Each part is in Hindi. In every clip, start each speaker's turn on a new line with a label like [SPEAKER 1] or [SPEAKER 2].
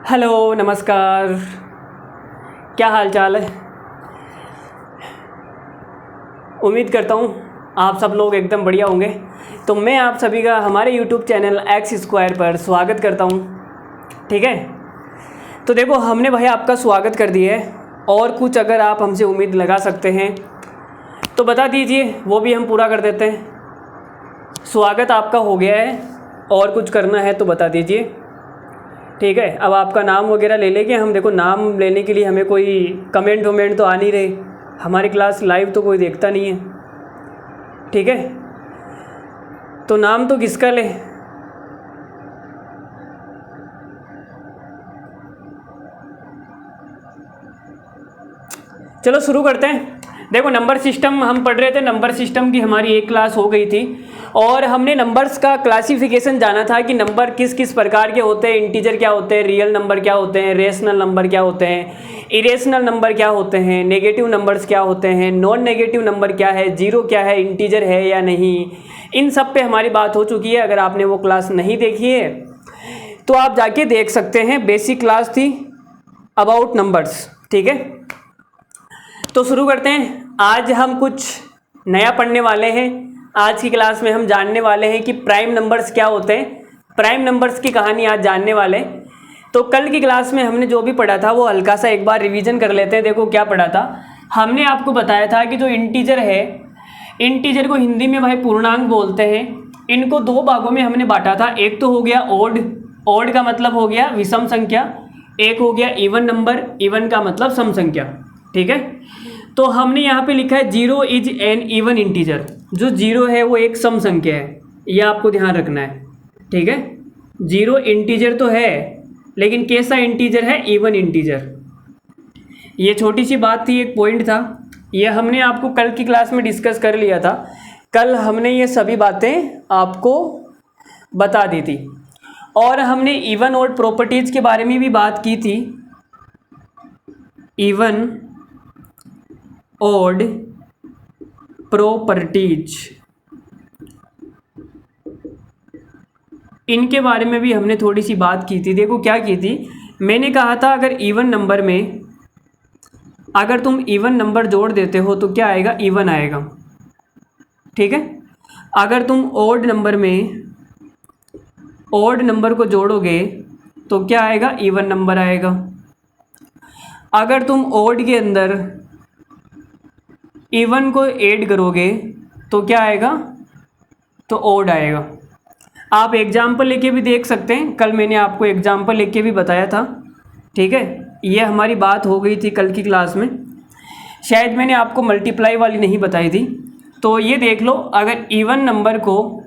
[SPEAKER 1] हेलो, नमस्कार। क्या हाल चाल है? उम्मीद करता हूँ आप सब लोग एकदम बढ़िया होंगे। तो मैं आप सभी का हमारे YouTube चैनल एक्स स्क्वायर पर स्वागत करता हूँ। ठीक है, तो देखो हमने भाई आपका स्वागत कर दिया है, और कुछ अगर आप हमसे उम्मीद लगा सकते हैं तो बता दीजिए, वो भी हम पूरा कर देते हैं। स्वागत आपका हो गया है, और कुछ करना है तो बता दीजिए। ठीक है, अब आपका नाम वगैरह ले लेंगे हम। देखो नाम लेने के लिए हमें कोई कमेंट वमेंट तो आ नहीं रहे, हमारी क्लास लाइव तो कोई देखता नहीं है। ठीक है, तो नाम तो किसका ले? चलो शुरू करते हैं। देखो नंबर सिस्टम हम पढ़ रहे थे, नंबर सिस्टम की हमारी एक क्लास हो गई थी, और हमने नंबर्स का क्लासिफिकेशन जाना था कि नंबर किस किस प्रकार के होते हैं। इंटीजर क्या होते हैं, रियल नंबर क्या होते हैं, रेशनल नंबर क्या होते हैं, इरेशनल नंबर क्या होते हैं, नेगेटिव नंबर्स क्या होते हैं, नॉन नेगेटिव नंबर क्या है, जीरो क्या है, इंटीजर है या नहीं। इन सब पे हमारी बात हो चुकी है। अगर आपने वो क्लास नहीं देखी है तो आप जाके देख सकते हैं। बेसिक क्लास थी अबाउट नंबर्स। ठीक है, तो शुरू करते हैं। आज हम कुछ नया पढ़ने वाले हैं। आज की क्लास में हम जानने वाले हैं कि प्राइम नंबर्स क्या होते हैं। प्राइम नंबर्स की कहानी आज जानने वाले हैं। तो कल की क्लास में हमने जो भी पढ़ा था वो हल्का सा एक बार रिवीजन कर लेते हैं। देखो क्या पढ़ा था। हमने आपको बताया था कि जो इंटीजर है, इंटीजर को हिंदी में भाई पूर्णांक बोलते हैं। इनको दो भागों में हमने बांटा था। एक तो हो गया ओड, ओड का मतलब हो गया विषम संख्या। एक हो गया इवन नंबर, इवन का मतलब सम संख्या। ठीक है, तो हमने यहाँ पे लिखा है zero is an even integer. जो जीरो है वो एक सम संख्या है, यह आपको ध्यान रखना है। ठीक है, जीरो इंटीजर तो है, लेकिन कैसा इंटीजर है? Even integer. ये छोटी सी बात थी, एक पॉइंट था। ये हमने आपको कल की क्लास में डिस्कस कर लिया था। कल हमने ये सभी बातें आपको बता दी थी, और हमने इवन और प्रॉपर्टीज के बारे में भी बात की थी। इवन ओड प्रॉपर्टीज, इनके बारे में भी हमने थोड़ी सी बात की थी। देखो क्या की थी, मैंने कहा था अगर इवन नंबर में अगर तुम इवन नंबर जोड़ देते हो तो क्या आएगा? इवन आएगा। ठीक है, अगर तुम ओड नंबर में ओड नंबर को जोड़ोगे तो क्या आएगा? इवन नंबर आएगा। अगर तुम ओड के अंदर इवन को ऐड करोगे तो क्या आएगा? तो ओड आएगा। आप एग्जाम्पल लेके भी देख सकते हैं। कल मैंने आपको एग्जाम्पल लेके भी बताया था। ठीक है, ये हमारी बात हो गई थी कल की क्लास में। शायद मैंने आपको मल्टीप्लाई वाली नहीं बताई थी। तो ये देख लो, अगर इवन नंबर को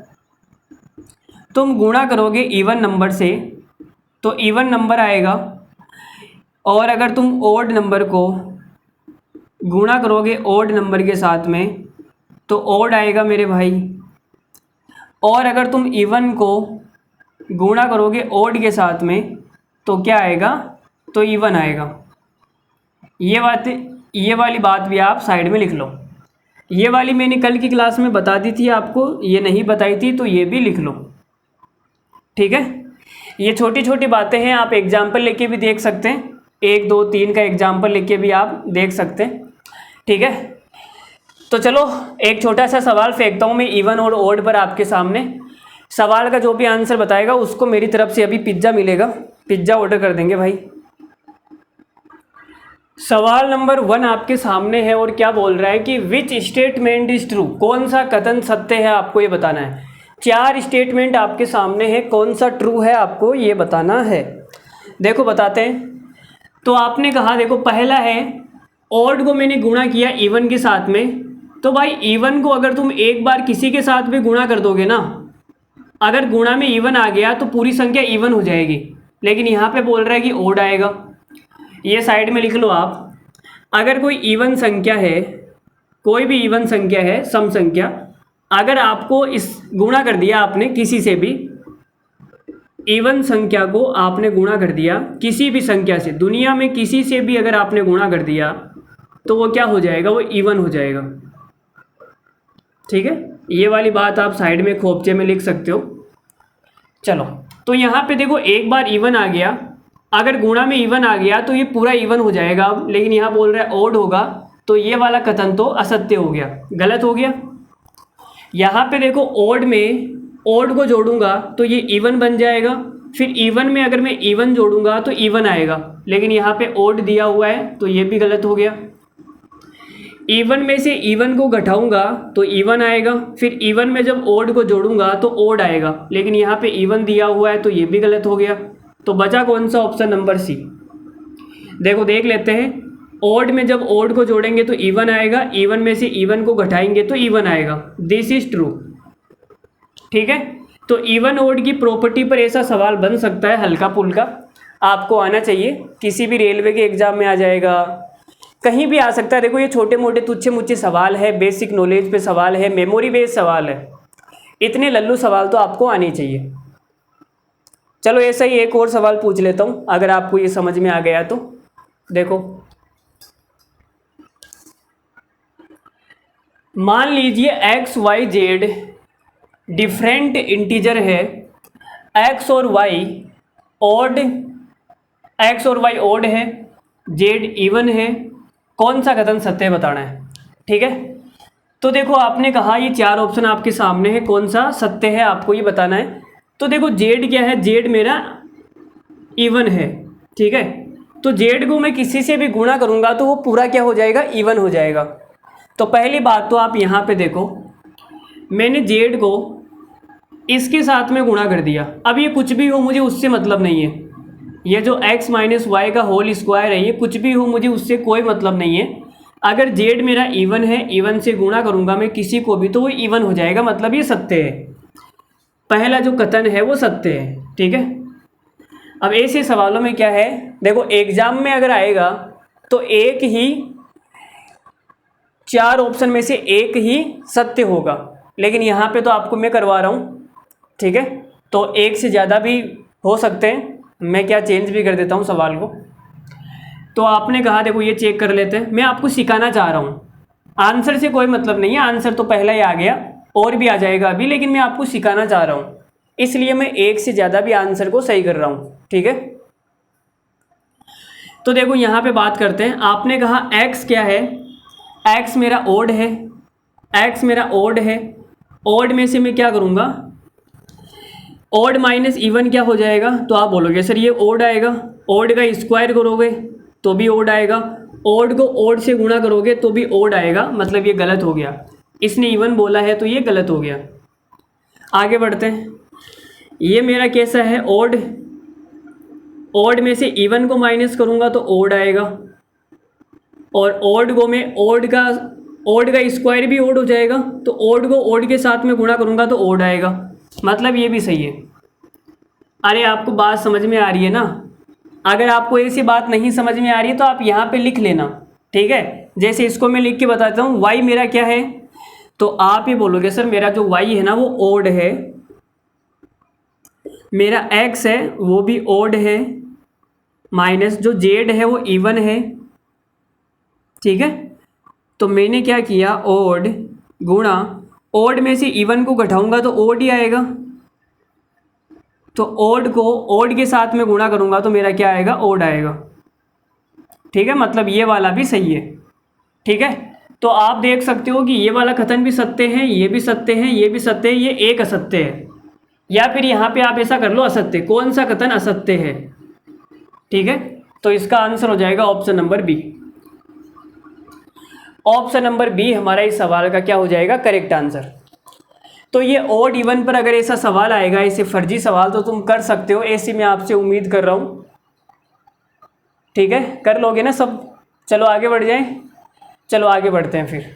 [SPEAKER 1] तुम गुणा करोगे इवन नंबर से तो इवन नंबर आएगा, और अगर तुम ओड नंबर को गुणा करोगे ओड नंबर के साथ में तो ओड आएगा मेरे भाई। और अगर तुम इवन को गुणा करोगे ओड के साथ में तो क्या आएगा? तो इवन आएगा। ये वाली बात भी आप साइड में लिख लो। ये वाली मैंने कल की क्लास में बता दी थी आपको, ये नहीं बताई थी तो ये भी लिख लो। ठीक है, ये छोटी छोटी बातें हैं, आप एग्जाम्पल लेके भी देख सकते हैं। 1 2 3 का एग्जाम्पल लेके भी आप देख सकते हैं। ठीक है, तो चलो एक छोटा सा सवाल फेंकता हूँ मैं इवन और ओड पर आपके सामने। सवाल का जो भी आंसर बताएगा उसको मेरी तरफ से अभी पिज्ज़ा मिलेगा। पिज्ज़ा ऑर्डर कर देंगे भाई। सवाल नंबर 1 आपके सामने है, और क्या बोल रहा है कि विच स्टेटमेंट इज ट्रू। कौन सा कथन सत्य है, आपको ये बताना है। 4 स्टेटमेंट आपके सामने है, कौन सा ट्रू है आपको ये बताना है। देखो बताते हैं। तो आपने कहा, देखो पहला है ओड को मैंने गुणा किया इवन के साथ में। तो भाई इवन को अगर तुम एक बार किसी के साथ भी गुणा कर दोगे ना, अगर गुणा में इवन आ गया तो पूरी संख्या इवन हो जाएगी। लेकिन यहाँ पे बोल रहा है कि ओड आएगा। ये साइड में लिख लो आप। अगर कोई इवन संख्या है, कोई भी इवन संख्या है, सम संख्या, अगर आपको इस गुणा कर दिया आपने किसी से भी, इवन संख्या को आपने गुणा कर दिया किसी भी संख्या से, दुनिया में किसी से भी अगर आपने गुणा कर दिया तो वो क्या हो जाएगा? वो इवन हो जाएगा। ठीक है, ये वाली बात आप साइड में खोपचे में लिख सकते हो। चलो, तो यहाँ पे देखो एक बार इवन आ गया, अगर गुणा में इवन आ गया तो ये पूरा इवन हो जाएगा अब, लेकिन यहाँ बोल रहा है ओड होगा, तो ये वाला कथन तो असत्य हो गया, गलत हो गया। यहाँ पे देखो ओड में ओड को जोड़ूंगा तो ये इवन बन जाएगा, फिर इवन में अगर मैं इवन जोड़ूंगा तो इवन आएगा, लेकिन यहाँ पे ओड दिया हुआ है तो ये भी गलत हो गया। इवन में से इवन को घटाऊंगा तो इवन आएगा, फिर इवन में जब ओड को जोड़ूंगा तो ओड आएगा, लेकिन यहाँ पे इवन दिया हुआ है तो ये भी गलत हो गया। तो बचा कौन सा? Option number C. देखो देख लेते हैं, ओड में जब ओड को जोड़ेंगे तो इवन आएगा, इवन में से इवन को घटाएंगे तो इवन आएगा, दिस इज ट्रू। ठीक है, तो इवन ओड की प्रॉपर्टी पर ऐसा सवाल बन सकता है, हल्का फुल्का आपको आना चाहिए, किसी भी रेलवे के एग्जाम में आ जाएगा, कहीं भी आ सकता है। देखो ये छोटे मोटे तुच्छे मुच्छे सवाल है, बेसिक नॉलेज पे सवाल है, मेमोरी बेस्ड सवाल है, इतने लल्लू सवाल तो आपको आने चाहिए। चलो ऐसा ही एक और सवाल पूछ लेता हूँ, अगर आपको ये समझ में आ गया तो। देखो मान लीजिए X Y Z different integer है, एक्स और वाई ऑड, एक्स और वाई ऑड है, जेड इवन है, कौन सा कथन सत्य बताना है। ठीक है, तो देखो आपने कहा ये चार ऑप्शन आपके सामने है, कौन सा सत्य है आपको ये बताना है। तो देखो जेड क्या है, जेड मेरा इवन है। ठीक है, तो जेड को मैं किसी से भी गुणा करूंगा तो वो पूरा क्या हो जाएगा, इवन हो जाएगा। तो पहली बात तो आप यहाँ पे देखो, मैंने जेड को इसके साथ में गुणा कर दिया, अब ये कुछ भी हो मुझे उससे मतलब नहीं है, ये जो x माइनस वाई का होल स्क्वायर है ये कुछ भी हो मुझे उससे कोई मतलब नहीं है। अगर जेड मेरा इवन है, इवन से गुणा करूंगा मैं किसी को भी तो वो इवन हो जाएगा, मतलब ये सत्य है, पहला जो कथन है वो सत्य है। ठीक है, अब ऐसे सवालों में क्या है, देखो एग्जाम में अगर आएगा तो एक ही चार ऑप्शन में से एक ही सत्य होगा, लेकिन यहाँ पे तो आपको मैं करवा रहा हूँ। ठीक है, तो एक से ज़्यादा भी हो सकते हैं, मैं क्या चेंज भी कर देता हूँ सवाल को। तो आपने कहा देखो ये चेक कर लेते हैं, मैं आपको सिखाना चाह रहा हूँ, आंसर से कोई मतलब नहीं है, आंसर तो पहला ही आ गया और भी आ जाएगा अभी, लेकिन मैं आपको सिखाना चाह रहा हूँ, इसलिए मैं एक से ज़्यादा भी आंसर को सही कर रहा हूँ। ठीक है, तो देखो यहाँ पे बात करते हैं, आपने कहा x क्या है, x मेरा ओड है, x मेरा ओड है, ओड में से मैं क्या करूँगा, ओड माइनस इवन क्या हो जाएगा, तो आप बोलोगे सर ये ओड आएगा, ओड का स्क्वायर करोगे तो भी ओड आएगा, ओड को ओड से गुणा करोगे तो भी ओड आएगा, मतलब ये गलत हो गया, इसने इवन बोला है तो ये गलत हो गया। आगे बढ़ते हैं, ये मेरा कैसा है ओड, ओड में से इवन को माइनस करूँगा तो ओड आएगा, और ओड को मैं ओड का स्क्वायर भी ओड हो जाएगा, तो ओड को ओड के साथ में गुणा करूँगा तो ओड आएगा, मतलब ये भी सही है। अरे आपको बात समझ में आ रही है ना, अगर आपको ऐसी बात नहीं समझ में आ रही है तो आप यहाँ पे लिख लेना। ठीक है, जैसे इसको मैं लिख के बताता हूँ, y मेरा क्या है, तो आप ये बोलोगे सर मेरा जो y है ना वो ओड है, मेरा x है वो भी ओड है, माइनस जो z है वो इवन है। ठीक है, तो मैंने क्या किया, ओड गुणा, ओड में से इवन को घटाऊंगा तो ओड ही आएगा, तो ओड को ओड के साथ में गुणा करूंगा तो मेरा क्या आएगा, ओड आएगा। ठीक है, मतलब ये वाला भी सही है। ठीक है, तो आप देख सकते हो कि ये वाला कथन भी सत्य है, ये भी सत्य है, ये भी सत्य है, ये एक असत्य है, या फिर यहाँ पे आप ऐसा कर लो असत्य, कौन सा कथन असत्य है। ठीक है, तो इसका आंसर हो जाएगा option number B. Option number B हमारा इस सवाल का क्या हो जाएगा, करेक्ट आंसर। तो ये ओड इवन पर अगर ऐसा सवाल आएगा, ऐसे फर्जी सवाल, तो तुम कर सकते हो, ऐसी मैं आपसे उम्मीद कर रहा हूँ। ठीक है, कर लोगे ना सब। चलो आगे बढ़ जाएं, चलो आगे बढ़ते हैं फिर।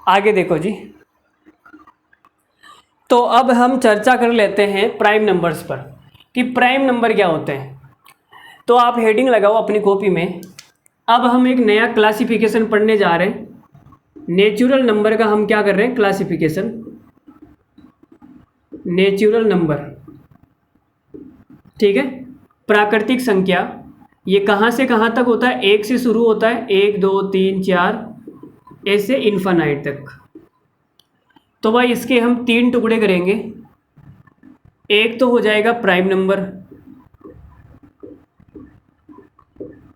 [SPEAKER 1] आगे देखो जी, तो अब हम चर्चा कर लेते हैं प्राइम नंबर्स पर, कि प्राइम नंबर क्या होते हैं। तो आप हेडिंग लगाओ अपनी कॉपी में। अब हम एक नया क्लासिफिकेशन पढ़ने जा रहे हैं, नेचुरल नंबर का हम क्या कर रहे हैं, क्लासिफिकेशन, नेचुरल नंबर। ठीक है, प्राकृतिक संख्या, ये कहाँ से कहाँ तक होता है, एक से शुरू होता है, 1 2 3 4 ऐसे इन्फानाइट तक। तो भाई इसके हम 3 टुकड़े करेंगे, एक तो हो जाएगा प्राइम नंबर।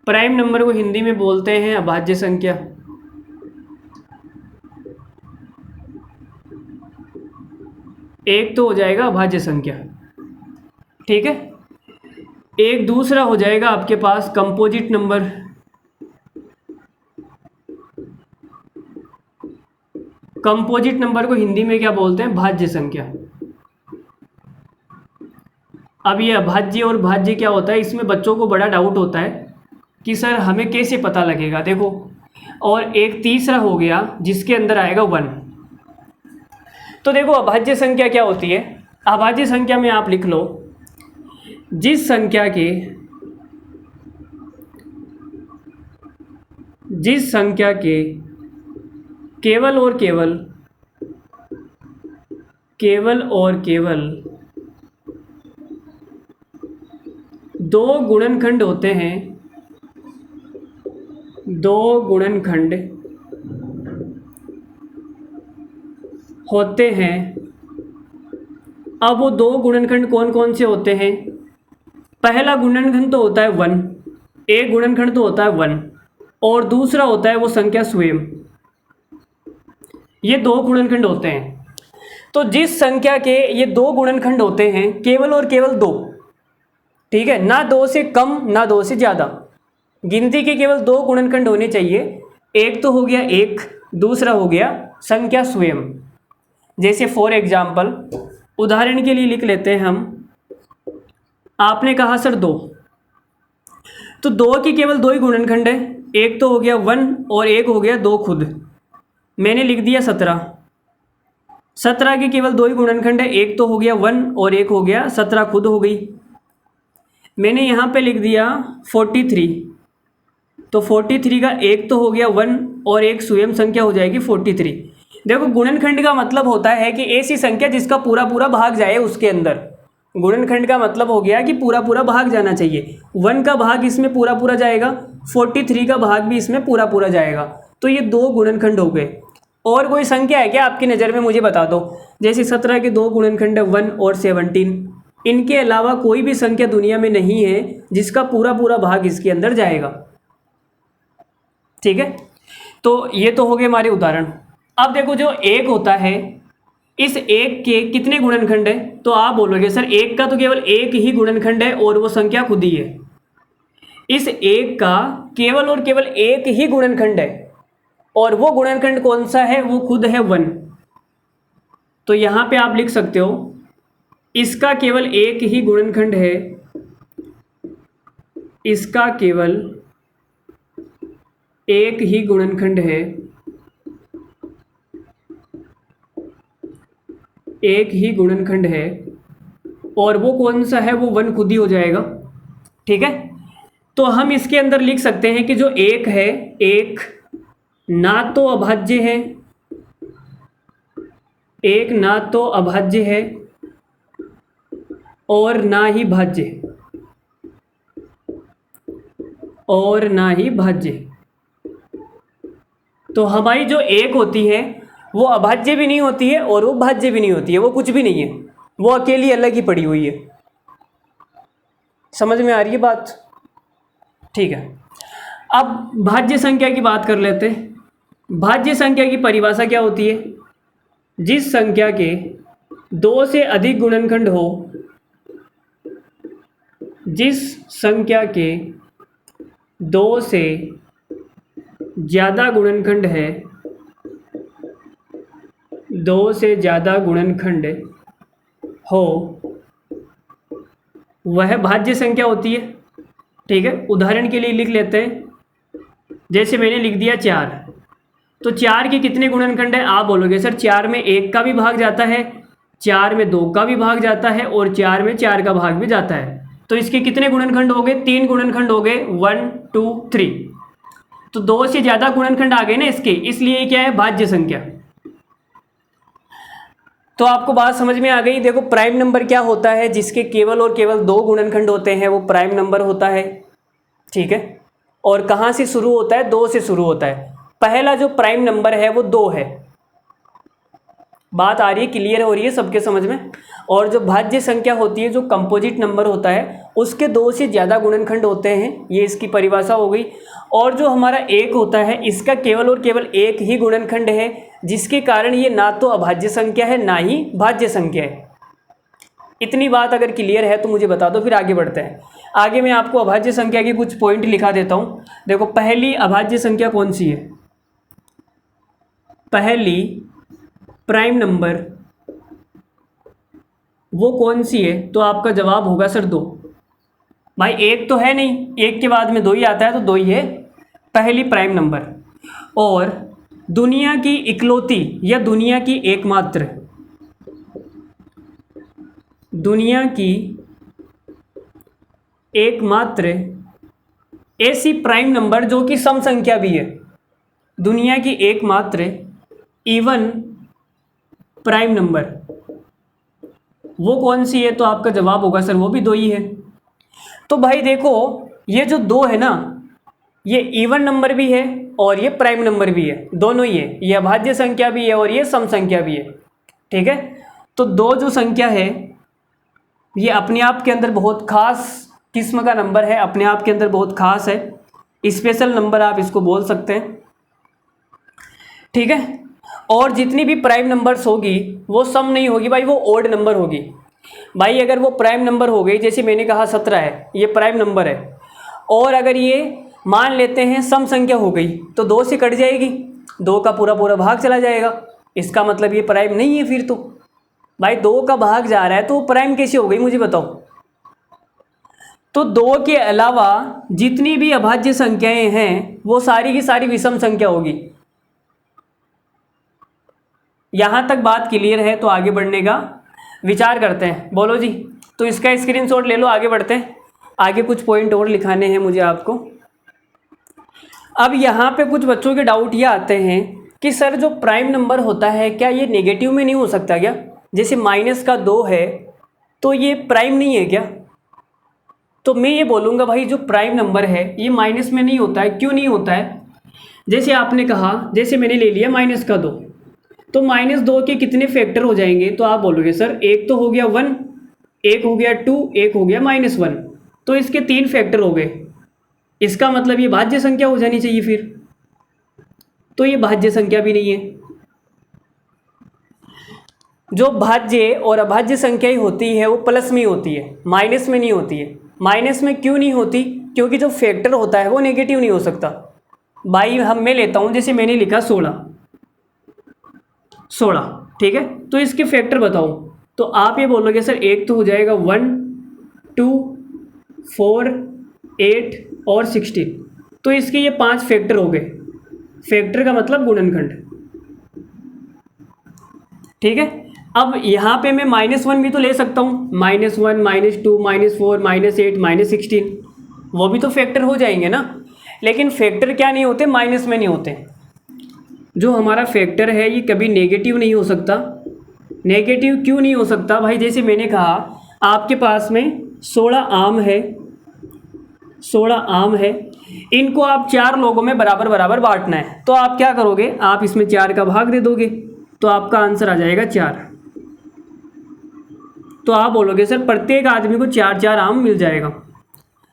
[SPEAKER 1] प्राइम नंबर को हिंदी में बोलते हैं अभाज्य संख्या। एक तो हो जाएगा अभाज्य संख्या, ठीक है। एक दूसरा हो जाएगा आपके पास कंपोजिट नंबर। कंपोजिट नंबर को हिंदी में क्या बोलते हैं? भाज्य संख्या। अब ये अभाज्य और भाज्य क्या होता है, इसमें बच्चों को बड़ा डाउट होता है कि सर हमें कैसे पता लगेगा। देखो, और एक तीसरा हो गया जिसके अंदर आएगा 1। तो देखो अभाज्य संख्या क्या होती है? अभाज्य संख्या में आप लिख लो, जिस संख्या के केवल और केवल दो गुणनखंड होते हैं, अब वो दो गुणनखंड कौन कौन से होते हैं? पहला गुणनखंड तो होता है 1, एक गुणनखंड तो होता है 1, और दूसरा होता है वो संख्या स्वयं। ये दो गुणनखंड होते हैं। तो जिस संख्या के ये दो गुणनखंड होते हैं, केवल और केवल दो, ठीक है, ना दो से कम ना दो से ज़्यादा, गिनती के केवल दो गुणनखंड होने चाहिए। एक तो हो गया एक, दूसरा हो गया संख्या स्वयं। जैसे फॉर एग्जाम्पल, उदाहरण के लिए लिख लेते हैं हम, आपने कहा सर 2, तो 2 के केवल दो ही गुणनखंड है, एक तो हो गया 1 और एक हो गया 2 खुद। मैंने लिख दिया 17। 17 के केवल दो ही गुणनखंड है, एक तो हो गया 1 और एक हो गया 17 खुद हो गई। मैंने यहाँ पे लिख दिया 43, तो 43 का एक तो हो गया 1 और एक स्वयं संख्या हो जाएगी 43। देखो गुणनखंड का मतलब होता है कि ऐसी संख्या जिसका पूरा पूरा भाग जाए उसके अंदर। गुणनखंड का मतलब हो गया कि पूरा पूरा भाग जाना चाहिए। 1 का भाग इसमें पूरा पूरा जाएगा, 43 का भाग भी इसमें पूरा पूरा जाएगा। तो ये दो गुणनखंड हो गए। और कोई संख्या है क्या आपकी नज़र में? मुझे बता दो। जैसे 17 के दो गुणनखंड है 1 और 17। इनके अलावा कोई भी संख्या दुनिया में नहीं है जिसका पूरा पूरा भाग इसके अंदर जाएगा, ठीक है। तो ये तो हो गए हमारे उदाहरण। अब देखो जो एक होता है, इस एक के कितने गुणनखंड है? तो आप बोलोगे सर एक का तो केवल एक ही गुणनखंड है और वो संख्या खुद ही है। इस एक का केवल और केवल एक ही गुणनखंड है और वो गुणनखंड कौन सा है? वो खुद है 1। तो यहाँ पे आप लिख सकते हो इसका केवल एक ही गुणनखंड है, इसका केवल एक ही गुणनखंड है, एक ही गुणनखंड है, और वो कौन सा है? वो 1 खुद ही हो जाएगा, ठीक है। तो हम इसके अंदर लिख सकते हैं कि जो एक है, एक ना तो अभाज्य है, एक ना तो अभाज्य है और ना ही भाज्य, और ना ही भाज्य। तो हमारी जो एक होती है वो अभाज्य भी नहीं होती है और वो भाज्य भी नहीं होती है, वो कुछ भी नहीं है, वो अकेली अलग ही पड़ी हुई है। समझ में आ रही है बात? ठीक है। अब भाज्य संख्या की बात कर लेते हैं। भाज्य संख्या की परिभाषा क्या होती है? जिस संख्या के दो से अधिक गुणनखंड हो, जिस संख्या के दो से ज़्यादा गुणनखंड है, दो से ज़्यादा गुणनखंड हो, वह भाज्य संख्या होती है, ठीक है। उदाहरण के लिए लिख लेते हैं, जैसे मैंने लिख दिया 4, तो 4 के कितने गुणनखंड है? आप बोलोगे सर 4 में 1 का भी भाग जाता है, 4 में 2 का भी भाग जाता है और 4 में 4 का भाग भी जाता है। तो इसके कितने गुणनखंड हो गए? 3 गुणनखंड हो गए, 1 2 3। तो 2 से ज़्यादा गुणनखंड आ गए ना इसके, इसलिए क्या है? भाज्य संख्या। तो आपको बात समझ में आ गई। देखो प्राइम नंबर क्या होता है? जिसके केवल और केवल 2 गुणनखंड होते हैं वो प्राइम नंबर होता है, ठीक है। और कहाँ से शुरू होता है? 2 से शुरू होता है। पहला जो प्राइम नंबर है वो 2 है, बात आ रही है, क्लियर हो रही है सबके समझ में। और जो भाज्य संख्या होती है, जो कंपोजिट नंबर होता है, उसके 2 से ज़्यादा गुणनखंड होते हैं, ये इसकी परिभाषा हो गई। और जो हमारा एक होता है, इसका केवल और केवल एक ही गुणनखंड है, जिसके कारण ये ना तो अभाज्य संख्या है ना ही भाज्य संख्या है। इतनी बात अगर क्लियर है तो मुझे बता दो, फिर आगे बढ़ते हैं। आगे मैं आपको अभाज्य संख्या के कुछ पॉइंट लिखा देता हूँ। देखो, पहली अभाज्य संख्या कौन सी है? पहली प्राइम नंबर वो कौन सी है? तो आपका जवाब होगा सर 2। भाई एक तो है नहीं, एक के बाद में 2 ही आता है, तो 2 ही है पहली प्राइम नंबर। और दुनिया की इकलौती या दुनिया की एकमात्र, दुनिया की एकमात्र ऐसी प्राइम नंबर जो कि सम संख्या भी है, दुनिया की एकमात्र इवन प्राइम नंबर वो कौन सी है? तो आपका जवाब होगा सर वो भी 2 ही है। तो भाई देखो, ये जो 2 है ना, ये इवन नंबर भी है और ये प्राइम नंबर भी है, दोनों ही है। ये अभाज्य संख्या भी है और ये सम संख्या भी है, ठीक है। तो 2 जो संख्या है, ये अपने आप के अंदर बहुत खास किस्म का नंबर है, अपने आप के अंदर बहुत खास है, स्पेशल नंबर आप इसको बोल सकते हैं, ठीक है। और जितनी भी प्राइम नंबर्स होगी वो सम नहीं होगी भाई, वो ओड नंबर होगी। भाई अगर वो प्राइम नंबर हो गई, जैसे मैंने कहा 17 है, ये प्राइम नंबर है, और अगर ये मान लेते हैं सम संख्या हो गई, तो 2 से कट जाएगी, 2 का पूरा पूरा भाग चला जाएगा, इसका मतलब ये प्राइम नहीं है। फिर तो भाई 2 का भाग जा रहा है, तो वो प्राइम कैसे हो गई मुझे बताओ। तो 2 के अलावा जितनी भी अभाज्य संख्याएं हैं वो सारी की सारी विषम संख्या होगी। यहाँ तक बात क्लियर है, तो आगे बढ़ने का विचार करते हैं। बोलो जी। तो इसका स्क्रीनशॉट ले लो, आगे बढ़ते हैं। आगे कुछ पॉइंट और लिखाने हैं मुझे आपको। अब यहाँ पे कुछ बच्चों के डाउट ये आते हैं कि सर जो प्राइम नंबर होता है, क्या ये नेगेटिव में नहीं हो सकता क्या? जैसे -2 है तो ये प्राइम नहीं है क्या? तो मैं ये बोलूँगा भाई, जो प्राइम नंबर है ये माइनस में नहीं होता है। क्यों नहीं होता है? जैसे आपने कहा, जैसे मैंने ले लिया -2, तो -2 के कितने फैक्टर हो जाएंगे? तो आप बोलोगे सर एक तो हो गया 1, एक हो गया 2, एक हो गया -1, तो इसके 3 फैक्टर हो गए। इसका मतलब ये भाज्य संख्या हो जानी चाहिए फिर, तो ये भाज्य संख्या भी नहीं है। जो भाज्य और अभाज्य संख्याएं होती है वो प्लस में होती है, माइनस में नहीं होती है। माइनस में क्यों नहीं होती? क्योंकि जो फैक्टर होता है वो नेगेटिव नहीं हो सकता। भाई मैं लेता हूँ, जैसे मैंने लिखा 16, ठीक है, तो इसके फैक्टर बताओ। तो आप ये बोलोगे सर एक तो हो जाएगा 1, 2, 4, 8 और 16, तो इसके ये 5 फैक्टर हो गए। फैक्टर का मतलब गुणनखंड, ठीक है। अब यहाँ पे मैं -1 भी तो ले सकता हूँ, -1, -2, -4, -8, -16, वो भी तो फैक्टर हो जाएंगे ना। लेकिन फैक्टर क्या नहीं होते? माइनस में नहीं होते। जो हमारा फैक्टर है ये कभी नेगेटिव नहीं हो सकता। नेगेटिव क्यों नहीं हो सकता भाई? जैसे मैंने कहा, आपके पास में 16 आम है, 16 आम है, इनको आप 4 लोगों में बराबर बराबर बांटना है। तो आप क्या करोगे? आप इसमें 4 का भाग दे दोगे, तो आपका आंसर आ जाएगा 4। तो आप बोलोगे सर प्रत्येक आदमी को 4-4 आम मिल जाएगा।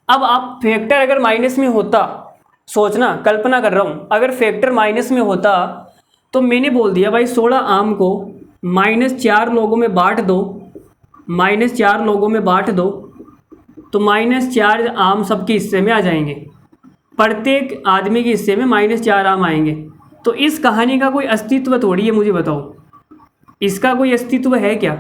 [SPEAKER 1] अब आप फैक्टर अगर माइनस में होता, सोचना, कल्पना कर रहा हूँ, अगर फैक्टर माइनस में होता तो मैंने बोल दिया भाई 16 आम को -4 लोगों में बांट दो, -4 लोगों में बांट दो, तो -4 आम सबके हिस्से में आ जाएंगे, प्रत्येक आदमी के हिस्से में -4 आम आएंगे। तो इस कहानी का कोई अस्तित्व थोड़ी है, मुझे बताओ, इसका कोई अस्तित्व है क्या?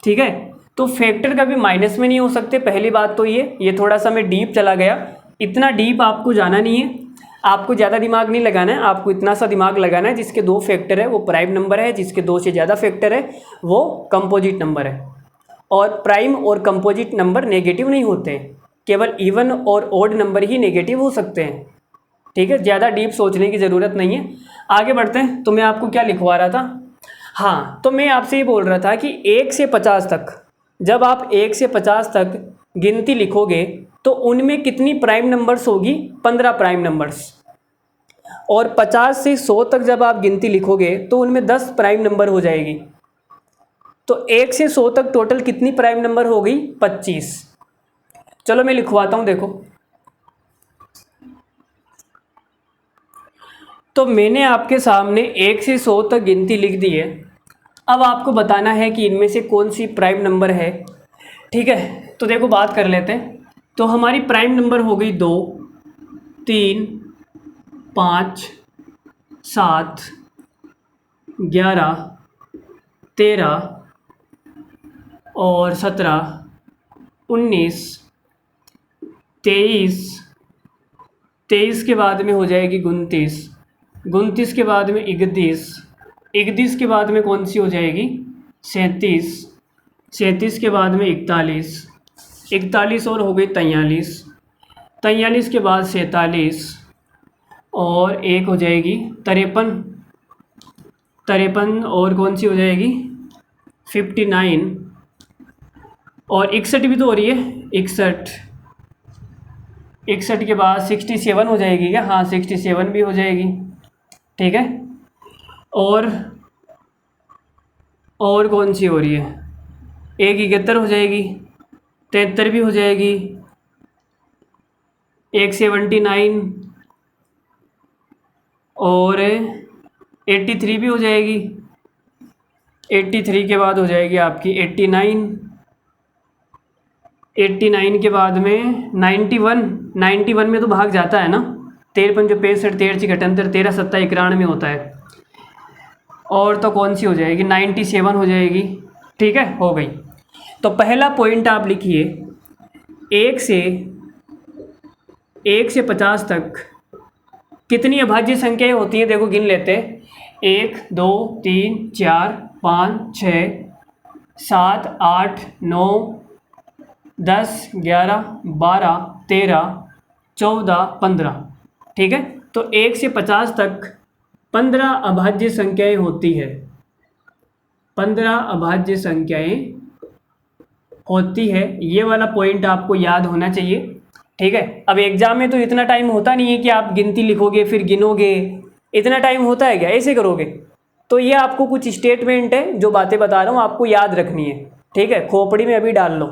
[SPEAKER 1] ठीक है, तो फैक्टर कभी माइनस में नहीं हो सकते। पहली बात तो ये थोड़ा सा मैं डीप चला गया, इतना डीप आपको जाना नहीं है, आपको ज़्यादा दिमाग नहीं लगाना है, आपको इतना सा दिमाग लगाना है जिसके 2 फैक्टर है वो प्राइम नंबर है, जिसके 2 से ज़्यादा फैक्टर है वो कंपोजिट नंबर है। और प्राइम और कंपोजिट नंबर नेगेटिव नहीं होते हैं, केवल इवन और ओड नंबर ही नेगेटिव हो सकते हैं। ठीक है, ज़्यादा डीप सोचने की ज़रूरत नहीं है। आगे बढ़ते हैं। तो मैं आपको क्या लिखवा रहा था? हाँ, तो मैं आपसे ये बोल रहा था कि 1 से 50 तक, जब आप 1 से 50 तक गिनती लिखोगे तो उनमें कितनी प्राइम नंबर्स होगी? 15 प्राइम नंबर्स। और 50 से 100 तक जब आप गिनती लिखोगे तो उनमें 10 प्राइम नंबर हो जाएगी। तो 1 से 100 तक टोटल कितनी प्राइम नंबर हो गई? 25। चलो मैं लिखवाता हूँ, देखो। तो मैंने आपके सामने 1 से 100 तक गिनती लिख दी है। अब आपको बताना है कि इनमें से कौन सी प्राइम नंबर है। ठीक है, तो देखो बात कर लेते हैं। तो हमारी प्राइम नंबर हो गई 2, 3, 5, 7, 11, 13 और 17, 19, 23, 23 के बाद में हो जाएगी 29, 29 के बाद में 31, 31 के बाद में कौन सी हो जाएगी? 37, 37 के बाद में 41, 41 और हो गई 43, 43 के बाद 47 और एक हो जाएगी 53, 53 और कौन सी हो जाएगी? 59 और 61 भी तो हो रही है, 61, 61 के बाद 67 हो जाएगी क्या? हाँ 67 भी हो जाएगी। ठीक है, और कौन सी हो रही है? एक 71 हो जाएगी, 73 भी हो जाएगी, एक 79 और 83 भी हो जाएगी, 83 के बाद हो जाएगी आपकी 89, 89 के बाद में 91, 91 में तो भाग जाता है ना, 53 जो 65, 63 78, 13 17 91 होता है। और तो कौन सी हो जाएगी? 97 हो जाएगी। ठीक है, हो गई। तो पहला पॉइंट आप लिखिए, 1 से 50 तक कितनी अभाज्य संख्याएं होती हैं? देखो गिन लेते हैं। 1 2 3 4 5 6 7 8 9 10 11 12 13 14 15। ठीक है, तो 1 से 50 तक 15 अभाज्य संख्याएं होती है, 15 अभाज्य संख्याएं होती है। ये वाला पॉइंट आपको याद होना चाहिए। ठीक है, अब एग्जाम में तो इतना टाइम होता नहीं है कि आप गिनती लिखोगे फिर गिनोगे, इतना टाइम होता है क्या? ऐसे करोगे? तो ये आपको कुछ स्टेटमेंट है, जो बातें बता रहा हूँ आपको याद रखनी है। ठीक है, खोपड़ी में अभी डाल लो,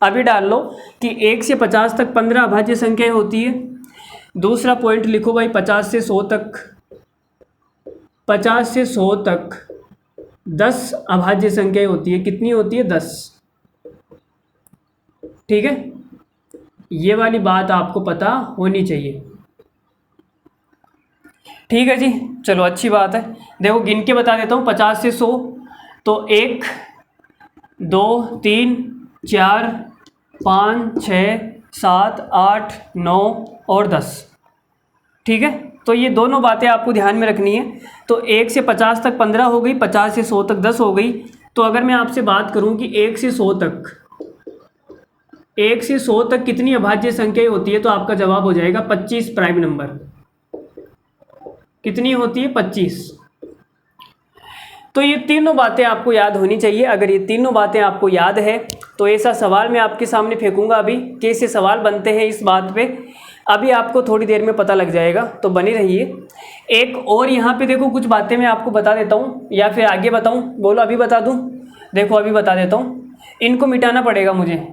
[SPEAKER 1] अभी डाल लो कि 1 से 50 तक 15 अभाज्य संख्याएं होती है। दूसरा पॉइंट लिखो भाई, 50 से 100 तक, 50 से 100 तक 10 अभाज्य संख्याएं होती है। कितनी होती है? 10। ठीक है, ये वाली बात आपको पता होनी चाहिए। ठीक है जी, चलो अच्छी बात है। देखो गिन के बता देता हूँ, 50 से 100 तो 1 2 3 4 5 6 7 8 9 और 10। ठीक है, तो ये दोनों बातें आपको ध्यान में रखनी है। तो 1 से 50 तक 15 हो गई, 50 से 100 तक 10 हो गई। तो अगर मैं आपसे बात करूं कि 1 से 100 तक, 1 से 100 तक कितनी अभाज्य संख्याएं होती है, तो आपका जवाब हो जाएगा 25 प्राइम नंबर। कितनी होती है? 25। तो ये तीनों बातें आपको याद होनी चाहिए। अगर ये तीनों बातें आपको याद है तो ऐसा सवाल मैं आपके सामने फेंकूंगा अभी, कैसे सवाल बनते हैं इस बात पे अभी आपको थोड़ी देर में पता लग जाएगा, तो बने रहिए। एक और यहाँ पे देखो कुछ बातें मैं आपको बता देता हूँ, या फिर आगे बताऊँ? बोलो अभी बता दूँ? देखो अभी बता देता हूँ। इनको मिटाना पड़ेगा मुझे,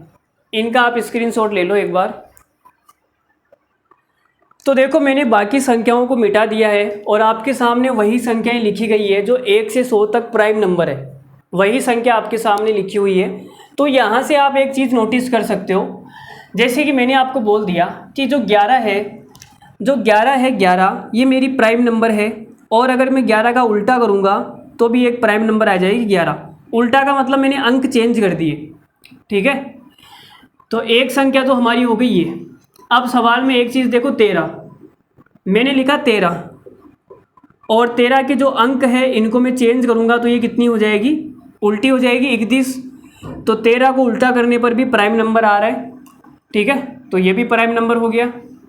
[SPEAKER 1] इनका आप स्क्रीनशॉट ले लो एक बार। तो देखो मैंने बाकी संख्याओं को मिटा दिया है और आपके सामने वही संख्याएं लिखी गई है जो 1 से 100 तक प्राइम नंबर है, वही संख्या आपके सामने लिखी हुई है। तो यहाँ से आप एक चीज़ नोटिस कर सकते हो, जैसे कि मैंने आपको बोल दिया कि जो 11 है, जो 11 है, 11 ये मेरी प्राइम नंबर है। और अगर मैं 11 का उल्टा करूँगा तो भी एक प्राइम नंबर आ जाएगी 11। उल्टा का मतलब मैंने अंक चेंज कर दिए। ठीक है, तो एक संख्या तो हमारी हो गई ये। अब सवाल में एक चीज़ देखो, 13 मैंने लिखा 13, और 13 के जो अंक है इनको मैं चेंज करूँगा तो ये कितनी हो जाएगी? उल्टी हो जाएगी, 31। तो 13 को उल्टा करने पर भी प्राइम नंबर आ रहा है। ठीक है, तो ये भी प्राइम नंबर हो गया,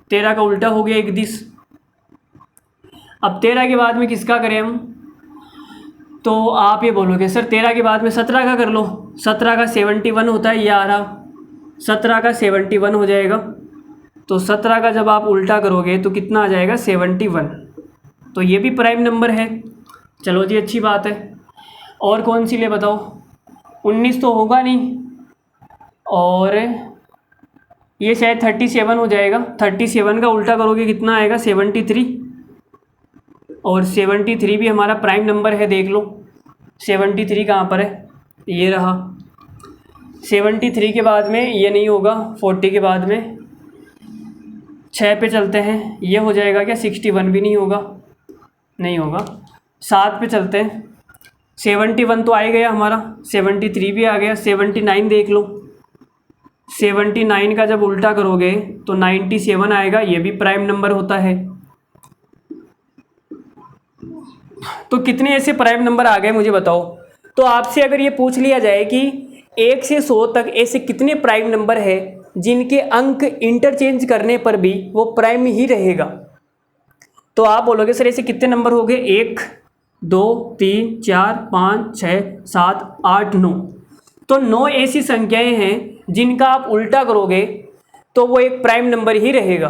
[SPEAKER 1] 13 का उल्टा हो गया 31। अब 13 के बाद में किसका करें हम? तो आप ये बोलोगे सर 13 के बाद में 17 का कर लो। 17 का 71 होता है, ये आ रहा 17 का 71 हो जाएगा। तो 17 का जब आप उल्टा करोगे तो कितना आ जाएगा? 71। तो ये भी प्राइम नंबर है। चलो जी अच्छी बात है। और कौन सी ले बताओ? 19 तो होगा नहीं, और ये शायद 37 हो जाएगा। 37 का उल्टा करोगे कितना आएगा? 73। और 73 भी हमारा प्राइम नंबर है, देख लो 73 कहाँ पर है, ये रहा। 73 के बाद में ये नहीं होगा, 40 के बाद में 6 पे चलते हैं, ये हो जाएगा क्या? 61 भी नहीं होगा, नहीं होगा। 7 पे चलते हैं, 71 तो आ ही गया हमारा, 73 भी आ गया। 79 देख लो, 79 का जब उल्टा करोगे तो 97 आएगा, ये भी प्राइम नंबर होता है। तो कितने ऐसे प्राइम नंबर आ गए मुझे बताओ। तो आपसे अगर ये पूछ लिया जाए कि 1 से 100 तक ऐसे कितने प्राइम नंबर है जिनके अंक इंटरचेंज करने पर भी वो प्राइम ही रहेगा, तो आप बोलोगे सर ऐसे कितने नंबर हो गए? 1 2 3 4 5 6 7 8 9। तो 9 ऐसी संख्याएं हैं जिनका आप उल्टा करोगे तो वो एक प्राइम नंबर ही रहेगा।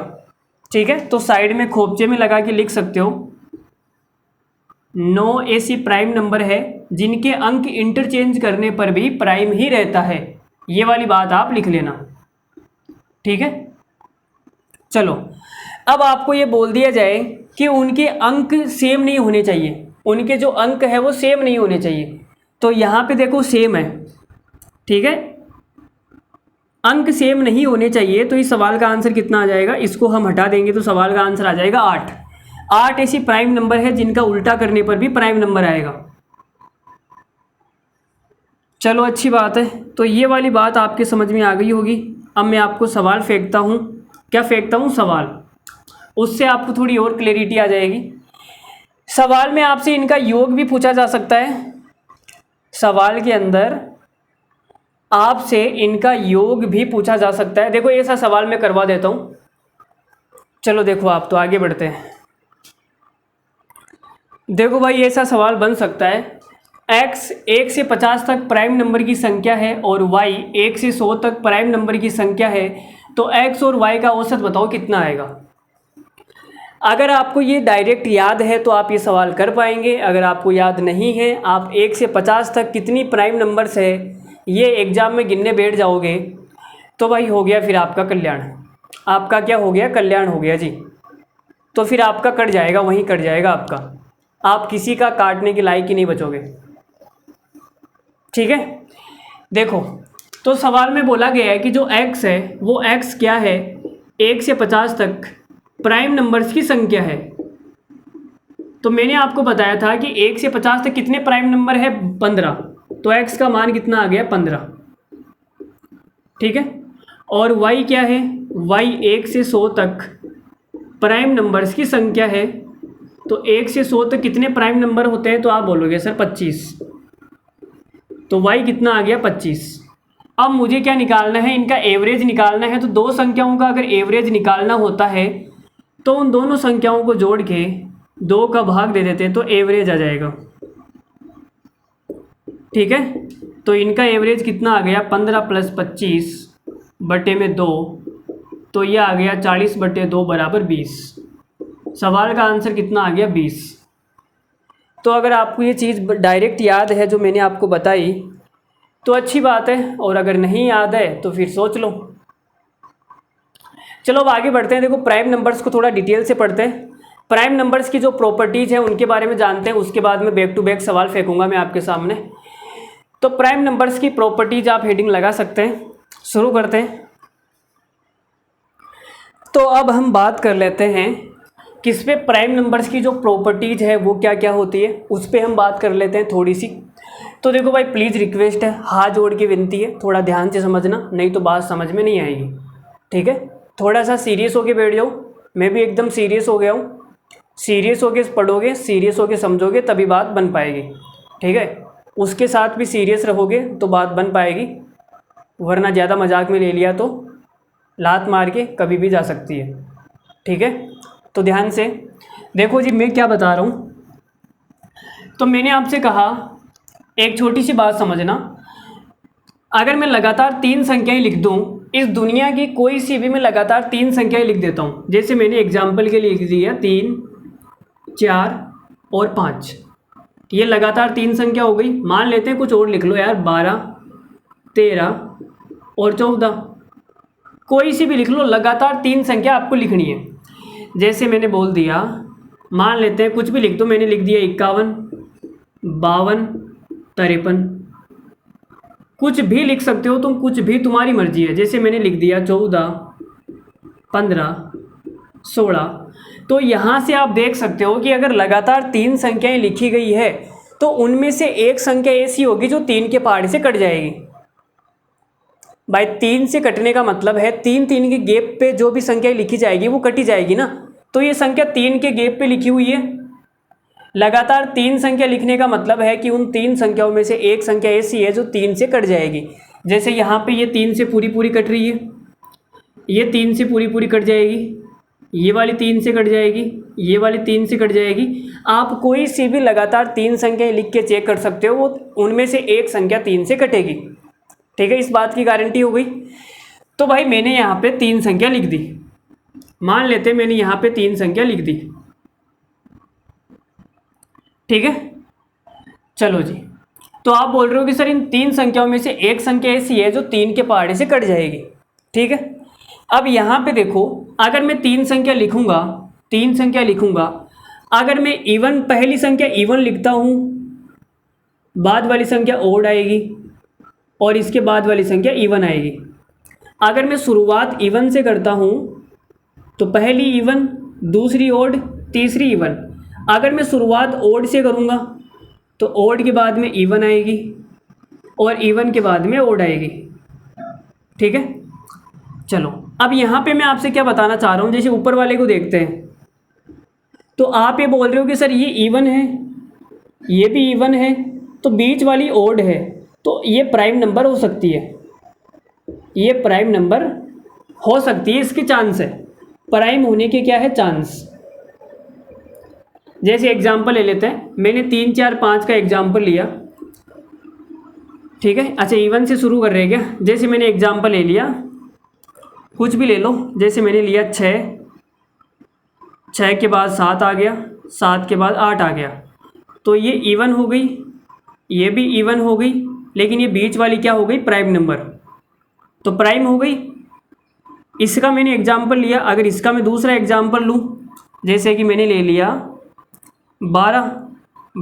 [SPEAKER 1] ठीक है, तो साइड में खोपचे में लगा के लिख सकते हो, 9 ऐसी प्राइम नंबर है जिनके अंक इंटरचेंज करने पर भी प्राइम ही रहता है। ये वाली बात आप लिख लेना। ठीक है, चलो अब आपको ये बोल दिया जाए कि उनके अंक सेम नहीं होने चाहिए, उनके जो अंक है वो सेम नहीं होने चाहिए। तो यहाँ पे देखो सेम है, ठीक है, अंक सेम नहीं होने चाहिए। तो इस सवाल का आंसर कितना आ जाएगा? इसको हम हटा देंगे तो सवाल का आंसर आ जाएगा 8। 8 ऐसी प्राइम नंबर है जिनका उल्टा करने पर भी प्राइम नंबर आएगा। चलो अच्छी बात है, तो ये वाली बात आपके समझ में आ गई होगी। अब मैं आपको सवाल फेंकता हूँ, क्या फेंकता हूँ? सवाल, उससे आपको थोड़ी और क्लैरिटी आ जाएगी। सवाल में आपसे इनका योग भी पूछा जा सकता है, सवाल के अंदर आपसे इनका योग भी पूछा जा सकता है। देखो ऐसा सवाल मैं करवा देता हूँ, चलो देखो आप तो आगे बढ़ते हैं। देखो भाई ऐसा सवाल बन सकता है, x 1 से 50 तक प्राइम नंबर की संख्या है और y 1 से 100 तक प्राइम नंबर की संख्या है, तो x और y का औसत बताओ कितना आएगा। अगर आपको ये डायरेक्ट याद है तो आप ये सवाल कर पाएंगे, अगर आपको याद नहीं है, आप 1 से 50 तक कितनी प्राइम नंबर्स है ये एग्ज़ाम में गिनने बैठ जाओगे तो भाई हो गया फिर आपका कल्याण। आपका क्या हो गया? कल्याण हो गया जी। तो फिर आपका कट जाएगा, वहीं कट जाएगा आपका, आप किसी का काटने के लायक ही नहीं बचोगे। ठीक है, देखो तो सवाल में बोला गया है कि जो x है वो x क्या है? 1 से 50 तक प्राइम नंबर्स की संख्या है। तो मैंने आपको बताया था कि 1 से 50 तक कितने प्राइम नंबर है? 15। तो x का मान कितना आ गया? 15। ठीक है, और y क्या है? y 1 से 100 तक प्राइम नंबर्स की संख्या है। तो 1 से 100 तक कितने प्राइम नंबर होते हैं? तो आप बोलोगे सर 25। तो y कितना आ गया? 25। अब मुझे क्या निकालना है? इनका एवरेज निकालना है। तो दो संख्याओं का अगर एवरेज निकालना होता है तो उन दोनों संख्याओं को जोड़ के 2 का भाग दे देते हैं तो एवरेज आ जाएगा। ठीक है, तो इनका एवरेज कितना आ गया? 15 + 25 बटे में 2, तो ये आ गया 40 बटे 2 बराबर 20। सवाल का आंसर कितना आ गया? 20। तो अगर आपको ये चीज़ डायरेक्ट याद है जो मैंने आपको बताई तो अच्छी बात है, और अगर नहीं याद है तो फिर सोच लो। चलो अब आगे बढ़ते हैं। देखो प्राइम नंबर्स को थोड़ा डिटेल से पढ़ते हैं। प्राइम नंबर्स की जो प्रॉपर्टीज़ हैं उनके बारे में जानते हैं, उसके बाद में बैक टू बैक सवाल फेंकूंगा मैं आपके सामने। तो प्राइम नंबर्स की प्रॉपर्टीज आप हेडिंग लगा सकते हैं। शुरू करते हैं। तो अब हम बात कर लेते हैं किस पे? प्राइम नंबर्स की जो प्रॉपर्टीज़ है वो क्या क्या होती है उस पर हम बात कर लेते हैं थोड़ी सी। तो देखो भाई प्लीज़ रिक्वेस्ट है, हाथ जोड़ के विनती है, थोड़ा ध्यान से समझना, नहीं तो बात समझ में नहीं आएगी। ठीक है, थोड़ा सा सीरियस होके बैठ जाओ। मैं भी एकदम सीरियस हो गया हूँ। सीरियस होके पढ़ोगे, सीरियस होके समझोगे तभी बात बन पाएगी। ठीक है, उसके साथ भी सीरियस रहोगे तो बात बन पाएगी, वरना ज़्यादा मजाक में ले लिया तो लात मार के कभी भी जा सकती है। ठीक है, तो ध्यान से देखो जी मैं क्या बता रहा हूँ। तो मैंने आपसे कहा एक छोटी सी बात समझना, अगर मैं लगातार 3 संख्याएं लिख दूँ, इस दुनिया की कोई सी भी मैं लगातार 3 संख्याएं लिख देता हूँ, जैसे मैंने एग्जाम्पल के लिए लिख दिया 3 4 और 5, ये लगातार 3 संख्या हो गई। मान लेते हैं कुछ और लिख लो यार, 12 13 और 14, कोई सी भी लिख लो, लगातार 3 संख्या आपको लिखनी है। जैसे मैंने बोल दिया, मान लेते हैं कुछ भी लिख दो, मैंने लिख दिया 51, 52, 53, कुछ भी लिख सकते हो तुम, कुछ भी तुम्हारी मर्जी है। जैसे मैंने लिख दिया 14, 15, 16। तो यहाँ से आप देख सकते हो कि अगर लगातार 3 संख्याएं लिखी गई है तो उनमें से एक संख्या ऐसी होगी जो 3 के पहाड़े से कट जाएगी। भाई 3 से कटने का मतलब है 3 के गैप पे जो भी संख्या लिखी जाएगी वो कटी जाएगी ना। तो ये संख्या 3 के गैप पे लिखी हुई है। लगातार 3 संख्या लिखने का मतलब है कि उन 3 संख्याओं में से एक संख्या ऐसी है जो 3 से कट जाएगी। जैसे यहाँ पे ये 3 से पूरी पूरी कट रही है, ये 3 से पूरी पूरी कट जाएगी, ये वाली 3 से कट जाएगी, ये वाली 3 से कट जाएगी। आप कोई सी भी लगातार 3 संख्याएं लिख के चेक कर सकते हो, वो उनमें से एक संख्या 3 से कटेगी। ठीक है, इस बात की गारंटी हो गई। तो भाई मैंने यहाँ पे 3 संख्या लिख दी, मान लेते हैं मैंने यहाँ पे 3 संख्या लिख दी। ठीक है, चलो जी। तो आप बोल रहे हो कि सर इन 3 संख्याओं में से एक संख्या ऐसी है जो 3 के पहाड़े से कट जाएगी। ठीक है, अब यहाँ पे देखो, अगर मैं 3 संख्या लिखूंगा, 3 संख्या लिखूंगा, अगर मैं इवन पहली संख्या इवन लिखता हूँ, बाद वाली संख्या ओड आएगी और इसके बाद वाली संख्या इवन आएगी। अगर मैं शुरुआत इवन से करता हूँ तो पहली इवन, दूसरी ओड, तीसरी इवन। अगर मैं शुरुआत ओड से करूँगा तो ओड के बाद में इवन आएगी और इवन के बाद में ओड आएगी। ठीक है, चलो अब यहाँ पे मैं आपसे क्या बताना चाह रहा हूँ, जैसे ऊपर वाले को देखते हैं तो आप ये बोल रहे हो कि सर ये इवन है, ये भी इवन है, तो बीच वाली ओड है, तो ये प्राइम नंबर हो सकती है, ये प्राइम नंबर हो सकती है, इसके चांस है, प्राइम होने के क्या है चांस। जैसे एग्जाम्पल ले लेते हैं, मैंने 3, 4, 5 का एग्जाम्पल लिया। ठीक है, अच्छा इवन से शुरू कर रहे हैं क्या। जैसे मैंने एग्जाम्पल ले लिया, कुछ भी ले लो, जैसे मैंने लिया 6, 6 के बाद 7 आ गया, 7 के बाद 8 आ गया, तो ये इवन हो गई, ये भी इवन हो गई, लेकिन ये बीच वाली क्या हो गई, प्राइम नंबर, तो प्राइम हो गई। इसका मैंने एग्जाम्पल लिया, अगर इसका मैं दूसरा एग्जाम्पल लूँ, जैसे कि मैंने ले लिया 12,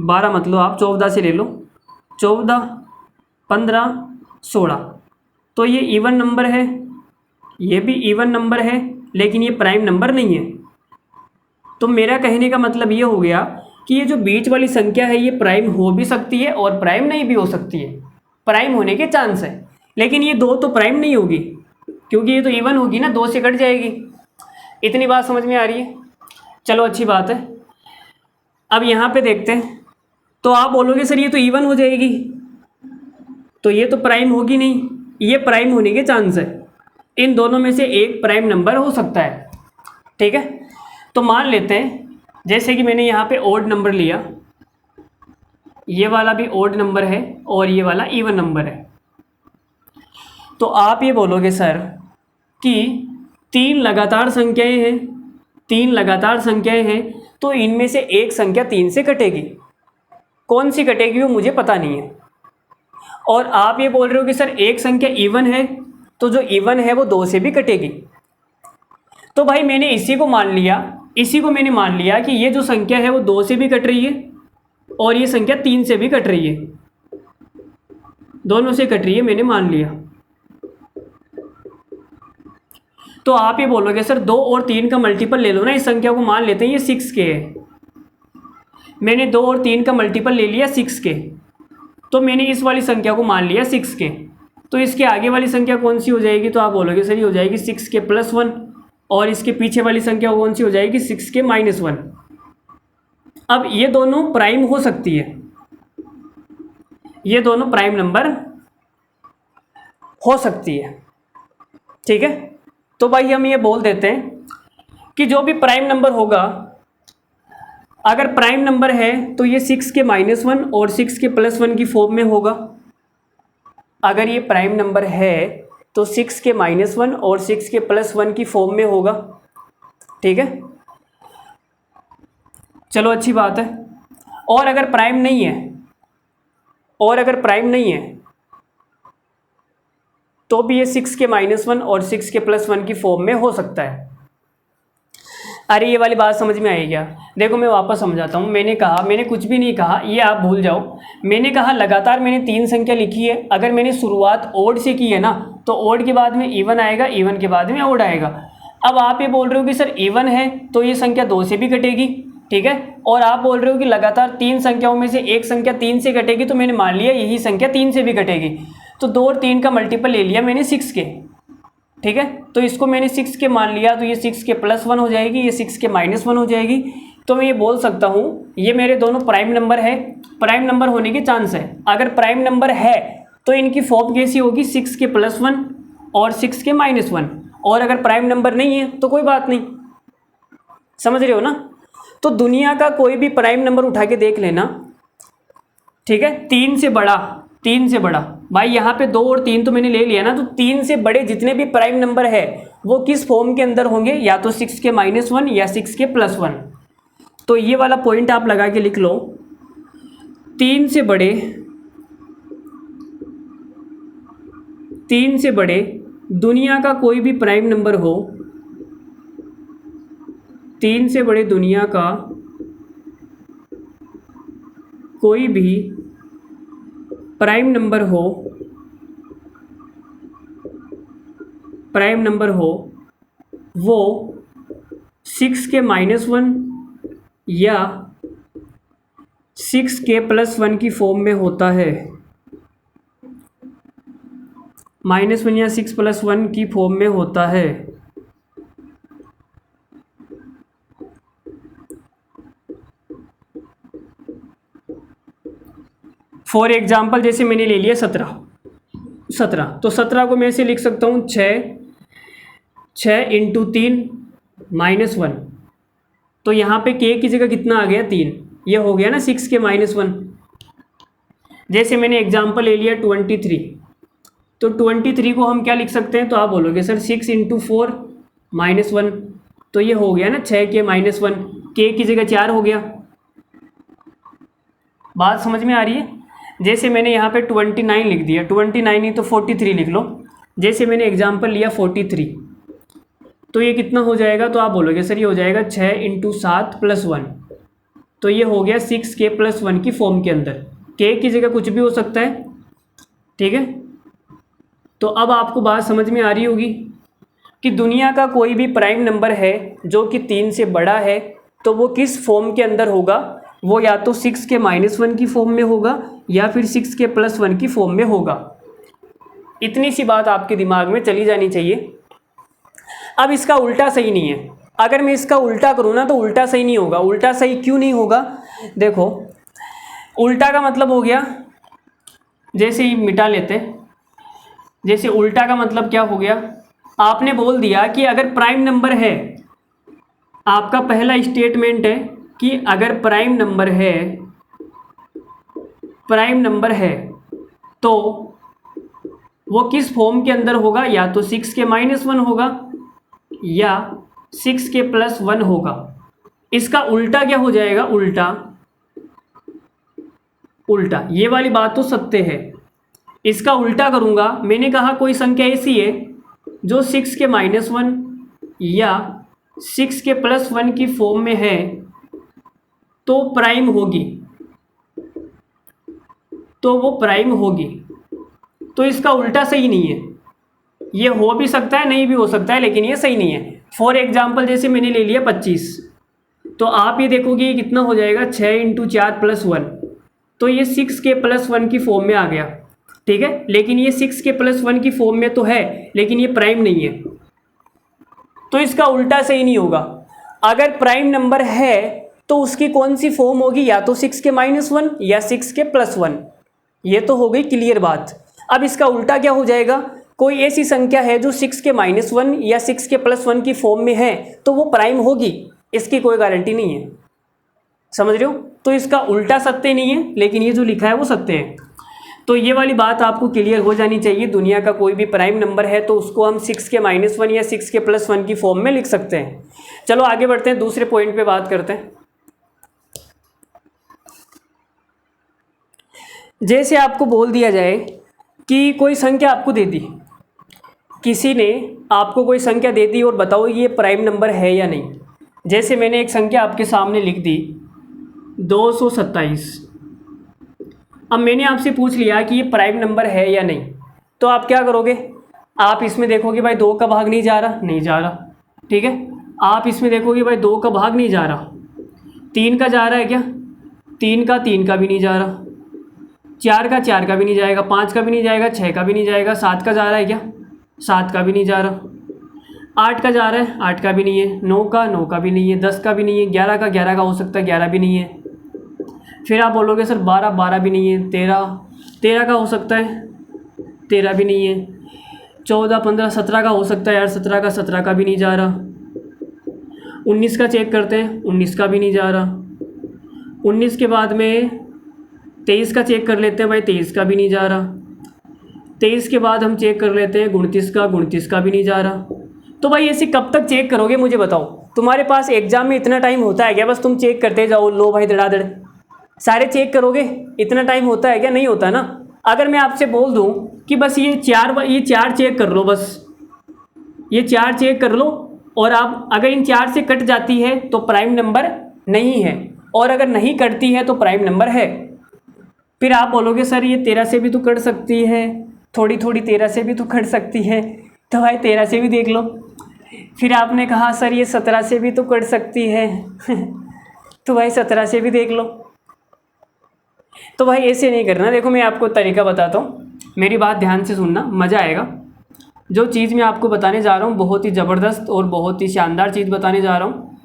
[SPEAKER 1] 12 मतलब आप 14 से ले लो, 14, 15, 16, तो ये इवन नंबर है, ये भी इवन नंबर है, लेकिन ये प्राइम नंबर नहीं है। तो मेरा कहने का मतलब ये हो गया कि ये जो बीच वाली संख्या है ये प्राइम हो भी सकती है और प्राइम नहीं भी हो सकती है, प्राइम होने के चांस है, लेकिन ये 2 तो प्राइम नहीं होगी क्योंकि ये तो इवन होगी ना, 2 से कट जाएगी। इतनी बात समझ में आ रही है, चलो अच्छी बात है। अब यहाँ पे देखते हैं, तो आप बोलोगे सर ये तो इवन हो जाएगी, तो ये तो प्राइम होगी नहीं, ये प्राइम होने के चांस है, इन दोनों में से एक प्राइम नंबर हो सकता है। ठीक है, तो मान लेते हैं जैसे कि मैंने यहाँ पे ओड नंबर लिया, ये वाला भी ओड नंबर है और ये वाला इवन नंबर है, तो आप ये बोलोगे सर कि 3 लगातार संख्याएं हैं, 3 लगातार संख्याएं हैं, तो इनमें से एक संख्या 3 से कटेगी, कौन सी कटेगी वो मुझे पता नहीं है। और आप ये बोल रहे हो कि सर एक संख्या इवन है, तो जो इवन है वो 2 से भी कटेगी। तो भाई मैंने इसी को मान लिया कि ये जो संख्या है वो 2 से भी कट रही है और ये संख्या 3 से भी कट रही है, दोनों से कट रही है, मैंने मान लिया। तो आप ये बोलोगे सर 2 और 3 का मल्टीपल ले लो ना, इस संख्या को मान लेते हैं ये 6 के है, मैंने 2 और 3 का मल्टीपल ले लिया 6 के, तो मैंने इस वाली संख्या को मान लिया 6 के, तो इसके आगे वाली संख्या कौन सी हो जाएगी, तो आप बोलोगे सर ये हो जाएगी 6 के +1, और इसके पीछे वाली संख्या कौन सी हो जाएगी 6 के -1। अब ये दोनों प्राइम हो सकती है, ये दोनों प्राइम नंबर हो सकती है। ठीक है, तो भाई हम ये बोल देते हैं कि जो भी प्राइम नंबर होगा, अगर प्राइम नंबर है तो ये 6 के -1 और 6 के +1 की फॉर्म में होगा। अगर ये प्राइम नंबर है तो 6 के -1 और 6 के +1 की फॉर्म में होगा। ठीक है, चलो अच्छी बात है। और अगर प्राइम नहीं है, तो भी ये 6 के -1 और 6 के +1 की फॉर्म में हो सकता है। अरे ये वाली बात समझ में आई क्या? देखो मैं वापस समझाता हूँ। मैंने कुछ भी नहीं कहा, ये आप भूल जाओ। मैंने कहा लगातार मैंने 3 संख्या लिखी है। अगर मैंने शुरुआत ओड से की है ना, तो ओड के बाद में इवन आएगा, इवन के बाद में ओड आएगा। अब आप ये बोल रहे हो कि सर इवन है तो ये संख्या 2 से भी कटेगी, ठीक है, और आप बोल रहे हो कि लगातार 3 संख्याओं में से एक संख्या 3 से कटेगी, तो मैंने मान लिया यही संख्या 3 से भी कटेगी। तो 2 और 3 का मल्टीपल ले लिया मैंने 6 के, ठीक है। तो इसको मैंने 6 के मान लिया, तो ये 6 के +1 हो जाएगी, ये 6 के -1 हो जाएगी। तो मैं ये बोल सकता हूँ ये मेरे दोनों प्राइम नंबर है, प्राइम नंबर होने के चांस है। अगर प्राइम नंबर है तो इनकी फॉर्म कैसी होगी, 6 के +1 और 6 के -1। और अगर प्राइम नंबर नहीं है तो कोई बात नहीं, समझ रहे हो ना। तो दुनिया का कोई भी प्राइम नंबर उठा के देख लेना, ठीक है, 3 से बड़ा भाई, यहाँ पे 2 और 3 तो मैंने ले लिया ना, तो 3 से बड़े जितने भी प्राइम नंबर है वो किस फॉर्म के अंदर होंगे, या तो 6 के -1 या 6 के +1। तो ये वाला पॉइंट आप लगा के लिख लो, 3 से बड़े दुनिया का कोई भी प्राइम नंबर हो, 3 से बड़े दुनिया का कोई भी प्राइम नंबर हो वो 6 के -1 या 6 के +1 की फॉर्म में होता है, -1 या 6 +1 की फॉर्म में होता है। फॉर एग्जाम्पल जैसे मैंने ले लिया 17, तो 17 को मैं ऐसे लिख सकता हूँ 6 × 3 -1। तो यहाँ पे k की जगह कितना आ गया, 3। ये हो गया ना 6 के -1। जैसे मैंने एग्जाम्पल ले लिया 23, तो 23 को हम क्या लिख सकते हैं, तो आप बोलोगे सर 6 × 4 -1। तो ये हो गया ना 6 के -1, k की जगह 4 हो गया। बात समझ में आ रही है। जैसे मैंने यहाँ पे 29 लिख दिया, 29 नहीं तो 43 लिख लो। जैसे मैंने एग्जाम्पल लिया 43, तो ये कितना हो जाएगा, तो आप बोलोगे सर ये हो जाएगा 6 × 7 +1। तो ये हो गया 6 के +1 की फॉर्म के अंदर, k की जगह कुछ भी हो सकता है, ठीक है। तो अब आपको बात समझ में आ रही होगी कि दुनिया का कोई भी प्राइम नंबर है जो कि 3 से बड़ा है, तो वो किस फॉर्म के अंदर होगा, वो या तो 6 के -1 की फॉर्म में होगा या फिर 6 के +1 की फॉर्म में होगा। इतनी सी बात आपके दिमाग में चली जानी चाहिए। अब इसका उल्टा सही नहीं है। अगर मैं इसका उल्टा करूँ ना तो उल्टा सही नहीं होगा। उल्टा सही क्यों नहीं होगा, देखो उल्टा का मतलब हो गया, जैसे ही मिटा लेते, जैसे उल्टा का मतलब क्या हो गया, आपने बोल दिया कि अगर प्राइम नंबर है, आपका पहला स्टेटमेंट है कि अगर प्राइम नंबर है तो वो किस फॉर्म के अंदर होगा, या तो 6 के -1 होगा या 6 के +1 होगा। इसका उल्टा क्या हो जाएगा, उल्टा ये वाली बात तो सत्य है। इसका उल्टा करूंगा, मैंने कहा कोई संख्या ऐसी है जो 6 के -1 या 6 के +1 की फॉर्म में है तो प्राइम होगी, तो वो प्राइम होगी। तो इसका उल्टा सही नहीं है। ये हो भी सकता है, नहीं भी हो सकता है, लेकिन ये सही नहीं है। फॉर एग्जाम्पल जैसे मैंने ले लिया 25, तो आप ये देखोगे ये कितना हो जाएगा, 6 × 4 +1। तो ये 6 के +1 की फॉर्म में आ गया, ठीक है। लेकिन ये 6 के +1 की फॉर्म में तो है, लेकिन ये प्राइम नहीं है, तो इसका उल्टा सही नहीं होगा। अगर प्राइम नंबर है तो उसकी कौन सी फॉर्म होगी, या तो 6 के -1 या 6 के +1। ये तो हो गई क्लियर बात। अब इसका उल्टा क्या हो जाएगा, कोई ऐसी संख्या है जो 6 के -1 या 6 के +1 की फॉर्म में है तो वो प्राइम होगी, इसकी कोई गारंटी नहीं है, समझ रहे हो। तो इसका उल्टा सत्य नहीं है, लेकिन ये जो लिखा है वो सत्य है। तो ये वाली बात आपको क्लियर हो जानी चाहिए। दुनिया का कोई भी प्राइम नंबर है तो उसको हम 6 के -1 या 6 के +1 की फॉर्म में लिख सकते हैं। चलो आगे बढ़ते हैं, दूसरे पॉइंट पे बात करते हैं। जैसे आपको बोल दिया जाए कि कोई संख्या आपको दे दी, किसी ने आपको कोई संख्या दे दी और बताओ ये प्राइम नंबर है या नहीं। जैसे मैंने एक संख्या आपके सामने लिख दी 227। अब मैंने आपसे पूछ लिया कि ये प्राइम नंबर है या नहीं, तो आप क्या करोगे, आप इसमें देखोगे भाई 2 का भाग नहीं जा रहा, नहीं जा रहा, ठीक है। आप इसमें देखोगे भाई 2 का भाग नहीं जा रहा, 3 का जा रहा है क्या, 3 का भी नहीं जा रहा, 4 का भी नहीं जाएगा, 5 का भी नहीं जाएगा, 6 का भी नहीं जाएगा, 7 का जा रहा है क्या, 7 का भी नहीं जा रहा, 8 का जा रहा है, 8 का भी नहीं है, 9 का भी नहीं है, 10 का भी नहीं है, 11 का हो सकता है, 11 भी नहीं है। फिर आप बोलोगे सर 12 भी नहीं है, 13 का हो सकता है, 13 भी नहीं है, 14 15 17 का हो सकता है यार, 17 का भी नहीं जा रहा। 19 का चेक करते हैं, 19 का भी नहीं जा रहा। 19 के बाद में 23 का चेक कर लेते हैं भाई, 23 का भी नहीं जा रहा। 23 के बाद हम चेक कर लेते हैं 29 का भी नहीं जा रहा। तो भाई ऐसे कब तक चेक करोगे मुझे बताओ, तुम्हारे पास एग्जाम में इतना टाइम होता है क्या, बस तुम चेक करते जाओ, लो भाई धड़ाधड़ सारे चेक करोगे, इतना टाइम होता है क्या, नहीं होता ना। अगर मैं आपसे बोल दूं कि बस ये चार चेक कर लो, बस ये 4 चेक कर लो, और आप अगर इन 4 से कट जाती है तो प्राइम नंबर नहीं है, और अगर नहीं कटती है तो प्राइम नंबर है। फिर आप बोलोगे सर ये 13 से भी तो कट सकती है, थोड़ी 13 से भी तो कट सकती है, तो भाई 13 से भी देख लो। फिर आपने कहा सर ये 17 से भी तो कट सकती है तो भाई 17 से भी देख लो। तो भाई ऐसे नहीं करना। देखो मैं आपको तरीका बताता हूँ, मेरी बात ध्यान से सुनना, मज़ा आएगा। जो चीज़ मैं आपको बताने जा रहा हूँ बहुत ही ज़बरदस्त और बहुत ही शानदार चीज़ बताने जा रहा हूँ।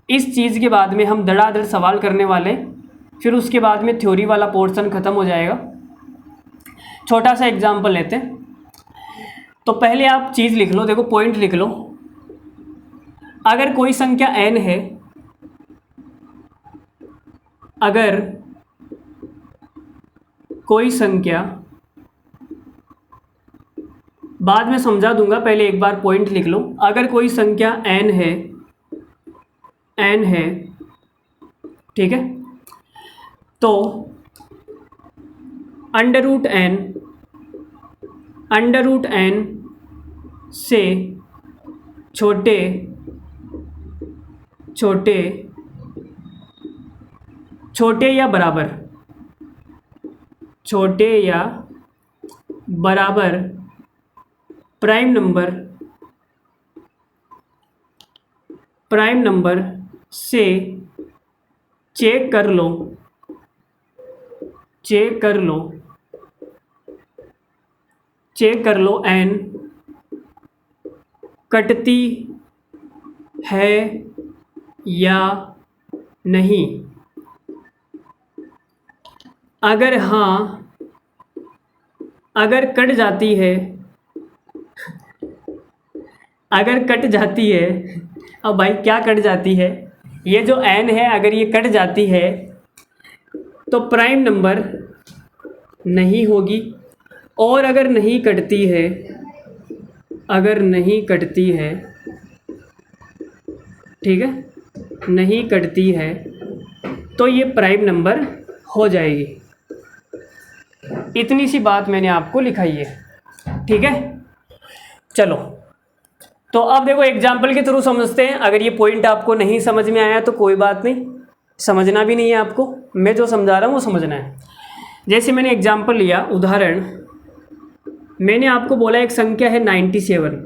[SPEAKER 1] इस चीज़ के बाद में हम धड़ाधड़ सवाल करने वाले, फिर उसके बाद में थ्योरी वाला पोर्शन ख़त्म हो जाएगा। छोटा सा एग्जाम्पल लेते हैं। तो पहले आप चीज़ लिख लो, देखो पॉइंट लिख लो। अगर कोई संख्या n है, अगर कोई संख्या, बाद में समझा दूंगा, पहले एक बार पॉइंट लिख लो। अगर कोई संख्या n है, ठीक है, तो अंडर रूट n से छोटे या बराबर प्राइम नंबर से चेक कर लो n कटती है या नहीं। अगर हाँ, अगर कट जाती है अब भाई क्या कट जाती है, ये जो n है अगर ये कट जाती है तो प्राइम नंबर नहीं होगी, और अगर नहीं कटती है, ठीक है, नहीं कटती है तो ये प्राइम नंबर हो जाएगी। इतनी सी बात मैंने आपको लिखाई है, ठीक है। चलो तो अब देखो एग्जाम्पल के थ्रू समझते हैं। अगर ये पॉइंट आपको नहीं समझ में आया तो कोई बात नहीं, समझना भी नहीं है आपको, मैं जो समझा रहा हूँ वो समझना है। जैसे मैंने एग्जाम्पल लिया, उदाहरण मैंने आपको बोला एक संख्या है 97,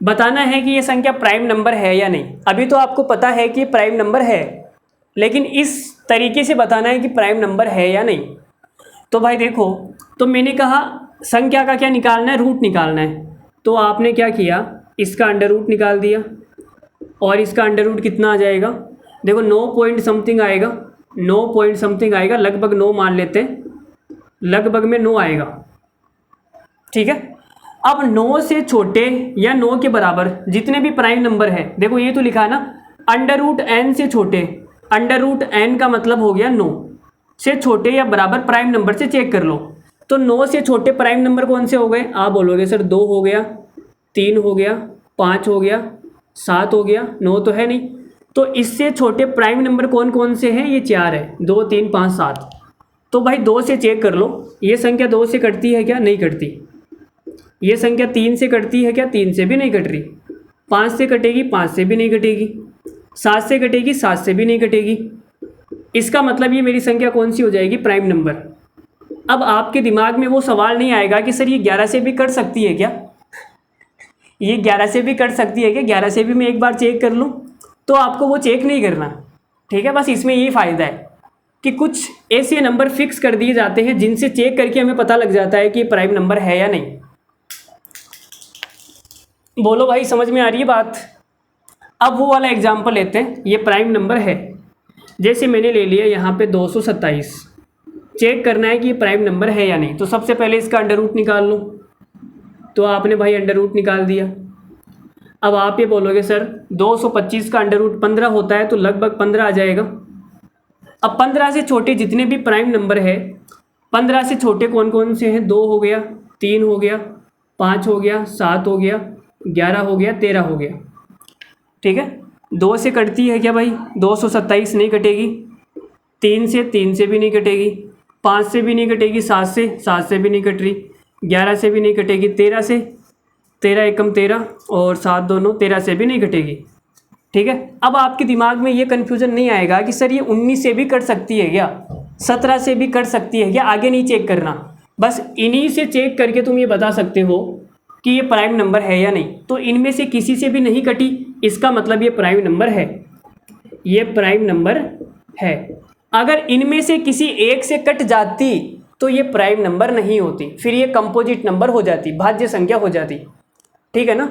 [SPEAKER 1] बताना है कि ये संख्या प्राइम नंबर है या नहीं। अभी तो आपको पता है कि प्राइम नंबर है, लेकिन इस तरीके से बताना है कि प्राइम नंबर है या नहीं। तो भाई देखो, तो मैंने कहा संख्या का क्या निकालना है, रूट निकालना है। तो आपने क्या किया, इसका अंडर रूट निकाल दिया, और इसका अंडर रूट कितना आ जाएगा, देखो 9 पॉइंट समथिंग आएगा, लगभग 9 मान लेते हैं, लगभग में 9 आएगा, ठीक है। अब 9 से छोटे या 9 के बराबर जितने भी प्राइम नंबर है, देखो ये तो लिखा ना अंडर रूट n से छोटे, अंडर रूट n का मतलब हो गया 9 से छोटे या बराबर प्राइम नंबर से चेक कर लो। तो 9 से छोटे प्राइम नंबर कौन से हो गए, आप बोलोगे सर 2 हो गया, 3 हो गया, 5 हो गया, 7 हो गया, 9 तो है नहीं। तो इससे छोटे प्राइम नंबर कौन कौन से हैं, ये 4 है, 2 3 5 7। तो भाई 2 से चेक कर लो, ये संख्या 2 से कटती है क्या, नहीं कटती। ये संख्या 3 से कटती है क्या? 3 से भी नहीं कट रही। 5 से कटेगी? 5 से भी नहीं कटेगी। 7 से कटेगी? 7 से भी नहीं कटेगी। इसका मतलब ये मेरी संख्या कौन सी हो जाएगी? Prime number. अब आपके दिमाग में वो सवाल नहीं आएगा कि सर ये 11 से भी कट सकती है क्या? ये 11 से भी कट सकती है क्या? 11 से भी मैं एक बार चेक कर लूँ? तो आपको वो चेक नहीं करना, ठीक है। बस इसमें यही फ़ायदा है कि कुछ ऐसे नंबर फिक्स कर दिए जाते हैं जिनसे चेक करके हमें पता लग जाता है कि ये प्राइम नंबर है या नहीं। बोलो भाई, समझ में आ रही है बात? अब वो वाला एग्जाम्पल लेते हैं। ये प्राइम नंबर है, जैसे मैंने ले लिया यहाँ पे 227। चेक करना है कि ये प्राइम नंबर है या नहीं। तो सबसे पहले इसका अंडर रूट निकाल लूँ। तो आपने भाई अंडर रूट निकाल दिया। अब आप ये बोलोगे सर 225 का अंडर रूट 15 होता है, तो लगभग 15 आ जाएगा। अब 15 से छोटे जितने भी प्राइम नंबर है, 15 से छोटे कौन कौन से हैं? 2 हो गया, 3 हो गया, 5 हो गया, 7 हो गया, 11 हो गया, 13 हो गया, ठीक है। 2 से कटती है क्या भाई? 227 नहीं कटेगी। 3 से भी नहीं कटेगी। 5 से भी नहीं कटेगी। 7 से भी नहीं कट रही। 11 से भी नहीं कटेगी। 13 से, 13 एकम 13 और 7 दोनों 13 से भी नहीं कटेगी, ठीक है। अब आपके दिमाग में ये कन्फ्यूज़न नहीं आएगा कि सर ये 19 से भी कट सकती है क्या? 17 से भी कट सकती है क्या? आगे नहीं चेक करना, बस इन्हीं से चेक करके तुम ये बता सकते हो कि ये प्राइम नंबर है या नहीं। तो इनमें से किसी से भी नहीं कटी, इसका मतलब ये प्राइम नंबर है। ये प्राइम नंबर है। अगर इनमें से किसी एक से कट जाती तो ये प्राइम नंबर नहीं होती, फिर ये कंपोजिट नंबर हो जाती, भाज्य संख्या हो जाती, ठीक है ना।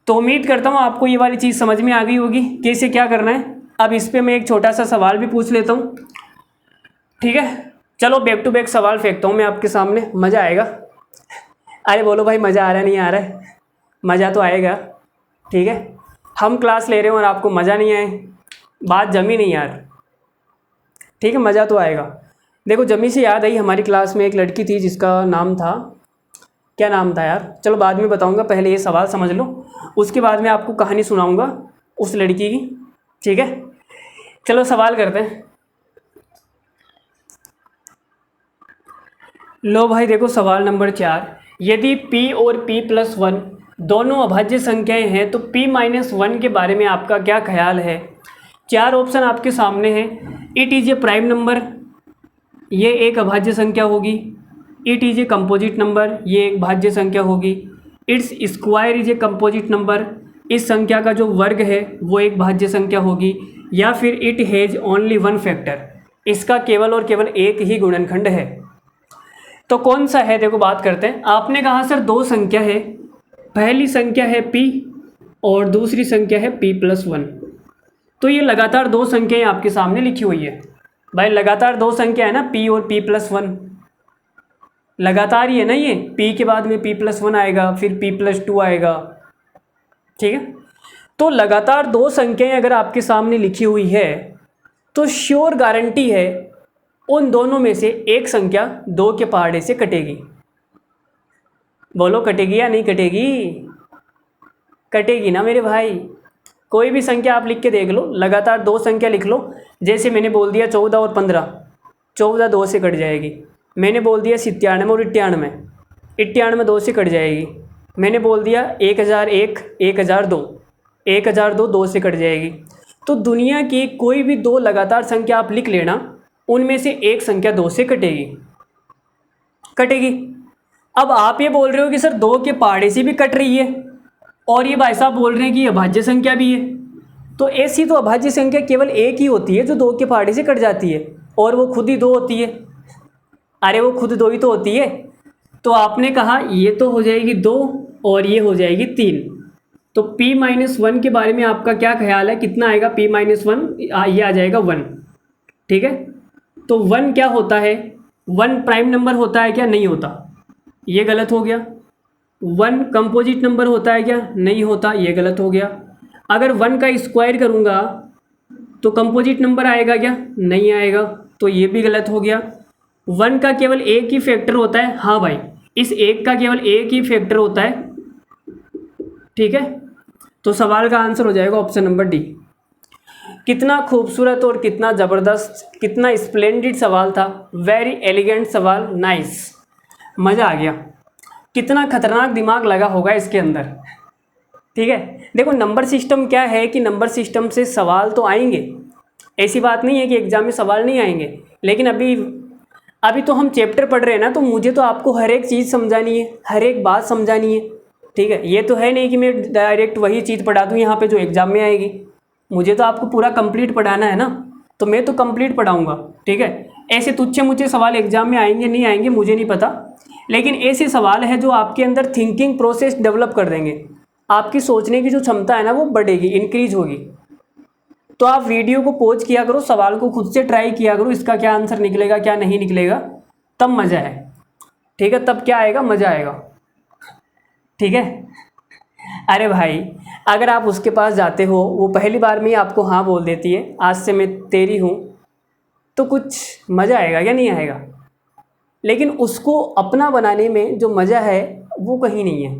[SPEAKER 1] तो उम्मीद करता हूँ आपको ये वाली चीज़ समझ में आ गई होगी कि इसे क्या करना है। अब इस पर मैं एक छोटा सा सवाल भी पूछ लेता हूँ, ठीक है। चलो बैक टू बैक सवाल फेंकता हूँ मैं आपके सामने, मज़ा आएगा। अरे बोलो भाई, मज़ा आ रहा नहीं आ रहा है? मज़ा तो आएगा, ठीक है। हम क्लास ले रहे हो और आपको मज़ा नहीं आए, बात जमी नहीं यार, ठीक है। मज़ा तो आएगा। देखो, जमी से याद आई, हमारी क्लास में एक लड़की थी जिसका नाम था, क्या नाम था यार? चलो बाद में बताऊंगा, पहले ये सवाल समझ लो, उसके बाद मैं आपको कहानी सुनाऊंगा उस लड़की की, ठीक है। चलो सवाल करते हैं। लो भाई देखो, सवाल नंबर 4। यदि p और p+1 दोनों अभाज्य संख्याएं हैं तो p-1 के बारे में आपका क्या ख्याल है? 4 ऑप्शन आपके सामने हैं। It is a prime number, ये एक अभाज्य संख्या होगी। It is a composite number, ये एक भाज्य संख्या होगी। Its square is a composite number, इस संख्या का जो वर्ग है वो एक भाज्य संख्या होगी। या फिर it has only one factor, इसका केवल और केवल एक ही गुणनखंड है। तो कौन सा है? देखो बात करते हैं। आपने कहा सर 2 संख्या है, पहली संख्या है p और दूसरी संख्या है p+1। तो ये लगातार 2 संख्याएं आपके सामने लिखी हुई है भाई, लगातार 2 संख्या है ना, p और p+1 लगातार ही है ना। ये p के बाद में p+1 आएगा, फिर p+2 आएगा, ठीक है। तो लगातार 2 संख्याएं अगर आपके सामने लिखी हुई है तो श्योर गारंटी है उन दोनों में से एक संख्या 2 के पहाड़े से कटेगी। बोलो कटेगी या नहीं कटेगी? कटेगी ना मेरे भाई। कोई भी संख्या आप लिख के देख लो, लगातार 2 संख्या लिख लो। जैसे मैंने बोल दिया 14 और 15, 14 2 से कट जाएगी। मैंने बोल दिया 97 और 98, 98 2 से कट जाएगी। मैंने बोल दिया 1001, 1002, 1002 2 से कट जाएगी। तो दुनिया की कोई भी 2 लगातार संख्या आप लिख लेना, उनमें से एक संख्या 2 से कटेगी। अब आप ये बोल रहे हो कि सर 2 के पहाड़े से भी कट रही है, और ये भाई साहब बोल रहे हैं कि अभाज्य संख्या भी है। तो ऐसी तो अभाज्य संख्या केवल एक ही होती है जो 2 के पहाड़े से कट जाती है, और वो खुद ही 2 होती है। अरे वो खुद 2 ही तो होती है। तो आपने कहा ये तो हो जाएगी 2 और ये हो जाएगी 3। तो p-1 के बारे में आपका क्या ख्याल है? कितना आएगा p-1? ये आ जाएगा 1, ठीक है। तो 1 क्या होता है? 1 प्राइम नंबर होता है क्या? नहीं होता, ये गलत हो गया। 1 कंपोजिट नंबर होता है क्या? नहीं होता, ये गलत हो गया। अगर 1 का स्क्वायर करूँगा तो कंपोजिट नंबर आएगा क्या? नहीं आएगा, तो ये भी गलत हो गया। 1 का केवल एक ही फैक्टर होता है, हाँ भाई, इस एक का केवल एक ही फैक्टर होता है, ठीक है। तो सवाल का आंसर हो जाएगा ऑप्शन नंबर डी। कितना खूबसूरत और कितना ज़बरदस्त, कितना स्प्लेंडिड सवाल था। वेरी एलिगेंट सवाल, नाइस, मज़ा आ गया। कितना खतरनाक दिमाग लगा होगा इसके अंदर। ठीक है, देखो नंबर सिस्टम क्या है कि नंबर सिस्टम से सवाल तो आएंगे, ऐसी बात नहीं है कि एग्ज़ाम में सवाल नहीं आएंगे, लेकिन अभी तो हम चैप्टर पढ़ रहे हैं ना, तो मुझे तो आपको हर एक चीज़ समझानी है, हर एक बात समझानी है। ठीक है, ये तो है नहीं कि मैं डायरेक्ट वही चीज़ पढ़ा दूँ यहाँ पे जो एग्ज़ाम में आएगी। मुझे तो आपको पूरा कंप्लीट पढ़ाना है ना, तो मैं तो कंप्लीट पढ़ाऊँगा। ठीक है, ऐसे तुच्छे मुच्छे सवाल एग्ज़ाम में आएंगे नहीं आएंगे मुझे नहीं पता, लेकिन ऐसे सवाल है जो आपके अंदर थिंकिंग प्रोसेस डेवलप कर देंगे, आपकी सोचने की जो क्षमता है ना वो बढ़ेगी, इंक्रीज होगी। तो आप वीडियो को पॉज किया करो, सवाल को खुद से ट्राई किया करो, इसका क्या आंसर निकलेगा क्या नहीं निकलेगा, तब मज़ा है। ठीक है, तब क्या आएगा, मज़ा आएगा। ठीक है, अरे भाई अगर आप उसके पास जाते हो, वो पहली बार में ही आपको हाँ बोल देती है, आज से मैं तेरी हूँ, तो कुछ मज़ा आएगा या नहीं आएगा। लेकिन उसको अपना बनाने में जो मज़ा है वो कहीं नहीं है।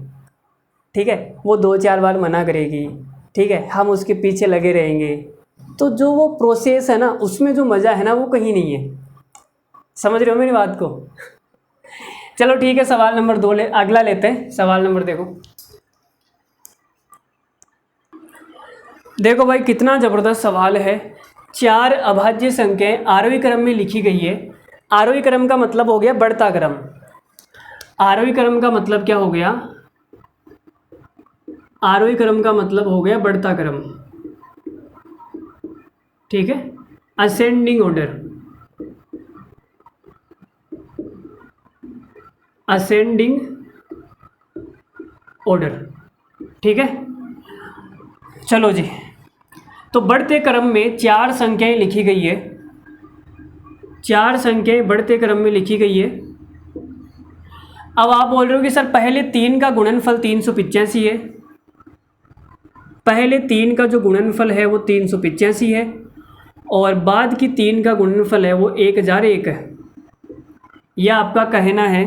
[SPEAKER 1] ठीक है, वो 2-4 बार मना करेगी, ठीक है, हम उसके पीछे लगे रहेंगे, तो जो वो प्रोसेस है ना उसमें जो मज़ा है ना वो कहीं नहीं है। समझ रहे हो मेरी बात को? चलो ठीक है, सवाल नंबर 2 अगला लेते हैं। सवाल नंबर देखो भाई कितना ज़बरदस्त सवाल है। 4 अभाज्य संख्याएं आरोही क्रम में लिखी गई है। आरोही क्रम का मतलब हो गया बढ़ता क्रम। आरोही क्रम का मतलब क्या हो गया? आरोही क्रम का मतलब हो गया बढ़ता क्रम। ठीक है, असेंडिंग ऑर्डर, असेंडिंग ऑर्डर। ठीक है, चलो जी, तो बढ़ते क्रम में 4 संख्याएं लिखी गई है। 4 संख्याएं बढ़ते क्रम में लिखी गई है। अब आप बोल रहे हो कि सर पहले 3 का गुणनफल 385 है, पहले 3 का जो गुणनफल है वो 385 है, और बाद की 3 का गुणनफल है वो 1001 है। यह आपका कहना है।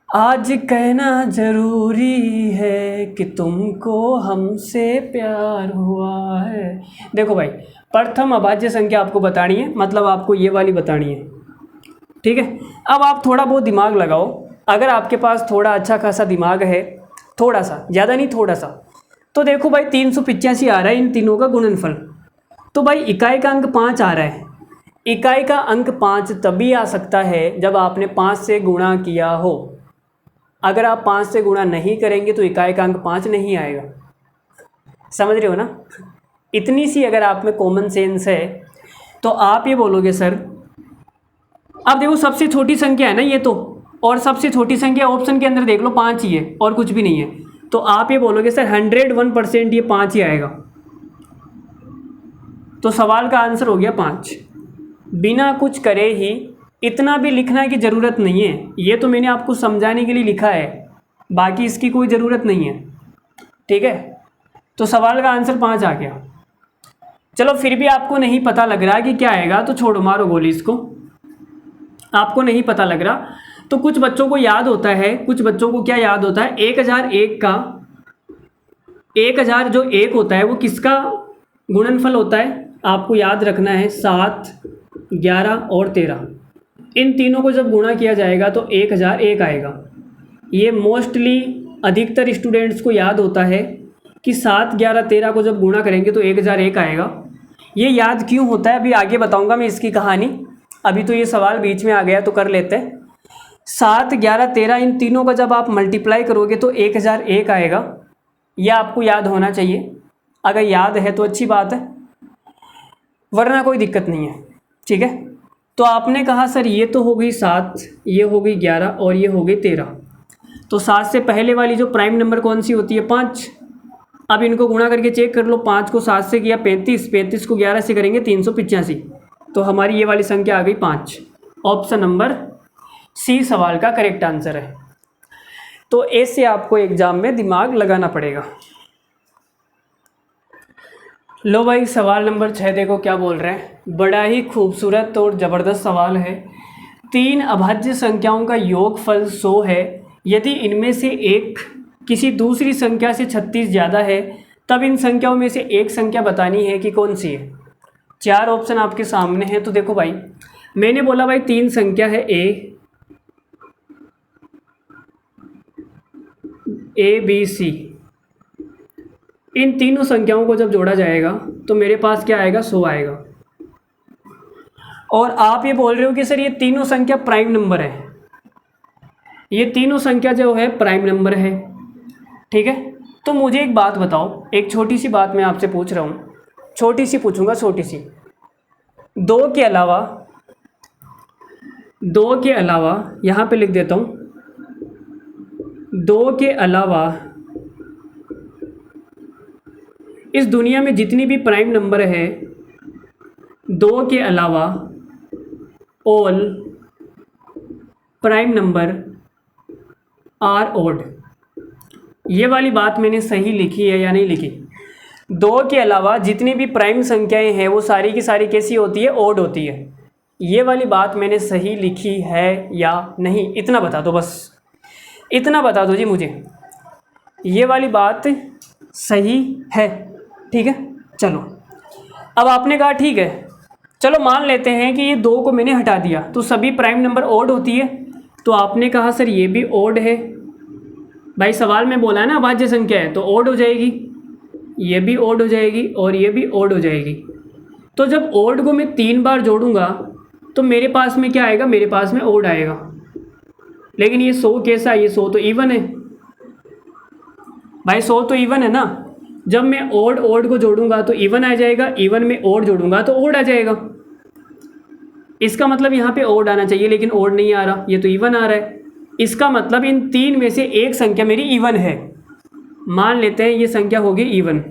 [SPEAKER 1] आज कहना ज़रूरी है कि तुमको हमसे प्यार हुआ है। देखो भाई, प्रथम अभाज्य संख्या आपको बतानी है, मतलब आपको ये वाली बतानी है। ठीक है, अब आप थोड़ा बहुत दिमाग लगाओ। अगर आपके पास थोड़ा अच्छा खासा दिमाग है, थोड़ा सा, ज़्यादा नहीं थोड़ा सा, तो देखो भाई 385 आ रहा है इन तीनों का गुणनफल, तो भाई इकाई का अंक 5 आ रहा है। इकाई का अंक 5 तभी आ सकता है जब आपने 5 से गुणा किया हो। अगर आप 5 से गुणा नहीं करेंगे तो इकाई का अंक 5 नहीं आएगा। समझ रहे हो ना? इतनी सी अगर आप में कॉमन सेंस है तो आप ये बोलोगे सर, अब देखो सबसे छोटी संख्या है ना ये तो, और सबसे छोटी संख्या ऑप्शन के अंदर देख लो 5 ही है और कुछ भी नहीं है, तो आप ये बोलोगे सर 101% ये 5 ही आएगा। तो सवाल का आंसर हो गया 5। बिना कुछ करे ही इतना भी लिखने की ज़रूरत नहीं है, ये तो मैंने आपको समझाने के लिए लिखा है, बाकी इसकी कोई ज़रूरत नहीं है। ठीक है, तो सवाल का आंसर 5 आ गया। चलो फिर भी आपको नहीं पता लग रहा कि क्या आएगा, तो छोड़ो, मारो गोली इसको। आपको नहीं पता लग रहा तो कुछ बच्चों को याद होता है, कुछ बच्चों को क्या याद होता है, 1001 का 1000 जो 1 होता है वो किसका गुणनफल होता है? आपको याद रखना है 7, 11 और 13, इन तीनों को जब गुणा किया जाएगा तो 1001 आएगा। ये मोस्टली अधिकतर स्टूडेंट्स को याद होता है कि 7, 11, 13 को जब गुणा करेंगे तो 1001 आएगा। ये याद क्यों होता है अभी आगे बताऊंगा मैं इसकी कहानी। अभी तो ये सवाल बीच में आ गया तो कर लेते हैं। 7, 11, 13 इन तीनों का जब आप मल्टीप्लाई करोगे तो 1001 आएगा। यह आपको याद होना चाहिए, अगर याद है तो अच्छी बात है, वरना कोई दिक्कत नहीं है। ठीक है, तो आपने कहा सर ये तो हो गई 7, ये हो गई 11 और ये हो गई 13, तो 7 से पहले वाली जो प्राइम नंबर कौन सी होती है? 5। अब इनको गुणा करके चेक कर लो, 5 को 7 से किया 35, 35 को 11 से करेंगे 385, तो हमारी ये वाली संख्या आ गई 5। ऑप्शन नंबर सी सवाल का करेक्ट आंसर है। तो ऐसे आपको एग्जाम में दिमाग लगाना पड़ेगा। लो भाई, सवाल नंबर 6 देखो क्या बोल रहे हैं। बड़ा ही खूबसूरत और ज़बरदस्त सवाल है। 3 अभाज्य संख्याओं का योगफल 100 है। यदि इनमें से एक किसी दूसरी संख्या से 36 ज़्यादा है, तब इन संख्याओं में से एक संख्या बतानी है कि कौन सी है। 4 ऑप्शन आपके सामने हैं। तो देखो भाई, मैंने बोला भाई 3 संख्या है A, ABC, इन तीनों संख्याओं को जब जोड़ा जाएगा तो मेरे पास क्या आएगा, 100 आएगा। और आप ये बोल रहे हो कि सर ये तीनों संख्या प्राइम नंबर है, ये तीनों संख्या जो है प्राइम नंबर है, ठीक है। तो मुझे एक बात बताओ, एक छोटी सी बात मैं आपसे पूछ रहा हूँ, छोटी सी पूछूंगा, छोटी सी। दो के अलावा यहाँ पे लिख देता हूँ, 2 के अलावा इस दुनिया में जितनी भी प्राइम नंबर है, 2 के अलावा all prime number are odd. ये वाली बात मैंने सही लिखी है या नहीं लिखी? 2 के अलावा जितनी भी प्राइम संख्याएं हैं वो सारी की सारी कैसी होती है, ओड होती है। ये वाली बात मैंने सही लिखी है या नहीं, इतना बता दो, बस इतना बता दो जी मुझे, ये वाली बात सही है, ठीक है। चलो अब आपने कहा ठीक है, चलो मान लेते हैं कि ये 2 को मैंने हटा दिया तो सभी प्राइम नंबर ओड होती है। तो आपने कहा सर ये भी ओड है, भाई सवाल में बोला है ना अभाज्य संख्या है तो ओड हो जाएगी, ये भी ओड हो जाएगी और ये भी ओड हो जाएगी। तो जब ओड को मैं 3 बार जोड़ूंगा तो मेरे पास में क्या आएगा, मेरे पास में ओड आएगा। लेकिन ये 100 कैसा है, ये 100 तो इवन है भाई, 100 तो इवन है ना। जब मैं ओड को जोड़ूंगा तो इवन आ जाएगा, इवन में ओड जोड़ूंगा तो ओड आ जाएगा। इसका मतलब यहाँ पे ओड आना चाहिए लेकिन ओड नहीं आ रहा, ये तो इवन आ रहा है। इसका मतलब इन 3 में से एक संख्या मेरी इवन है। मान लेते हैं ये संख्या होगी इवन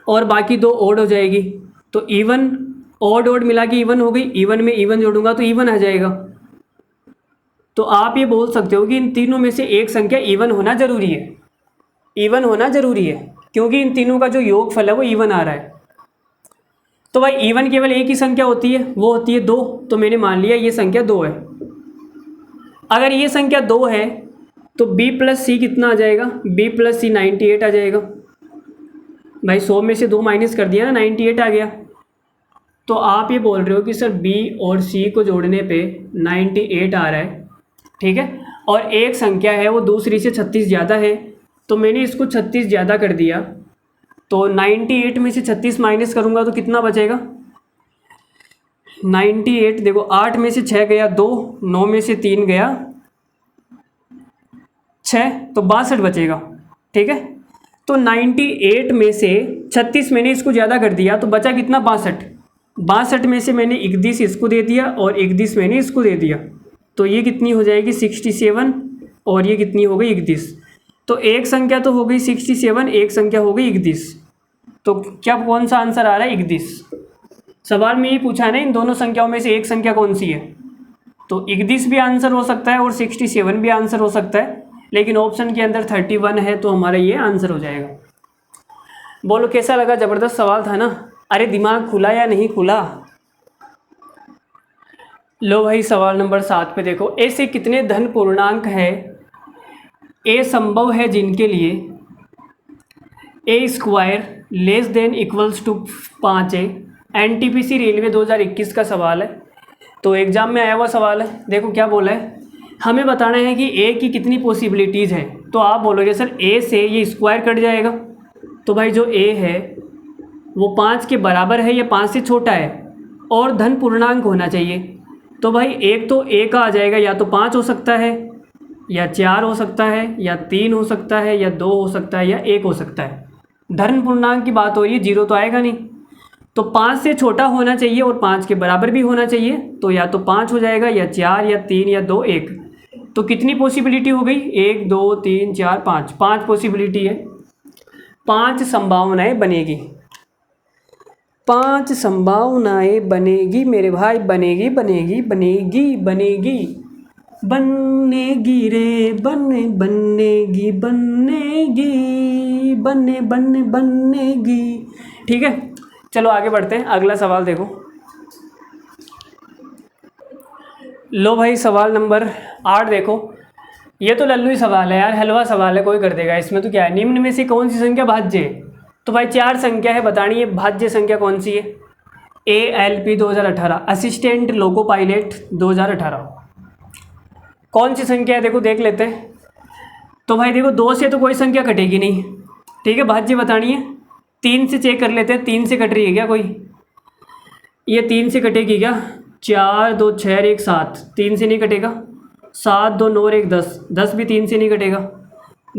[SPEAKER 1] और बाकी 2 ओड हो जाएगी। तो इवन ओड मिला के इवन हो गई, इवन में इवन जोड़ूंगा तो इवन आ जाएगा। तो आप ये बोल सकते हो कि इन तीनों में से एक संख्या इवन होना जरूरी है, इवन होना जरूरी है, क्योंकि इन तीनों का जो योगफल है वो इवन आ रहा है। तो भाई इवन केवल एक ही संख्या होती है, वो होती है 2। तो मैंने मान लिया ये संख्या 2 है। अगर ये संख्या 2 है तो b प्लस सी कितना आ जाएगा, b प्लस सी 98 आ जाएगा। भाई 100 में से 2 माइनस कर दिया ना, 98 आ गया। तो आप ये बोल रहे हो कि सर b और c को जोड़ने पे 98 आ रहा है, ठीक है। और एक संख्या है वो दूसरी से 36 ज़्यादा है, तो मैंने इसको 36 ज़्यादा कर दिया। तो 98 में से 36 माइनस करूँगा तो कितना बचेगा, 98 देखो 8 में से 6 गया 2, 9 में से 3 गया 6, तो 62 बचेगा, ठीक है। तो 98 में से 36 मैंने इसको ज़्यादा कर दिया तो बचा कितना, 62 में से मैंने 31 इसको दे दिया और 31 मैंने इसको दे दिया। तो ये कितनी हो जाएगी 67 और ये कितनी हो गई 31। तो एक संख्या तो हो गई 67, एक संख्या हो गई 31। तो क्या कौन सा आंसर आ रहा है, 31। सवाल में ये पूछा है ना इन दोनों संख्याओं में से एक संख्या कौन सी है, तो 31 भी आंसर हो सकता है और 67 भी आंसर हो सकता है, लेकिन ऑप्शन के अंदर 31 है तो हमारा ये आंसर हो जाएगा। बोलो कैसा लगा, ज़बरदस्त सवाल था ना। अरे दिमाग खुला या नहीं खुला? लो भाई सवाल नंबर 7 पे देखो, ऐसे कितने धन पूर्णांक है ए संभव है जिनके लिए a square less than equals to 5a। NTPC railway 2021 का सवाल है, तो एग्ज़ाम में आया हुआ सवाल है। देखो क्या बोला है, हमें बताना है कि ए की कितनी पॉसिबिलिटीज़ है। तो आप बोलोगे सर ए से ये स्क्वायर कट जाएगा, तो भाई जो ए है वो 5 के बराबर है या 5 से छोटा है और धन पूर्णांक होना चाहिए। तो भाई एक तो ए का आ जाएगा, या तो 5 हो सकता है या 4 हो सकता है या 3 हो सकता है या 2 हो सकता है या 1 हो सकता है। धन पूर्णांक की बात हो रही है, 0 तो आएगा नहीं। तो 5 से छोटा होना चाहिए और 5 के बराबर भी होना चाहिए, तो या तो 5 हो जाएगा या 4 या 3 या 2 1। तो कितनी पॉसिबिलिटी हो गई, 1 2 3 4 5, 5 पॉसिबिलिटी है, 5 संभावनाएं बनेगी, 5 संभावनाएं बनेगी मेरे भाई, बनेगी बनेगी बनेगी बनेगी बनेगी रे बनेगी बनेगी। ठीक है, चलो आगे बढ़ते हैं। अगला सवाल देखो, लो भाई सवाल नंबर 8 देखो। ये तो लल्लू ही सवाल है यार, हलवा सवाल है, कोई कर देगा इसमें। तो क्या है, निम्न में से कौन सी संख्या भाज्य है? तो भाई 4 संख्या है, बतानी है भाज्य संख्या कौन सी है। ALP 2018, असिस्टेंट लोको पायलट 2018, कौन सी संख्या है देखो, देख लेते हैं। तो भाई देखो 2 से तो कोई संख्या कटेगी नहीं, ठीक है, भाज्य बतानी है। 3 से चेक कर लेते हैं, 3 से कट रही है क्या कोई? ये 3 से कटेगी क्या? 4 2 6 और 1 7, 3 से नहीं कटेगा। 7 2 9 और 1 10, 10 भी 3 से नहीं कटेगा।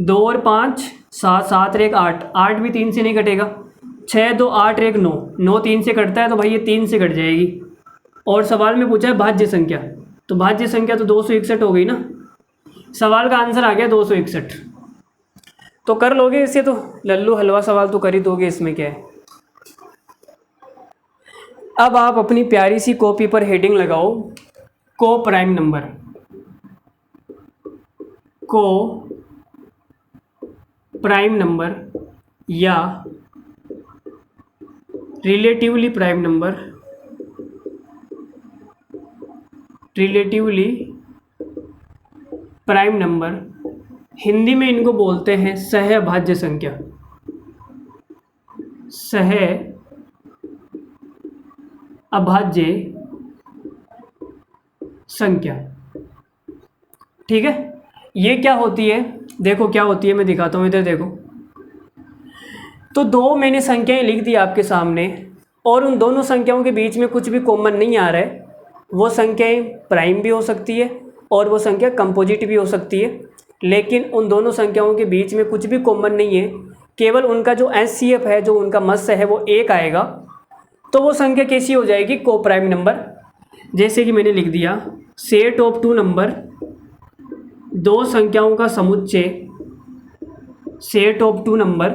[SPEAKER 1] 2 और 5 7, 7 और 1 8, 8 भी 3 से नहीं कटेगा। 6 2 8 और 1 9, 9 3 से कटता है, तो भाई ये 3 से कट जाएगी। और सवाल में पूछा है भाज्य संख्या, तो भाज्य संख्या तो 261 हो गई ना। सवाल का आंसर आ गया 261। तो कर लोगे इसे, तो लल्लू हलवा सवाल तो कर ही दोगे, इसमें क्या है। अब आप अपनी प्यारी सी कॉपी पर हेडिंग लगाओ, को प्राइम नंबर। को प्राइम नंबर या relatively prime number, relatively prime number, Hindi में इनको बोलते हैं सहअभाज्य संख्या। सहअभाज्य संख्या, ठीक है। ये क्या होती है, देखो क्या होती है, मैं दिखाता हूँ, इधर देखो। तो 2 मैंने संख्याएं लिख दी आपके सामने, और उन दोनों संख्याओं के बीच में कुछ भी कॉमन नहीं आ रहा है। वो संख्याएं प्राइम भी हो सकती है और वो संख्या कंपोजिट भी हो सकती है, लेकिन उन दोनों संख्याओं के बीच में कुछ भी कॉमन नहीं है, केवल उनका जो एचसीएफ है, जो उनका मत्स्य है, वो 1 आएगा। तो वो संख्या कैसी हो जाएगी? को प्राइम नंबर। जैसे कि मैंने लिख दिया, सेट ऑफ 2 नंबर, 2 संख्याओं का समुच्चय, सेट ऑफ 2 नंबर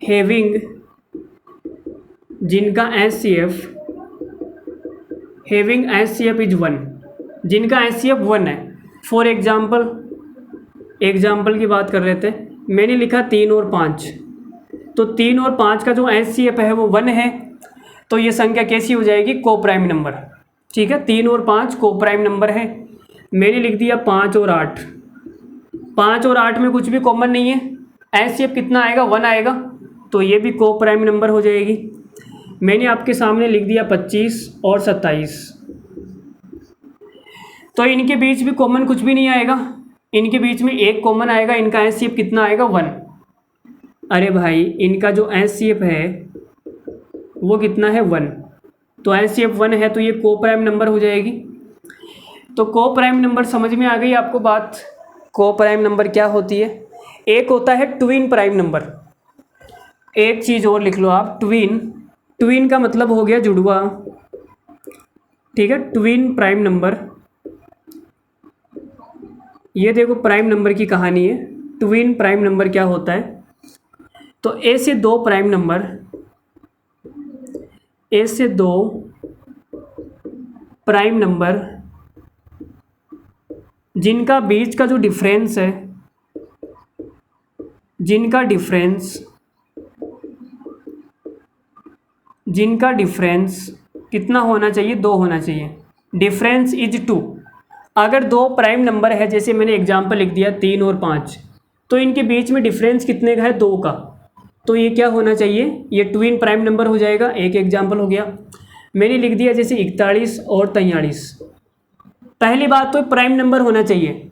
[SPEAKER 1] हैविंग, जिनका एचसीएफ, हैविंग एचसीएफ इज 1, जिनका एचसीएफ 1 है। फॉर एग्जाम्पल की बात कर रहे थे, मैंने लिखा 3 और 5, तो 3 और 5 का जो एचसीएफ है वो 1 है, तो ये संख्या कैसी हो जाएगी? को प्राइम नंबर, ठीक है। 3 और 5 को प्राइम नंबर है। मैंने लिख दिया 5 और 8, 5 और 8 में कुछ भी कॉमन नहीं है, एचसीएफ कितना आएगा? 1 आएगा, तो ये भी को प्राइम नंबर हो जाएगी। मैंने आपके सामने लिख दिया 25 और 27, तो इनके बीच भी कॉमन कुछ भी नहीं आएगा, इनके बीच में एक कॉमन आएगा, इनका एचसीएफ कितना आएगा? 1। अरे भाई, इनका जो एचसीएफ है वो कितना है? 1, तो एचसीएफ 1 है, तो ये को प्राइम नंबर हो जाएगी। तो को प्राइम नंबर समझ में आ गई आपको बात? को प्राइम नंबर क्या होती है? एक होता है ट्विन प्राइम नंबर। एक चीज़ और लिख लो आप, ट्विन का मतलब हो गया जुड़वा, ठीक है। ट्विन प्राइम नंबर, ये देखो प्राइम नंबर की कहानी है। ट्विन प्राइम नंबर क्या होता है? तो ए से 2 प्राइम नंबर, ए से 2 प्राइम नंबर, जिनका बीच का जो डिफरेंस है, जिनका डिफरेंस कितना होना चाहिए? 2 होना चाहिए। Difference is 2। अगर 2 प्राइम नंबर है, जैसे मैंने एग्जांपल लिख दिया 3 और 5, तो इनके बीच में डिफरेंस कितने का है? 2 का, तो ये क्या होना चाहिए? ये ट्विन प्राइम नंबर हो जाएगा। एक एग्जांपल हो गया। मैंने लिख दिया जैसे 41 और 43। पहली बात तो प्राइम नंबर होना चाहिए।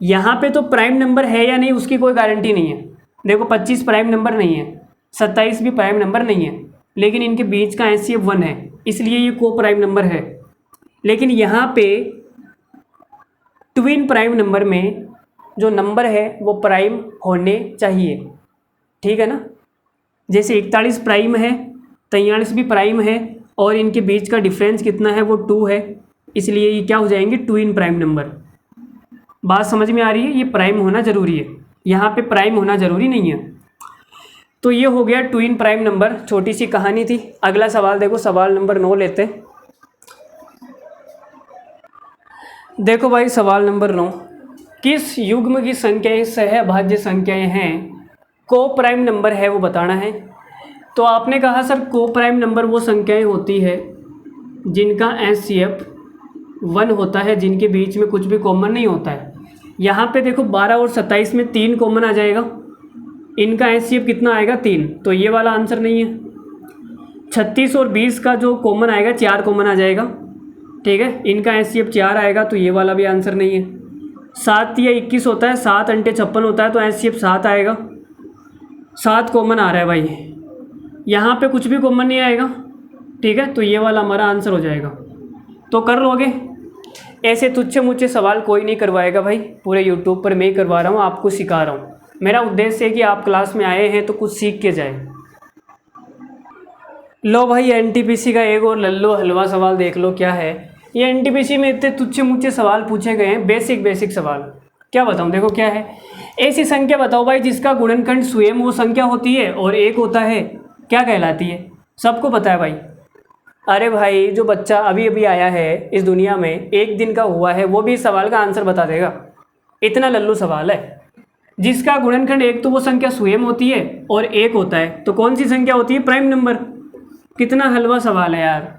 [SPEAKER 1] यहाँ पे तो प्राइम नंबर है या नहीं उसकी कोई गारंटी नहीं है। देखो 25 प्राइम नंबर नहीं है, 27 भी प्राइम नंबर नहीं है, लेकिन इनके बीच का एचसीएफ 1 है, इसलिए ये को प्राइम नंबर है। लेकिन यहाँ पे ट्विन प्राइम नंबर में जो नंबर है वो प्राइम होने चाहिए, ठीक है ना। जैसे 41 प्राइम है, 43 भी प्राइम है, और इनके बीच का डिफरेंस कितना है? वो 2 है, इसलिए ये क्या हो जाएंगे? Twin prime number. बात समझ में आ रही है? ये प्राइम होना ज़रूरी है, यहाँ पे प्राइम होना ज़रूरी नहीं है। तो ये हो गया ट्विन प्राइम नंबर, छोटी सी कहानी थी। अगला सवाल देखो, सवाल नंबर 9 लेते हैं। देखो भाई सवाल नंबर 9, किस युग्म की संख्याएं सहअभाज्य संख्याएं हैं? को प्राइम नंबर है वो बताना है। तो आपने कहा सर को प्राइम नंबर वो संख्याएं होती है जिनका एचसीएफ 1 होता है, जिनके बीच में कुछ भी कॉमन नहीं होता है। यहाँ पे देखो 12 और 27 में 3 कॉमन आ जाएगा, इनका एचसीएफ कितना आएगा? 3, तो ये वाला आंसर नहीं है। 36 और 20 का जो कॉमन आएगा 4 कॉमन आ जाएगा, ठीक है, इनका एचसीएफ 4 आएगा, तो ये वाला भी आंसर नहीं है। 7 या 21 होता है, 7 अंटे 56 होता है, तो HCF 7 आएगा। 7 कॉमन आ रहा है भाई, यहाँ पे कुछ भी कॉमन नहीं आएगा, ठीक है। तो ये वाला हमारा आंसर हो जाएगा। तो कर लोगे? ऐसे तुच्छे मुच्छे सवाल कोई नहीं करवाएगा भाई, पूरे यूट्यूब पर मैं ही करवा रहा हूँ, आपको सिखा रहा हूँ। मेरा उद्देश्य है कि आप क्लास में आए हैं तो कुछ सीख के जाए। लो भाई, NTPC का एक और लल्लो हलवा सवाल देख लो क्या है। ये NTPC में इतने तुच्छे मुच्छे सवाल पूछे गए हैं, बेसिक सवाल। क्या बताऊँ, देखो क्या है। ऐसी संख्या बताओ भाई जिसका गुणनखंड स्वयं वो संख्या होती है और एक होता है, क्या कहलाती है? सबको पता है भाई। अरे भाई, जो बच्चा अभी अभी आया है इस दुनिया में, एक दिन का हुआ है, वो भी इस सवाल का आंसर बता देगा। इतना लल्लू सवाल है। जिसका गुणनखंड एक तो वो संख्या स्वयं होती है और एक होता है, तो कौन सी संख्या होती है? Prime number. कितना हलवा सवाल है यार।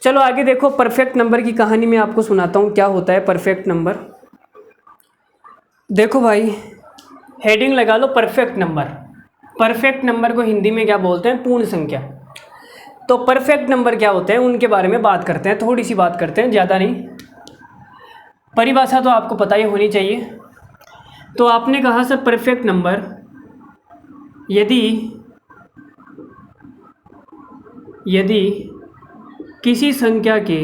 [SPEAKER 1] चलो आगे देखो, परफेक्ट नंबर की कहानी मैं आपको सुनाता हूँ, क्या होता है परफेक्ट नंबर। देखो भाई, हेडिंग लगा लो परफेक्ट नंबर। परफेक्ट नंबर को हिंदी में क्या बोलते हैं? पूर्ण संख्या। तो परफेक्ट नंबर क्या होते हैं उनके बारे में बात करते हैं, थोड़ी सी बात करते हैं, ज़्यादा नहीं। परिभाषा तो आपको पता ही होनी चाहिए। तो आपने कहा सर परफेक्ट नंबर यदि किसी संख्या के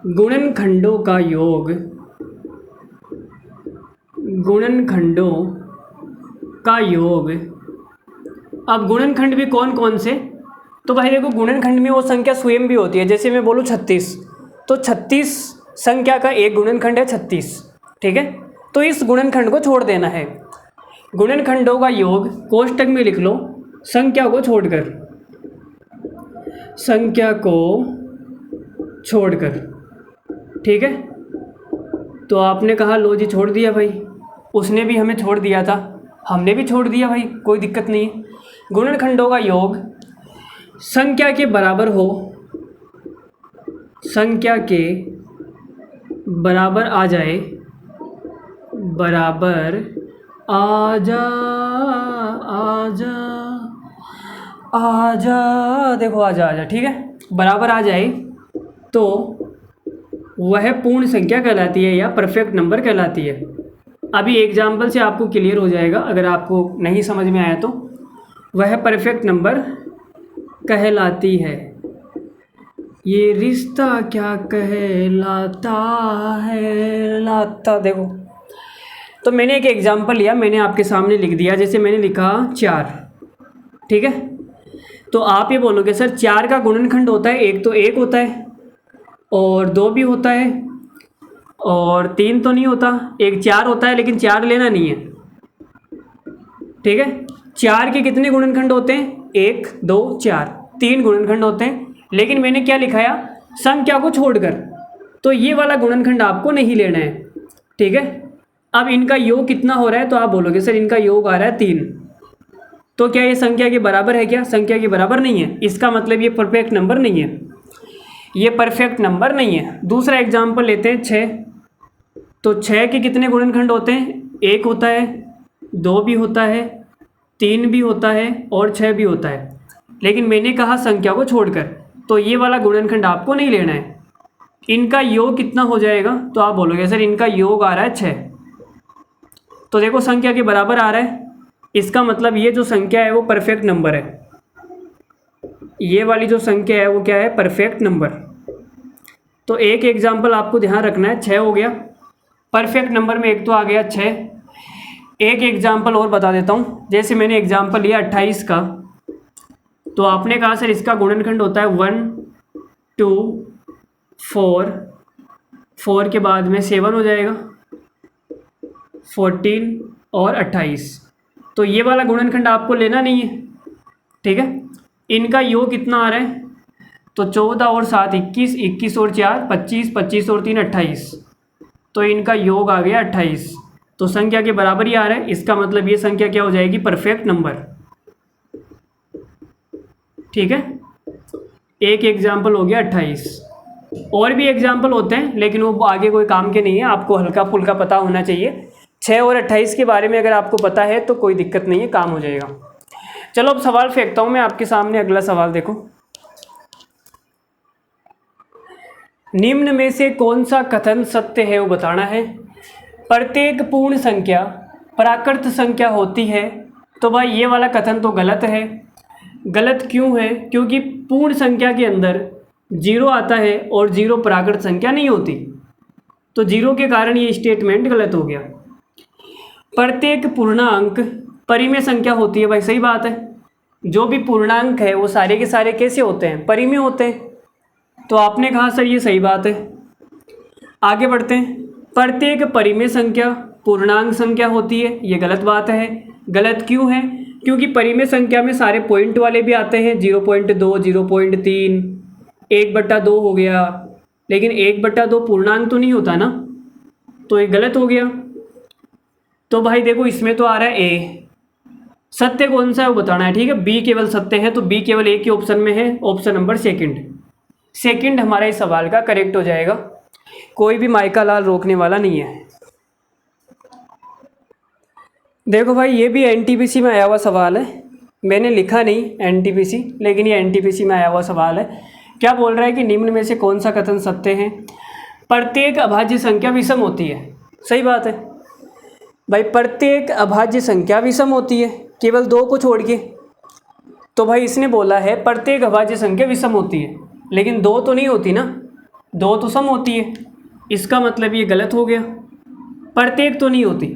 [SPEAKER 1] गुणनखंडों का योग। अब गुणनखंड भी कौन कौन से? तो भाई देखो, गुणनखंड में वो संख्या स्वयं भी होती है। जैसे मैं बोलूँ 36, तो 36 संख्या का एक गुणनखंड है 36, ठीक है। तो इस गुणनखंड को छोड़ देना है। गुणनखंडों का योग कोष्टक में लिख लो, संख्या को छोड़कर, ठीक है। तो आपने कहा लो जी छोड़ दिया भाई, उसने भी हमें छोड़ दिया था, हमने भी छोड़ दिया भाई, कोई दिक्कत नहीं है। गुणनखंडों का योग संख्या के बराबर हो, संख्या के बराबर आ जाए, बराबर आजा, देखो आजा, ठीक है। बराबर आ जाए तो वह पूर्ण संख्या कहलाती है या परफेक्ट नंबर कहलाती है। अभी एग्जाम्पल से आपको क्लियर हो जाएगा, अगर आपको नहीं समझ में आया तो। वह परफेक्ट नंबर कहलाती है। ये रिश्ता क्या कहलाता है, लाता। देखो, तो मैंने एक एग्जाम्पल लिया, मैंने आपके सामने लिख दिया। जैसे मैंने लिखा 4, ठीक है। तो आप ये बोलोगे सर 4 का गुणनखंड होता है एक, तो एक होता है, और 2 भी होता है, और 3 तो नहीं होता, एक 4 होता है, लेकिन 4 लेना नहीं है, ठीक है। 4 के कितने गुणनखंड होते हैं? 1, 2, 4, 3 गुणनखंड होते हैं। लेकिन मैंने क्या लिखाया? संख्या को छोड़कर। तो ये वाला गुणनखंड आपको नहीं लेना है, ठीक है। अब इनका योग कितना हो रहा है? तो आप बोलोगे सर इनका योग आ रहा है 3। तो क्या ये संख्या के बराबर है? क्या संख्या के बराबर नहीं है? इसका मतलब ये परफेक्ट नंबर नहीं है, ये परफेक्ट नंबर नहीं है। दूसरा एग्जाम्पल लेते हैं 6। तो 6 के कितने गुणनखंड होते हैं? 1 होता है, 2 भी होता है, 3 भी होता है, और 6 भी होता है। लेकिन मैंने कहा संख्या को छोड़कर, तो ये वाला गुणनखंड आपको नहीं लेना है। इनका योग कितना हो जाएगा? तो आप बोलोगे सर इनका योग आ रहा है 6। तो देखो संख्या के बराबर आ रहा है, इसका मतलब ये जो संख्या है वो परफेक्ट नंबर है। ये वाली जो संख्या है वो क्या है? Perfect number. तो एक एग्जाम्पल आपको ध्यान रखना है, 6 हो गया परफेक्ट नंबर में, एक तो आ गया 6। एक एग्जाम्पल और बता देता हूँ। जैसे मैंने एग्जाम्पल लिया 28 का, तो आपने कहा सर इसका गुणनखंड होता है 1, 2, 4, 4 के बाद में 7 हो जाएगा, 14 और 28। तो ये वाला गुणनखंड आपको लेना नहीं है, ठीक है। इनका योग कितना आ रहा है? तो 14 और 7 21, 21 और 4 25, 25 और 3 28। तो इनका योग आ गया 28। तो संख्या के बराबर ही आ रहा है, इसका मतलब ये संख्या क्या हो जाएगी? परफेक्ट नंबर, ठीक है। एक एग्जाम्पल हो गया 28। और भी एग्जाम्पल होते हैं, लेकिन वो आगे कोई काम के नहीं है, आपको हल्का फुल्का पता होना चाहिए। 6 और 28 के बारे में अगर आपको पता है तो कोई दिक्कत नहीं है, काम हो जाएगा। चलो अब सवाल फेंकता हूँ मैं आपके सामने। अगला सवाल देखो, निम्न में से कौन सा कथन सत्य है वो बताना है। प्रत्येक पूर्ण संख्या प्राकृत संख्या होती है। तो भाई ये वाला कथन तो गलत है। गलत क्यों है? क्योंकि पूर्ण संख्या के अंदर जीरो आता है और जीरो प्राकृत संख्या नहीं होती, तो जीरो के कारण ये स्टेटमेंट गलत हो गया। प्रत्येक पूर्णांक परिमेय संख्या होती है। भाई सही बात है, जो भी पूर्णांक है वो सारे के सारे कैसे होते हैं? परिमेय होते हैं। तो आपने कहा सर ये सही बात है। आगे बढ़ते हैं। प्रत्येक परिमेय संख्या पूर्णांक संख्या होती है, ये गलत बात है। गलत क्यों है? क्योंकि परिमेय संख्या में सारे पॉइंट वाले भी आते हैं, 0.2, 0.3, 1/2 हो गया, लेकिन 1/2 पूर्णांक तो नहीं होता ना, तो ये गलत हो गया। तो भाई देखो इसमें तो आ रहा है ए। सत्य कौन सा है वो बताना है, ठीक है। बी केवल सत्य है, तो बी केवल एक ही ऑप्शन में है, ऑप्शन नंबर सेकंड हमारा इस सवाल का करेक्ट हो जाएगा। कोई भी माइका लाल रोकने वाला नहीं है। देखो भाई ये भी एनटीपीसी में आया हुआ सवाल है, मैंने लिखा नहीं एनटीपीसी, लेकिन ये एनटीपीसी में आया हुआ सवाल है। क्या बोल रहा है कि निम्न में से कौन सा कथन सत्य है? प्रत्येक अभाज्य संख्या विषम होती है। सही बात है भाई, प्रत्येक अभाज्य संख्या विषम होती है, केवल दो को छोड़ के। तो भाई इसने बोला है प्रत्येक अभाज्य संख्या विषम होती है, लेकिन दो तो नहीं होती ना, दो तो सम होती है। इसका मतलब ये गलत हो गया, प्रत्येक तो नहीं होती।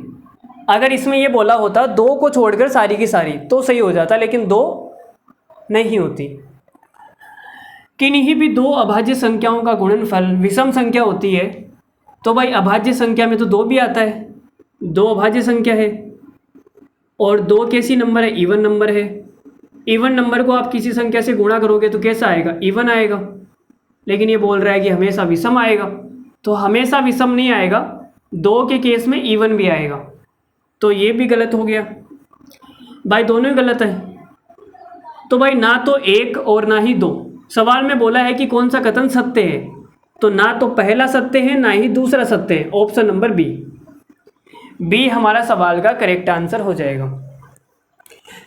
[SPEAKER 1] अगर इसमें ये बोला होता दो को छोड़कर सारी की सारी तो सही हो जाता, लेकिन दो नहीं होती। किन्हीं भी दो अभाज्य संख्याओं का गुणनफल विषम संख्या होती है। तो भाई अभाज्य संख्या में तो दो भी आता है, दो अभाज्य संख्या है, और दो कैसी नंबर है? इवन नंबर है। इवन नंबर को आप किसी संख्या से गुणा करोगे तो कैसा आएगा? इवन आएगा। लेकिन ये बोल रहा है कि हमेशा विषम आएगा, तो हमेशा विषम नहीं आएगा, दो के केस में इवन भी आएगा, तो ये भी गलत हो गया। भाई दोनों ही गलत है। तो भाई ना तो एक और ना ही दो। सवाल में बोला है कि कौन सा कथन सत्य है, तो ना तो पहला सत्य है ना ही दूसरा सत्य है, ऑप्शन नंबर बी हमारा सवाल का करेक्ट आंसर हो जाएगा।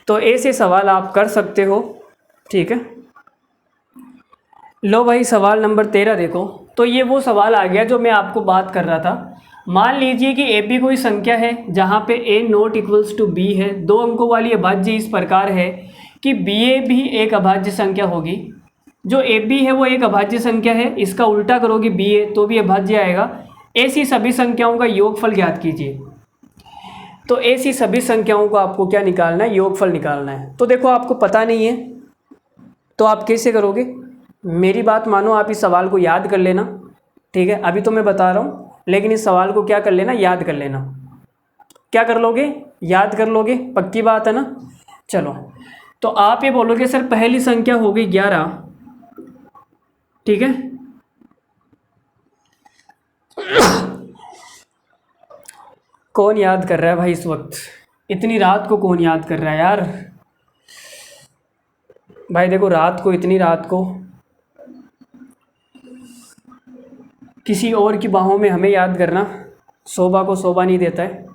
[SPEAKER 1] तो ऐसे सवाल आप कर सकते हो, ठीक है। लो भाई सवाल नंबर 13 देखो। तो ये वो सवाल आ गया जो मैं आपको बात कर रहा था। मान लीजिए कि ए बी कोई संख्या है जहाँ पे ए नॉट इक्वल्स टू बी है। दो अंकों वाली अभाज्य इस प्रकार है कि बी ए भी एक अभाज्य संख्या होगी। जो ए बी है वो एक अभाज्य संख्या है, इसका उल्टा करोगे बी ए तो भी अभाज्य आएगा। ऐसी सभी संख्याओं का योगफल ज्ञात कीजिए। तो ऐसी सभी संख्याओं को आपको क्या निकालना है? योगफल निकालना है। तो देखो आपको पता नहीं है तो आप कैसे करोगे? मेरी बात मानो, आप इस सवाल को याद कर लेना, ठीक है। अभी तो मैं बता रहा हूँ, लेकिन इस सवाल को क्या कर लेना? याद कर लेना। क्या कर लोगे? याद कर लोगे, पक्की बात है ना। चलो तो आप ये बोलोगे सर पहली संख्या हो गई 11, ठीक है। कौन याद कर रहा है भाई इस वक्त? इतनी रात को कौन याद कर रहा है यार? भाई देखो रात को, इतनी रात को किसी और की बाहों में हमें याद करना शोभा को शोभा नहीं देता है।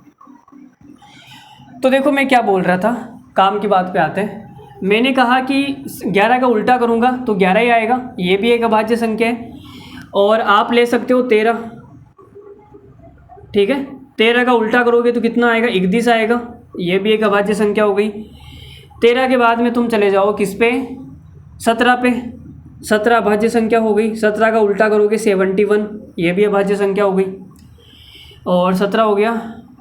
[SPEAKER 1] तो देखो मैं क्या बोल रहा था, काम की बात पे आते हैं। मैंने कहा कि 11 का उल्टा करूँगा तो 11 ही आएगा, ये भी एक अभाज्य संख्या है। और आप ले सकते हो 13, ठीक है। 13 का उल्टा करोगे तो कितना आएगा? 31 आएगा, ये भी एक अभाज्य संख्या हो गई। 13 के बाद में तुम चले जाओ किस पे? 17 पे। 17 अभाज्य संख्या हो गई। 17 का उल्टा करोगे 71, ये भी अभाज्य संख्या हो गई। और 17 हो गया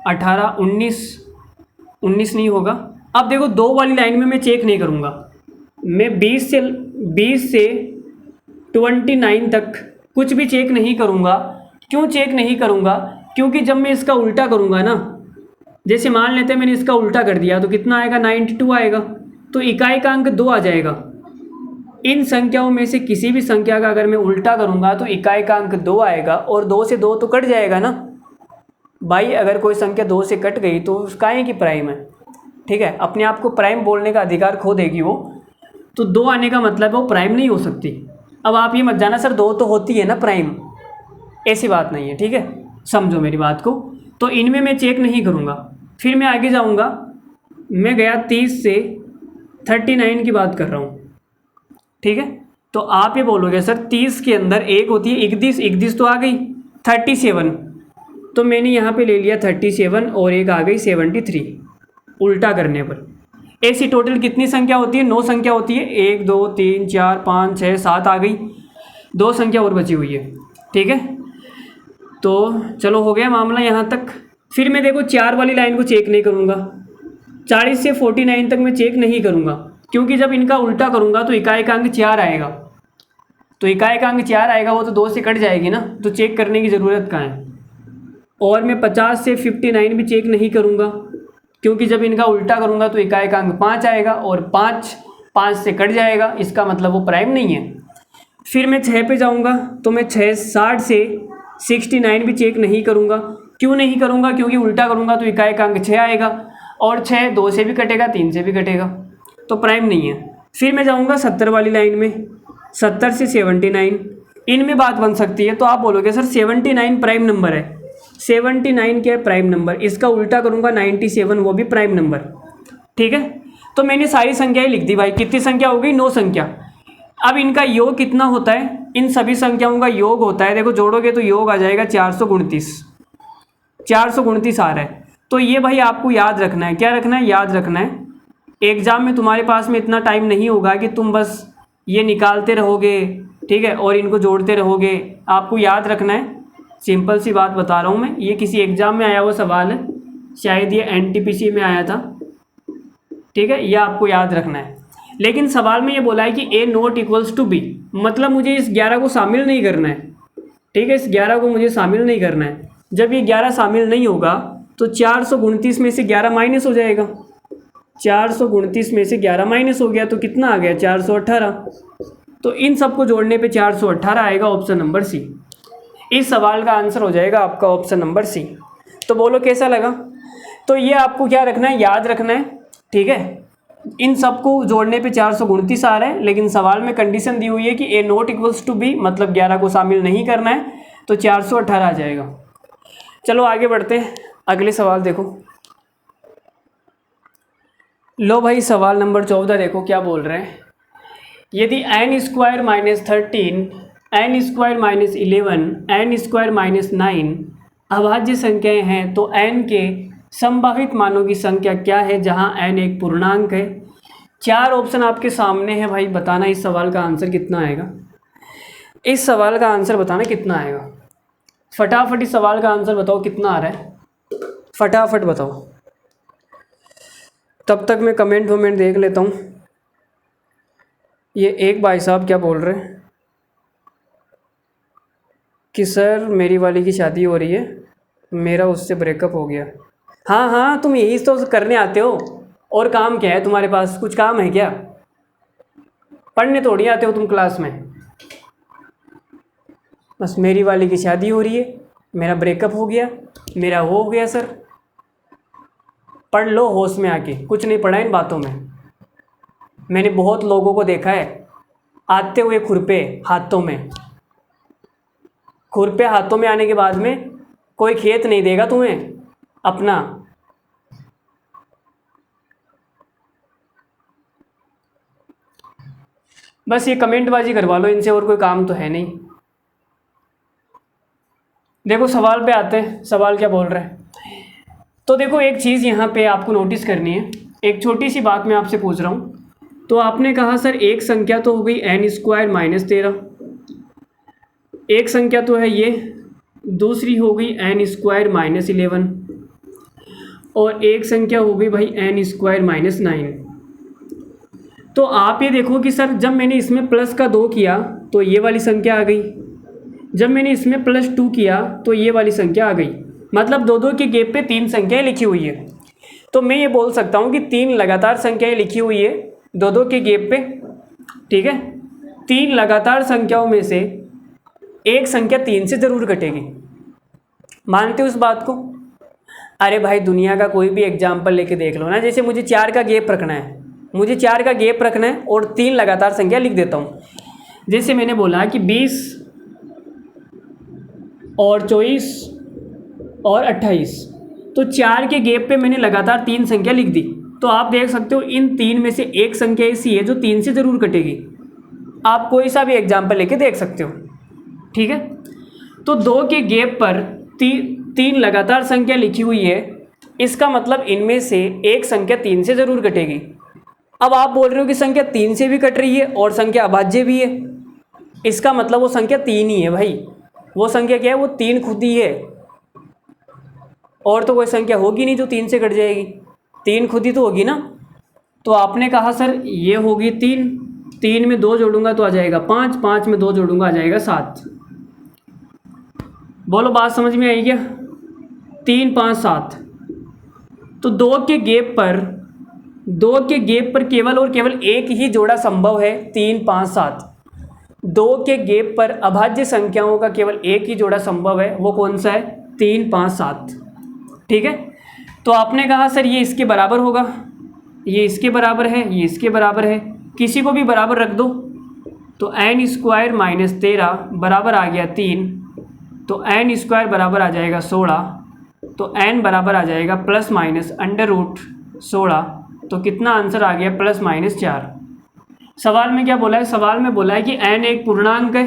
[SPEAKER 1] 18, 19 नहीं होगा। अब देखो दो वाली लाइन में मैं चेक नहीं करूँगा, मैं 20 से 29 तक कुछ भी चेक नहीं करूँगा। क्यों चेक नहीं करूँगा? क्योंकि जब मैं इसका उल्टा करूँगा ना, जैसे मान लेते हैं मैंने इसका उल्टा कर दिया तो कितना आएगा? 92 आएगा। तो इकाई का अंक 2 आ जाएगा। इन संख्याओं में से किसी भी संख्या का अगर मैं उल्टा करूँगा तो इकाई का अंक 2 आएगा, और 2 से 2 तो कट जाएगा ना भाई। अगर कोई संख्या 2 से कट गई तो काहे की प्राइम है, ठीक है। अपने आप को प्राइम बोलने का अधिकार खो देगी वो, तो 2 आने का मतलब है वो प्राइम नहीं हो सकती। अब आप ये मत जाना सर 2 तो होती है ना प्राइम, ऐसी बात नहीं है, ठीक है। समझो मेरी बात को। तो इनमें मैं चेक नहीं करूँगा। फिर मैं आगे जाऊँगा, मैं गया 30 से 39 की बात कर रहा हूँ, ठीक है। तो आप ये बोलोगे सर 30 के अंदर एक होती है 31, 31 तो आ गई, 37, तो मैंने यहाँ पे ले लिया 37 और एक आ गई 73, उल्टा करने पर ऐसी टोटल कितनी संख्या होती है? 9 संख्या होती है। 1 2 3 4 5 6 7 आ गई, 2 संख्या और बची हुई है, ठीक है। तो चलो हो गया मामला यहाँ तक। फिर मैं देखो 4 वाली लाइन को चेक नहीं करूँगा, 40 से 49 तक मैं चेक नहीं करूँगा, क्योंकि जब इनका उल्टा करूँगा तो इकाई का अंक 4 आएगा, तो इकाई का अंक 4 आएगा, वो तो 2 से कट जाएगी ना, तो चेक करने की ज़रूरत कहाँ है। और मैं 50 से 59 भी चेक नहीं करूँगा, क्योंकि जब इनका उल्टा करूँगा तो इकाई का अंक 5 आएगा और 5 से कट जाएगा, इसका मतलब वो प्राइम नहीं है। फिर मैं 6 पे जाऊँगा तो मैं 60 से 69 भी चेक नहीं करूँगा। क्यों नहीं करूँगा? क्योंकि उल्टा करूँगा तो इकाई का अंक 6 आएगा और 6 2 से भी कटेगा, 3 से भी कटेगा, तो प्राइम नहीं है। फिर मैं जाऊँगा 70 वाली लाइन में, 70 से 79, इनमें बात बन सकती है। तो आप बोलोगे सर 79 प्राइम नंबर है, 79 क्या है? Prime number. इसका उल्टा करूँगा 97, वो भी प्राइम नंबर, ठीक है। तो मैंने सारी संख्याएं लिख दी भाई। कितनी संख्या हो गई? 9 संख्या। अब इनका योग कितना होता है? इन सभी संख्याओं का योग होता है, देखो जोड़ोगे तो योग आ जाएगा 429, 429 आ रहा है। तो ये भाई आपको याद रखना है। क्या रखना है? याद रखना है। एग्ज़ाम में तुम्हारे पास में इतना टाइम नहीं होगा कि तुम बस ये निकालते रहोगे, ठीक है, और इनको जोड़ते रहोगे। आपको याद रखना है, सिंपल सी बात बता रहा हूँ मैं। ये किसी एग्ज़ाम में आया हुआ सवाल है, शायद ये NTPC में आया था, ठीक है, यह आपको याद रखना है। लेकिन सवाल में ये बोला है कि A not equals to B, मतलब मुझे इस 11 को शामिल नहीं करना है, ठीक है, इस 11 को मुझे शामिल नहीं करना है। जब ये 11 शामिल नहीं होगा तो 429 में से 11 माइनस हो जाएगा, 429 में से 11 माइनस हो गया तो कितना आ गया? 418। तो इन सबको जोड़ने पे 418 आएगा, ऑप्शन नंबर सी। इस सवाल का आंसर हो जाएगा आपका ऑप्शन नंबर सी। तो बोलो कैसा लगा? तो ये आपको क्या रखना है? याद रखना है, ठीक है। इन सबको जोड़ने पे 429 आ रहा है, लेकिन सवाल में कंडीशन दी हुई है कि A not equals to B, मतलब 11 को शामिल नहीं करना है, तो 418 आ जाएगा। चलो आगे बढ़ते हैं, अगले सवाल देखो। लो भाई सवाल नंबर 14 देखो क्या बोल रहे हैं। यदि n square minus 13, n square minus 11, n square minus 9 अभाज्य संख्याएं हैं, तो n के संभावित मानों की संख्या क्या है जहां n एक पूर्णांक है। 4 ऑप्शन आपके सामने है भाई, बताना इस सवाल का आंसर कितना आएगा। इस सवाल का आंसर बताना कितना आएगा। फटाफट इस सवाल का आंसर बताओ कितना आ रहा है, फटाफट बताओ। तब तक मैं कमेंट वमेंट देख लेता हूँ। ये एक भाई साहब क्या बोल रहे हैं कि सर मेरी वाली की शादी हो रही है, मेरा उससे ब्रेकअप हो गया। हाँ हाँ, तुम यही तो करने आते हो, और काम क्या है तुम्हारे पास? कुछ काम है क्या? पढ़ने थोड़ी आते हो तुम क्लास में। बस मेरी वाली की शादी हो रही है, मेरा ब्रेकअप हो गया, मेरा वो हो गया सर। पढ़ लो होश में आके, कुछ नहीं पढ़ा इन बातों में। मैंने बहुत लोगों को देखा है आते हुए खुरपे हाथों में, खुरपे हाथों में आने के बाद में कोई खेत नहीं देगा तुम्हें अपना। बस ये कमेंटबाजी करवा लो इनसे, और कोई काम तो है नहीं। देखो सवाल पे आते हैं, सवाल क्या बोल रहे हैं। तो देखो एक चीज़ यहाँ पे आपको नोटिस करनी है, एक छोटी सी बात मैं आपसे पूछ रहा हूँ। तो आपने कहा सर एक संख्या तो हो गई n स्क्वायर माइनस 13, एक संख्या तो है ये, दूसरी हो गई n स्क्वायर माइनस 11, और एक संख्या हो गई भाई n स्क्वायर माइनस 9। तो आप ये देखो कि सर जब मैंने इसमें प्लस का 2 किया तो ये वाली संख्या आ गई, जब मैंने इसमें प्लस 2 किया तो ये वाली संख्या आ गई, मतलब दो दो के गैप पे 3 संख्याएं लिखी हुई है। तो मैं ये बोल सकता हूँ कि 3 लगातार संख्याएं लिखी हुई है दो दो के गैप पे, ठीक है। 3 लगातार संख्याओं में से एक संख्या 3 से ज़रूर कटेगी, मानते हो इस बात को? अरे भाई दुनिया का कोई भी एग्जाम्पल लेके देख लो ना। जैसे मुझे 4 का गैप रखना है, मुझे 4 का गैप रखना है और 3 लगातार संख्या लिख देता हूँ। जैसे मैंने बोला कि 20 और 24 और 28, तो 4 के गैप पे मैंने लगातार 3 संख्या लिख दी, तो आप देख सकते हो इन तीन में से एक संख्या ऐसी है जो 3 से ज़रूर कटेगी। आप कोई सा भी एग्जाम्पल लेके देख सकते हो, ठीक है। तो 2 के गैप पर तीन लगातार संख्या लिखी हुई है, इसका मतलब इनमें से एक संख्या 3 से ज़रूर कटेगी। अब आप बोल रहे हो कि संख्या 3 से भी कट रही है और संख्या अभाज्य भी है, इसका मतलब वो संख्या 3 ही है भाई। वो संख्या क्या है, वो 3 खुद ही है, और तो कोई संख्या होगी नहीं जो 3 से कट जाएगी। 3 खुद ही तो होगी ना। तो आपने कहा सर ये होगी 3, 3 में 2 जोड़ूंगा तो आ जाएगा 5, 5 में 2 जोड़ूंगा आ जाएगा 7। बोलो बात समझ में आई क्या? 3, 5, 7। तो 2 के गैप पर केवल और केवल एक ही जोड़ा संभव है, 3, 5, 7। 2 के गैप पर अभाज्य संख्याओं का केवल एक ही जोड़ा संभव है, वो कौन सा है? 3, 5, 7, ठीक है। तो आपने कहा सर ये इसके बराबर होगा, ये इसके बराबर है, ये इसके बराबर है, किसी को भी बराबर रख दो। तो n² - 13 बराबर आ गया 3, तो n² बराबर आ जाएगा 16, तो n बराबर आ जाएगा ±√16। तो कितना आंसर आ गया? ±4। सवाल में क्या बोला है? सवाल में बोला है कि n एक पूर्णांक है,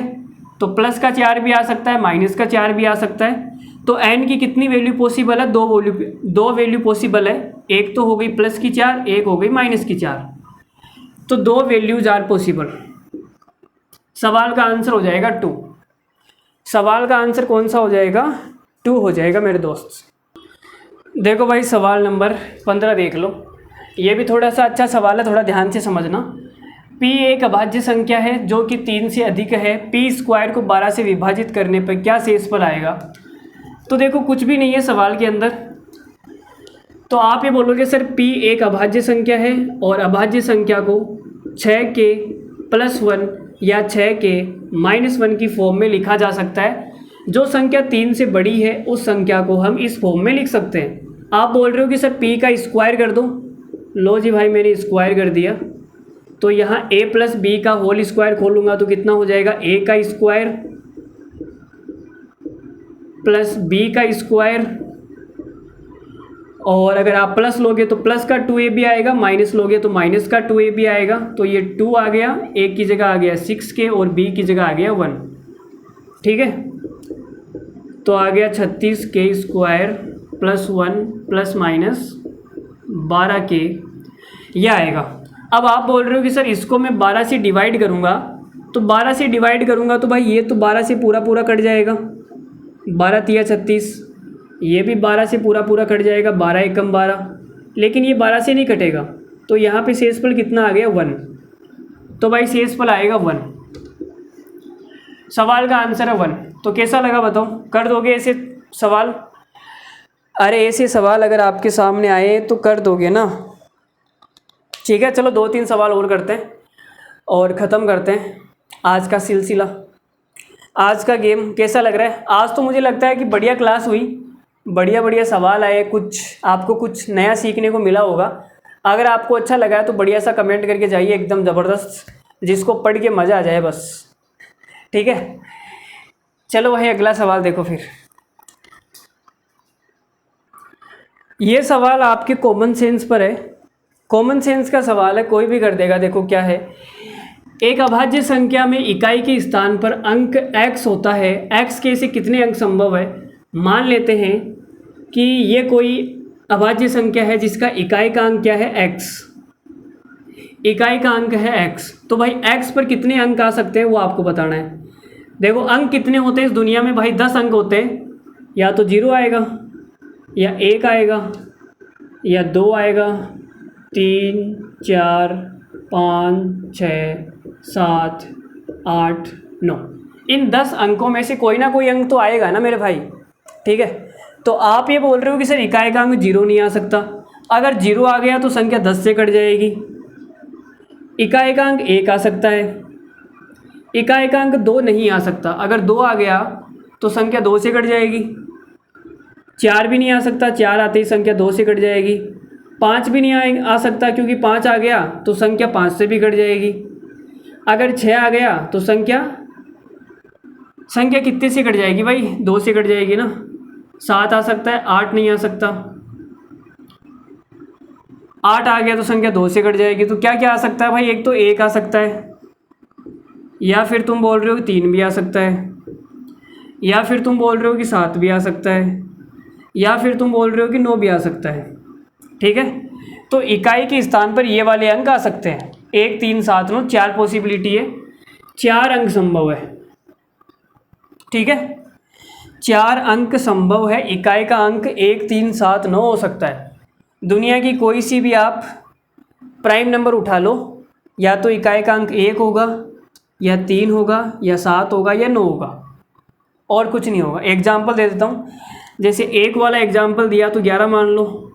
[SPEAKER 1] तो प्लस का 4 भी आ सकता है, माइनस का 4 भी आ सकता है। तो n की कितनी वैल्यू पॉसिबल है? दो वैल्यू पॉसिबल है, एक तो हो गई प्लस की 4, एक हो गई माइनस की 4। तो 2 वैल्यूज आर पॉसिबल। सवाल का आंसर हो जाएगा 2। सवाल का आंसर कौन सा हो जाएगा? 2 हो जाएगा मेरे दोस्त। देखो भाई सवाल नंबर 15 देख लो, ये भी थोड़ा सा अच्छा सवाल है, थोड़ा ध्यान से समझना। p एक अभाज्य संख्या है जो कि 3 से अधिक है, p² को 12 से विभाजित करने पर क्या शेषफल आएगा? तो देखो कुछ भी नहीं है सवाल के अंदर, तो आप ये बोलोगे सर p एक अभाज्य संख्या है और अभाज्य संख्या को 6 के +1 या 6 के -1 की फॉर्म में लिखा जा सकता है। जो संख्या 3 से बड़ी है उस संख्या को हम इस फॉर्म में लिख सकते हैं। आप बोल रहे हो कि सर p का स्क्वायर कर दो, लो जी भाई मैंने स्क्वायर कर दिया। तो यहाँ a + b का होल स्क्वायर खोलूँगा तो कितना हो जाएगा? a का स्क्वायर प्लस b का स्क्वायर, और अगर आप प्लस लोगे तो प्लस का 2ab आएगा, माइनस लोगे तो माइनस का 2ab आएगा। तो ये 2 आ गया, a की जगह आ गया 6k और b की जगह आ गया 1, ठीक है। तो आ गया 36k² + 1 ± 12k, यह आएगा। अब आप बोल रहे हो कि सर इसको मैं 12 से डिवाइड करूँगा, तो 12 से डिवाइड करूँगा तो भाई ये तो 12 से पूरा पूरा कट जाएगा, 12 तिया 36, ये भी 12 से पूरा पूरा कट जाएगा, 12 एकम 12, लेकिन ये 12 से नहीं कटेगा। तो यहाँ पे शेषफल कितना आ गया? 1। तो भाई शेषफल आएगा 1। सवाल का आंसर है 1। तो कैसा लगा बताओ? कर दोगे ऐसे सवाल? अरे ऐसे सवाल अगर आपके सामने आए तो कर दोगे ना? ठीक है, चलो 2-3 सवाल और करते हैं और ख़त्म करते हैं आज का सिलसिला। आज का गेम कैसा लग रहा है? आज तो मुझे लगता है कि बढ़िया क्लास हुई, बढ़िया बढ़िया सवाल आए, कुछ आपको कुछ नया सीखने को मिला होगा। अगर आपको अच्छा लगा है तो बढ़िया सा कमेंट करके जाइए, एकदम ज़बरदस्त, जिसको पढ़ के मज़ा आ जाए बस, ठीक है। चलो भाई अगला सवाल देखो फिर। ये सवाल आपके कॉमन सेंस पर है, कॉमन सेंस का सवाल है, कोई भी कर देगा। देखो क्या है, एक अभाज्य संख्या में इकाई के स्थान पर अंक x होता है, x के से कितने अंक संभव है? मान लेते हैं कि ये कोई अभाज्य संख्या है जिसका इकाई का अंक क्या है? x, इकाई का अंक है x। तो भाई x पर कितने अंक आ सकते हैं वो आपको बताना है। देखो अंक कितने होते हैं इस दुनिया में भाई? 10 अंक होते हैं, या तो 0 आएगा, या 1 आएगा, या 2 आएगा, 3, 4, 5, 6, 7, 8, 9। इन 10 अंकों में से कोई ना कोई अंक तो आएगा ना मेरे भाई, ठीक है। तो आप ये बोल रहे हो कि सर इकाई का अंक 0 नहीं आ सकता। अगर 0 आ गया तो संख्या 10 से कट जाएगी। इकाई का अंक 1 आ सकता है, इकाई का अंक 2 नहीं आ सकता। अगर 2 आ गया तो संख्या 2 से कट जाएगी। 4 भी नहीं आ सकता, 4 आते ही संख्या 2 से कट जाएगी। 5 भी नहीं आ सकता क्योंकि 5 आ गया तो संख्या 5 से भी कट जाएगी। अगर 6 आ गया तो संख्या कितने से कट जाएगी भाई? 2 से कट जाएगी ना। 7 आ सकता है, 8 नहीं आ सकता। 8 आ गया तो संख्या 2 से कट जाएगी। तो क्या क्या आ सकता है भाई, एक तो 1 आ सकता है, या फिर तुम बोल रहे हो कि 3 भी आ सकता है, या फिर तुम बोल रहे हो कि 7 भी आ सकता है, या फिर तुम बोल रहे हो कि 9 भी आ सकता है। ठीक है, तो इकाई के स्थान पर ये वाले अंक आ सकते हैं, 1 3 7 9, 4 पॉसिबिलिटी है, 4 अंक संभव है। ठीक है, 4 अंक संभव है, इकाई का अंक 1 3 7 9 हो सकता है। दुनिया की कोई सी भी आप प्राइम नंबर उठा लो, या तो इकाई का अंक 1 होगा, या 3 होगा, या 7 होगा, या 9 होगा, और कुछ नहीं होगा। एग्जाम्पल दे देता हूँ, जैसे 1 वाला एग्जाम्पल दिया तो 11 मान लो,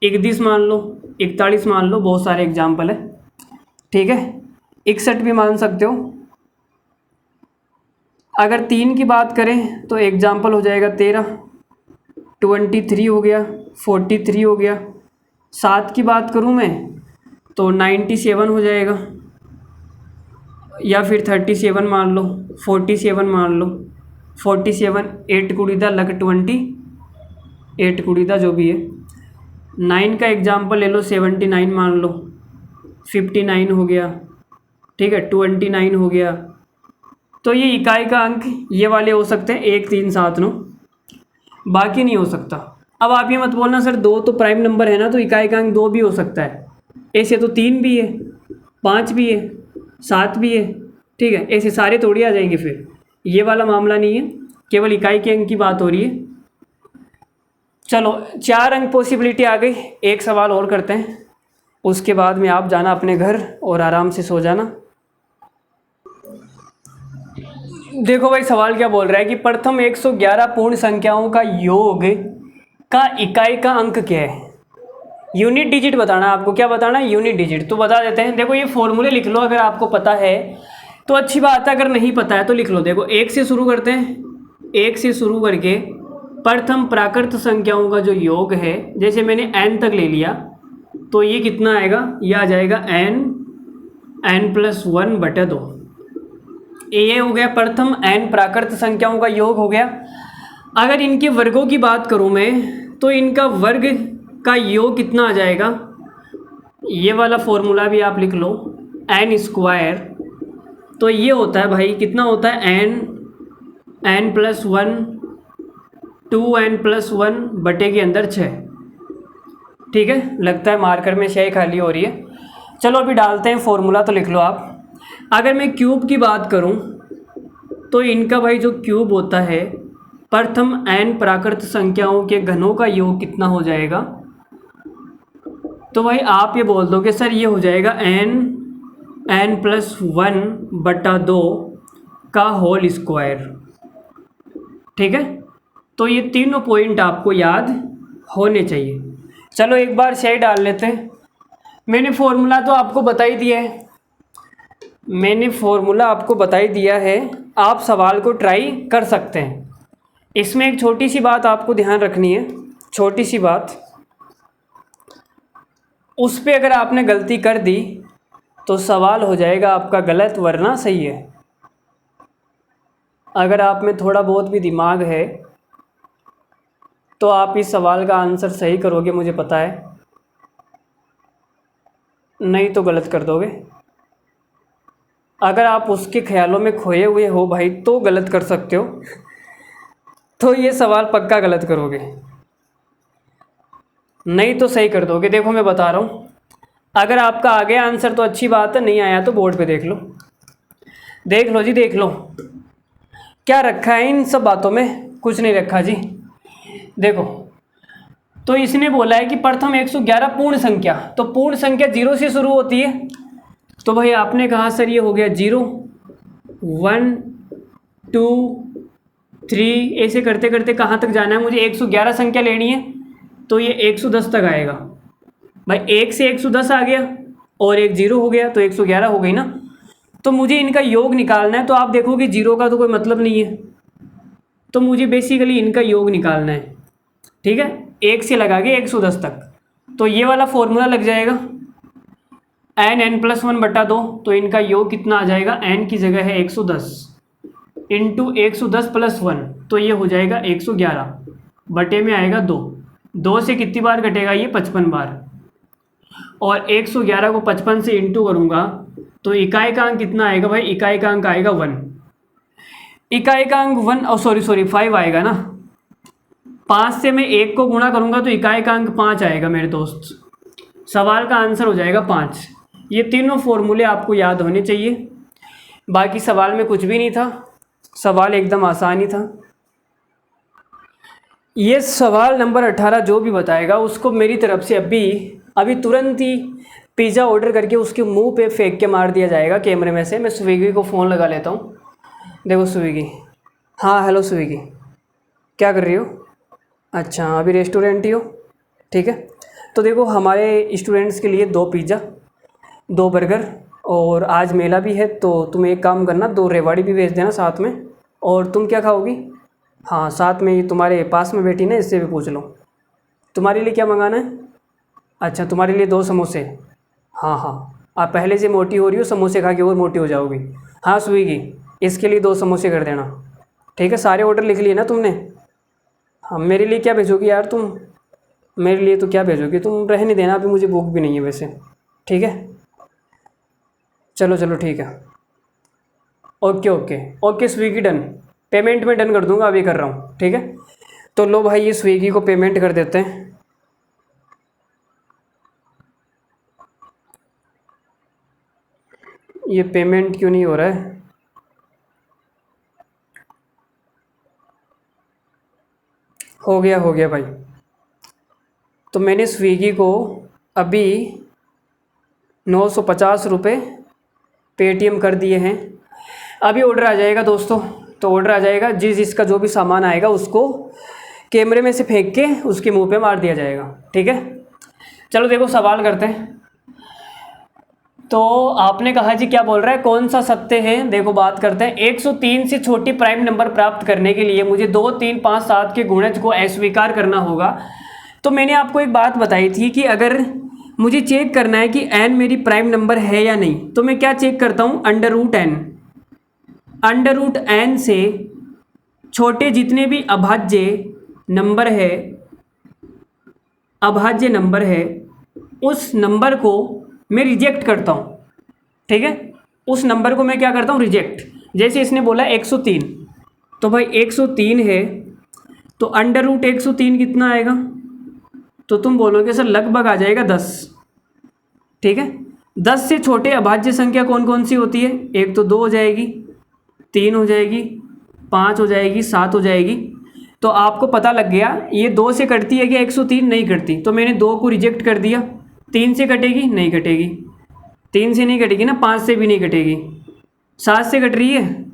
[SPEAKER 1] 31 मान लो, 41 मान लो, बहुत सारे एग्जाम्पल है। ठीक है, 61 भी मान सकते हो। अगर 3 की बात करें तो एग्जाम्पल हो जाएगा 13, 23 हो गया, 43 हो गया। 7 की बात करूँ मैं तो 97 हो जाएगा, या फिर 37 मान लो, 47 मान लो, 47, 8 कुड़ी दा लग 20, 8 कुड़ी दा जो भी है। 9 का एग्जाम्पल ले लो, 79 मान लो, 59 हो गया। ठीक है, 29 हो गया। तो ये इकाई का अंक ये वाले हो सकते हैं, 1 3 7 9, बाकी नहीं हो सकता। अब आप ये मत बोलना सर 2 तो प्राइम नंबर है ना, तो इकाई का अंक 2 भी हो सकता है। ऐसे तो 3 भी है, 5 भी है, 7 भी है। ठीक है, ऐसे सारे थोड़ी आ जाएंगे, फिर ये वाला मामला नहीं है, केवल इकाई के अंक की बात हो रही है। चलो 4 अंक पॉसिबिलिटी आ गई। एक सवाल और करते हैं, उसके बाद में आप जाना अपने घर और आराम से सो जाना। देखो भाई सवाल क्या बोल रहा है कि प्रथम 111 पूर्ण संख्याओं का योग का इकाई का अंक क्या है। यूनिट डिजिट बताना, आपको क्या बताना है, यूनिट डिजिट। तो बता देते हैं, देखो ये फॉर्मूले लिख लो, अगर आपको पता है तो अच्छी बात है, अगर नहीं पता है तो लिख लो। देखो 1 से शुरू करते हैं, 1 से शुरू करके प्रथम प्राकृत संख्याओं का जो योग है, जैसे मैंने n तक ले लिया, तो ये कितना आएगा, ये आ जाएगा n+1/2। ये हो गया प्रथम n प्राकृत संख्याओं का योग हो गया। अगर इनके वर्गों की बात करूं मैं, तो इनका वर्ग का योग कितना आ जाएगा, ये वाला फॉर्मूला भी आप लिख लो, n²। तो ये होता है भाई, कितना होता है, n+1, 2n+1 बटे के अंदर 6। ठीक है, लगता है मार्कर में 6 खाली हो रही है। चलो अभी डालते हैं फॉर्मूला, तो लिख लो आप। अगर मैं क्यूब की बात करूं तो इनका भाई जो क्यूब होता है, प्रथम n प्राकृत संख्याओं के घनों का योग कितना हो जाएगा, तो भाई आप ये बोल दोगे सर ये हो जाएगा n+1/2 का होल स्क्वायर। ठीक है, तो ये तीनों पॉइंट आपको याद होने चाहिए। चलो एक बार सही डाल लेते हैं। मैंने फॉर्मूला तो आपको बता ही दिया है, मैंने फॉर्मूला आपको बता ही दिया है, आप सवाल को ट्राई कर सकते हैं। इसमें एक छोटी सी बात आपको ध्यान रखनी है, छोटी सी बात, उस पर अगर आपने गलती कर दी तो सवाल हो जाएगा आपका गलत, वरना सही है। अगर आप में थोड़ा बहुत भी दिमाग है तो आप इस सवाल का आंसर सही करोगे, मुझे पता है, नहीं तो गलत कर दोगे। अगर आप उसके ख्यालों में खोए हुए हो भाई तो गलत कर सकते हो, तो ये सवाल पक्का गलत करोगे, नहीं तो सही कर दोगे। देखो मैं बता रहा हूँ, अगर आपका आ गया आंसर तो अच्छी बात है, नहीं आया तो बोर्ड पे देख लो। देख लो जी, देख लो क्या रखा है इन सब बातों में, कुछ नहीं रखा जी। देखो तो इसने बोला है कि प्रथम 111 पूर्ण संख्या, तो पूर्ण संख्या 0 से शुरू होती है। तो भाई आपने कहा सर ये हो गया 0 1 2 3, ऐसे करते करते कहाँ तक जाना है, मुझे 111 संख्या लेनी है, तो ये 110 तक आएगा। भाई 1 से 110 आ गया और एक 0 हो गया, तो 111 हो गई ना। तो मुझे इनका योग निकालना है, तो आप देखोगे 0 का तो कोई मतलब नहीं है, तो मुझे बेसिकली इनका योग निकालना है। ठीक है, 1 से लगा के 110 तक, तो ये वाला फॉर्मूला लग जाएगा n+1/2। तो इनका योग कितना आ जाएगा, n की जगह है 110 इंटू 110 + 1, तो ये हो जाएगा 111 बटे में आएगा 2। 2 से कितनी बार कटेगा ये, 55 बार। और 111 को 55 से इंटू करूँगा तो इकाई का अंक कितना आएगा भाई? इकाई का अंक आएगा 1। इकाई का अंक 1 और सॉरी 5 आएगा ना। 5 से मैं 1 को गुणा करूँगा तो इकाई का अंक 5 आएगा मेरे दोस्त। सवाल का आंसर हो जाएगा 5। ये तीनों फॉर्मूले आपको याद होने चाहिए। बाकी सवाल में कुछ भी नहीं था, सवाल एकदम आसान ही था। ये सवाल नंबर 18 जो भी बताएगा उसको मेरी तरफ से अभी तुरंत ही पिज़्ज़ा ऑर्डर करके उसके मुंह पे फेंक के मार दिया जाएगा कैमरे में से। मैं स्विगी को फ़ोन लगा लेता हूँ। देखो स्विगी, हाँ हेलो स्विगी, क्या कर रही हो? अच्छा अभी रेस्टोरेंट ही हो, ठीक है। तो देखो हमारे स्टूडेंट्स के लिए 2 पिज़्ज़ा 2 बर्गर, और आज मेला भी है तो तुम एक काम करना 2 रेवाड़ी भी भेज देना साथ में। और तुम क्या खाओगी? हाँ साथ में ये तुम्हारे पास में बैठी ना, इससे भी पूछ लो तुम्हारे लिए क्या मंगाना है। अच्छा तुम्हारे लिए 2 समोसे। हाँ आप पहले से मोटी हो रही हो, समोसे खा के और मोटी हो जाओगी। हाँ स्विगी इसके लिए 2 समोसे कर देना, ठीक है। सारे ऑर्डर लिख लिए ना तुमने? हाँ मेरे लिए क्या भेजोगी यार तुम? मेरे लिए तो क्या भेजोगी तुम, रहने देना, अभी मुझे भूख भी नहीं है वैसे, ठीक है। चलो ठीक है, ओके स्विगी डन। पेमेंट में डन कर दूंगा, अभी कर रहा हूँ, ठीक है। तो लो भाई ये स्विगी को पेमेंट कर देते हैं। ये पेमेंट क्यों नहीं हो रहा है? हो गया भाई। तो मैंने स्विगी को अभी 950 रुपये पेटीएम कर दिए हैं। अभी ऑर्डर आ जाएगा दोस्तों, तो ऑर्डर आ जाएगा, जिसका जो भी सामान आएगा उसको कैमरे में से फेंक के उसके मुंह पे मार दिया जाएगा, ठीक है। चलो देखो सवाल करते हैं। तो आपने कहा जी क्या बोल रहा है, कौन सा सत्य है? देखो बात करते हैं। 103 से छोटी प्राइम नंबर प्राप्त करने के लिए मुझे 2, 3, 5, 7 के गुणज को अस्वीकार करना होगा। तो मैंने आपको एक बात बताई थी कि अगर मुझे चेक करना है कि n मेरी प्राइम नंबर है या नहीं, तो मैं क्या चेक करता हूँ? अंडर रूट n से छोटे जितने भी अभाज्य नंबर है उस नंबर को मैं रिजेक्ट करता हूँ, ठीक है। उस नंबर को मैं क्या करता हूँ? रिजेक्ट। जैसे इसने बोला 103, तो भाई 103 है तो अंडर रूट 103 कितना आएगा? तो तुम बोलोगे सर लगभग आ जाएगा 10, ठीक है। 10 से छोटे अभाज्य संख्या कौन कौन सी होती है? एक तो 2 हो जाएगी, 3 हो जाएगी, 5 हो जाएगी, 7 हो जाएगी। तो आपको पता लग गया ये 2 से कटती है कि 103 नहीं कटती, तो मैंने 2 को रिजेक्ट कर दिया। 3 से कटेगी? नहीं कटेगी। 3 से नहीं कटेगी ना, 5 से भी नहीं कटेगी, 7 से कट रही है।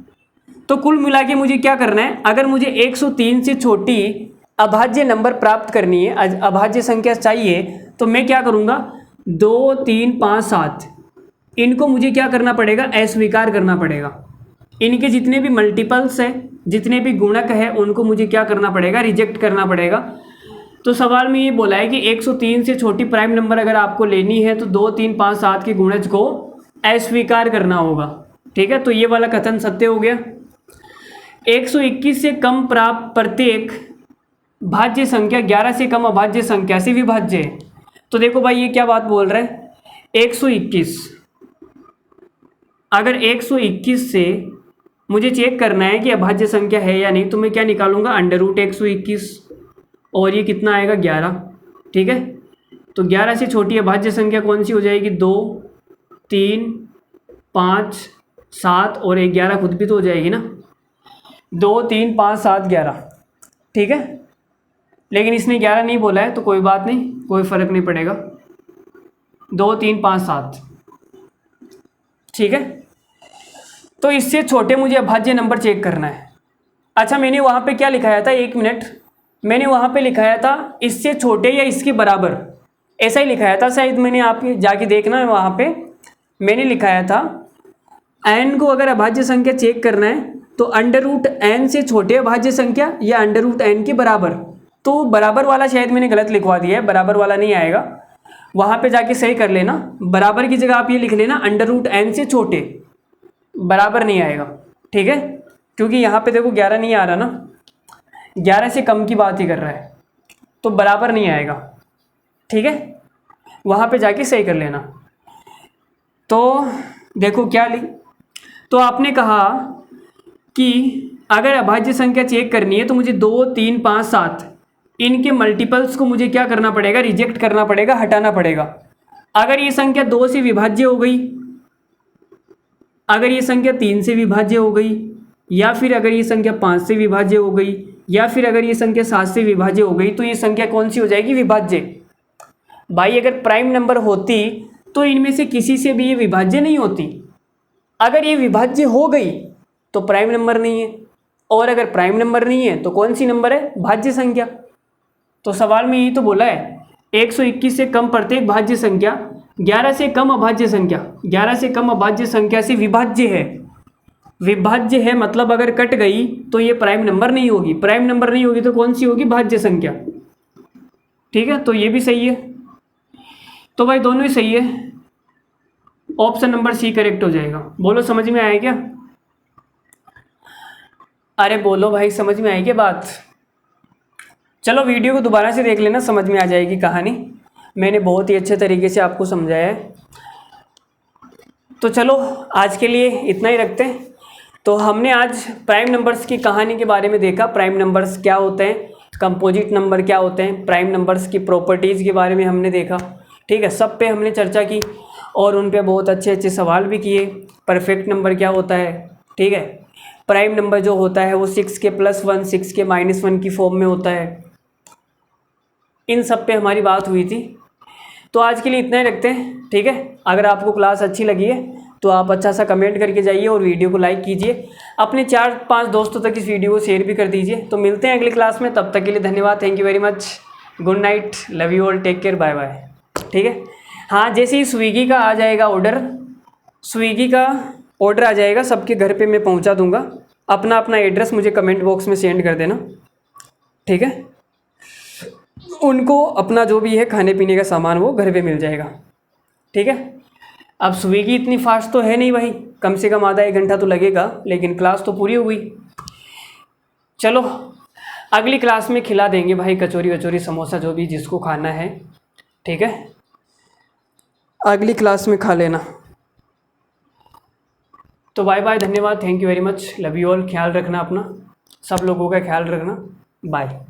[SPEAKER 1] तो कुल मिला के मुझे क्या करना है? अगर मुझे 103 से छोटी अभाज्य नंबर प्राप्त करनी है, अभाज्य संख्या चाहिए, तो मैं क्या करूँगा? 2, 3, 5, 7 इनको मुझे क्या करना पड़ेगा? अस्वीकार करना पड़ेगा। इनके जितने भी मल्टीपल्स हैं, जितने भी गुणक है, उनको मुझे क्या करना पड़ेगा? रिजेक्ट करना पड़ेगा। तो सवाल में ये बोला है कि 103 से छोटी प्राइम नंबर अगर आपको लेनी है तो 2, 3, 5, 7 के गुणज को अस्वीकार करना होगा, ठीक है। तो ये वाला कथन सत्य हो गया। 121 से कम प्राप्त प्रत्येक भाज्य संख्या 11 से कम अभाज्य संख्या से विभाज्य है। तो देखो भाई ये क्या बात बोल रहा है? 121, अगर 121 से मुझे चेक करना है कि अभाज्य संख्या है या नहीं, तो मैं क्या निकालूंगा? अंडर रूट 121, और ये कितना आएगा? 11, ठीक है। तो 11 से छोटी अभाज्य संख्या कौन सी हो जाएगी? 2, 3, 5, 7 और 11 खुद भी तो हो जाएगी ना। 2, 3, 5, 7, 11, ठीक है। लेकिन इसने 11 नहीं बोला है तो कोई बात नहीं, कोई फ़र्क नहीं पड़ेगा। 2, 3, 5, 7, ठीक है। तो इससे छोटे मुझे अभाज्य नंबर चेक करना है। अच्छा मैंने वहाँ पे क्या लिखाया था? 1 मिनट, मैंने वहाँ पे लिखाया था इससे छोटे या इसके बराबर, ऐसा ही लिखाया था शायद। मैंने आप जाके देखना है, वहाँ पे मैंने लिखाया था n को अगर अभाज्य संख्या चेक करना है तो अंडर रूट n से छोटे अभाज्य संख्या या अंडर रूट n के बराबर। तो बराबर वाला शायद मैंने गलत लिखवा दिया है, बराबर वाला नहीं आएगा, वहाँ पे जाके सही कर लेना। बराबर की जगह आप ये लिख लेना अंडर रूट n से छोटे, बराबर नहीं आएगा, ठीक है। क्योंकि यहाँ पे देखो 11 नहीं आ रहा ना, 11 से कम की बात ही कर रहा है, तो बराबर नहीं आएगा, ठीक है। वहाँ पे जाके सही कर लेना। तो देखो क्या तो आपने कहा कि अगर अभाज्य संख्या चेक करनी है तो मुझे 2, 3, 5, 7 इनके मल्टीपल्स को मुझे क्या करना पड़ेगा, रिजेक्ट करना पड़ेगा, हटाना पड़ेगा। अगर ये संख्या 2 से विभाज्य हो गई, अगर ये संख्या 3 से विभाज्य हो गई, या फिर अगर ये संख्या 5 से विभाज्य हो गई, या फिर अगर ये संख्या 7 से विभाज्य हो गई, तो ये संख्या कौन सी हो जाएगी, विभाज्य। भाई अगर प्राइम नंबर होती तो इनमें से किसी से भी ये विभाज्य नहीं होती। अगर ये विभाज्य हो गई तो प्राइम नंबर नहीं है, और अगर प्राइम नंबर नहीं है तो कौन सी नंबर है, भाज्य संख्या। तो सवाल में यही तो बोला है, 121 से कम प्रत्येक भाज्य संख्या 11 से कम अभाज्य संख्या, 11 से कम अभाज्य संख्या से विभाज्य है। विभाज्य है मतलब अगर कट गई तो ये प्राइम नंबर नहीं होगी, प्राइम नंबर नहीं होगी तो कौन सी होगी, भाज्य संख्या। ठीक है, तो ये भी सही है। तो भाई दोनों ही सही है, ऑप्शन नंबर सी करेक्ट हो जाएगा। बोलो समझ में आया क्या? अरे बोलो भाई, समझ में आई क्या बात? चलो वीडियो को दोबारा से देख लेना, समझ में आ जाएगी कहानी। मैंने बहुत ही अच्छे तरीके से आपको समझाया है। तो चलो आज के लिए इतना ही रखते हैं। तो हमने आज प्राइम नंबर्स की कहानी के बारे में देखा, प्राइम नंबर्स क्या होते हैं, कंपोजिट नंबर क्या होते हैं, प्राइम नंबर्स की प्रॉपर्टीज़ के बारे में हमने देखा। ठीक है, सब पे हमने चर्चा की और उन पे बहुत अच्छे अच्छे सवाल भी किए। परफेक्ट नंबर क्या होता है, ठीक है, प्राइम नंबर जो होता है वो 6 के +1, 6 के -1 की फॉर्म में होता है। इन सब पे हमारी बात हुई थी। तो आज के लिए इतना ही रखते हैं। ठीक है, अगर आपको क्लास अच्छी लगी है तो आप अच्छा सा कमेंट करके जाइए और वीडियो को लाइक कीजिए। अपने 4-5 दोस्तों तक इस वीडियो को शेयर भी कर दीजिए। तो मिलते हैं अगली क्लास में, तब तक के लिए धन्यवाद, thank you very much, good night, love you all, take care, bye bye. ठीक है, हाँ जैसे ही स्विगी का आ जाएगा ऑर्डर, स्विगी का ऑर्डर आ जाएगा सबके घर पे मैं पहुंचा दूंगा। अपना अपना एड्रेस मुझे कमेंट बॉक्स में सेंड कर देना। ठीक है, उनको अपना जो भी है खाने पीने का सामान वो घर पे मिल जाएगा। ठीक है, अब स्विगी इतनी फास्ट तो है नहीं भाई, कम से कम आधा 1 घंटा तो लगेगा, लेकिन क्लास तो पूरी हो गई। चलो अगली क्लास में खिला देंगे भाई कचौरी वचौरी समोसा जो भी जिसको खाना है। ठीक है, अगली क्लास में खा लेना। तो बाय बाय, धन्यवाद, thank you very much, love you all, ख्याल रखना अपना, सब लोगों का ख्याल रखना, बाय।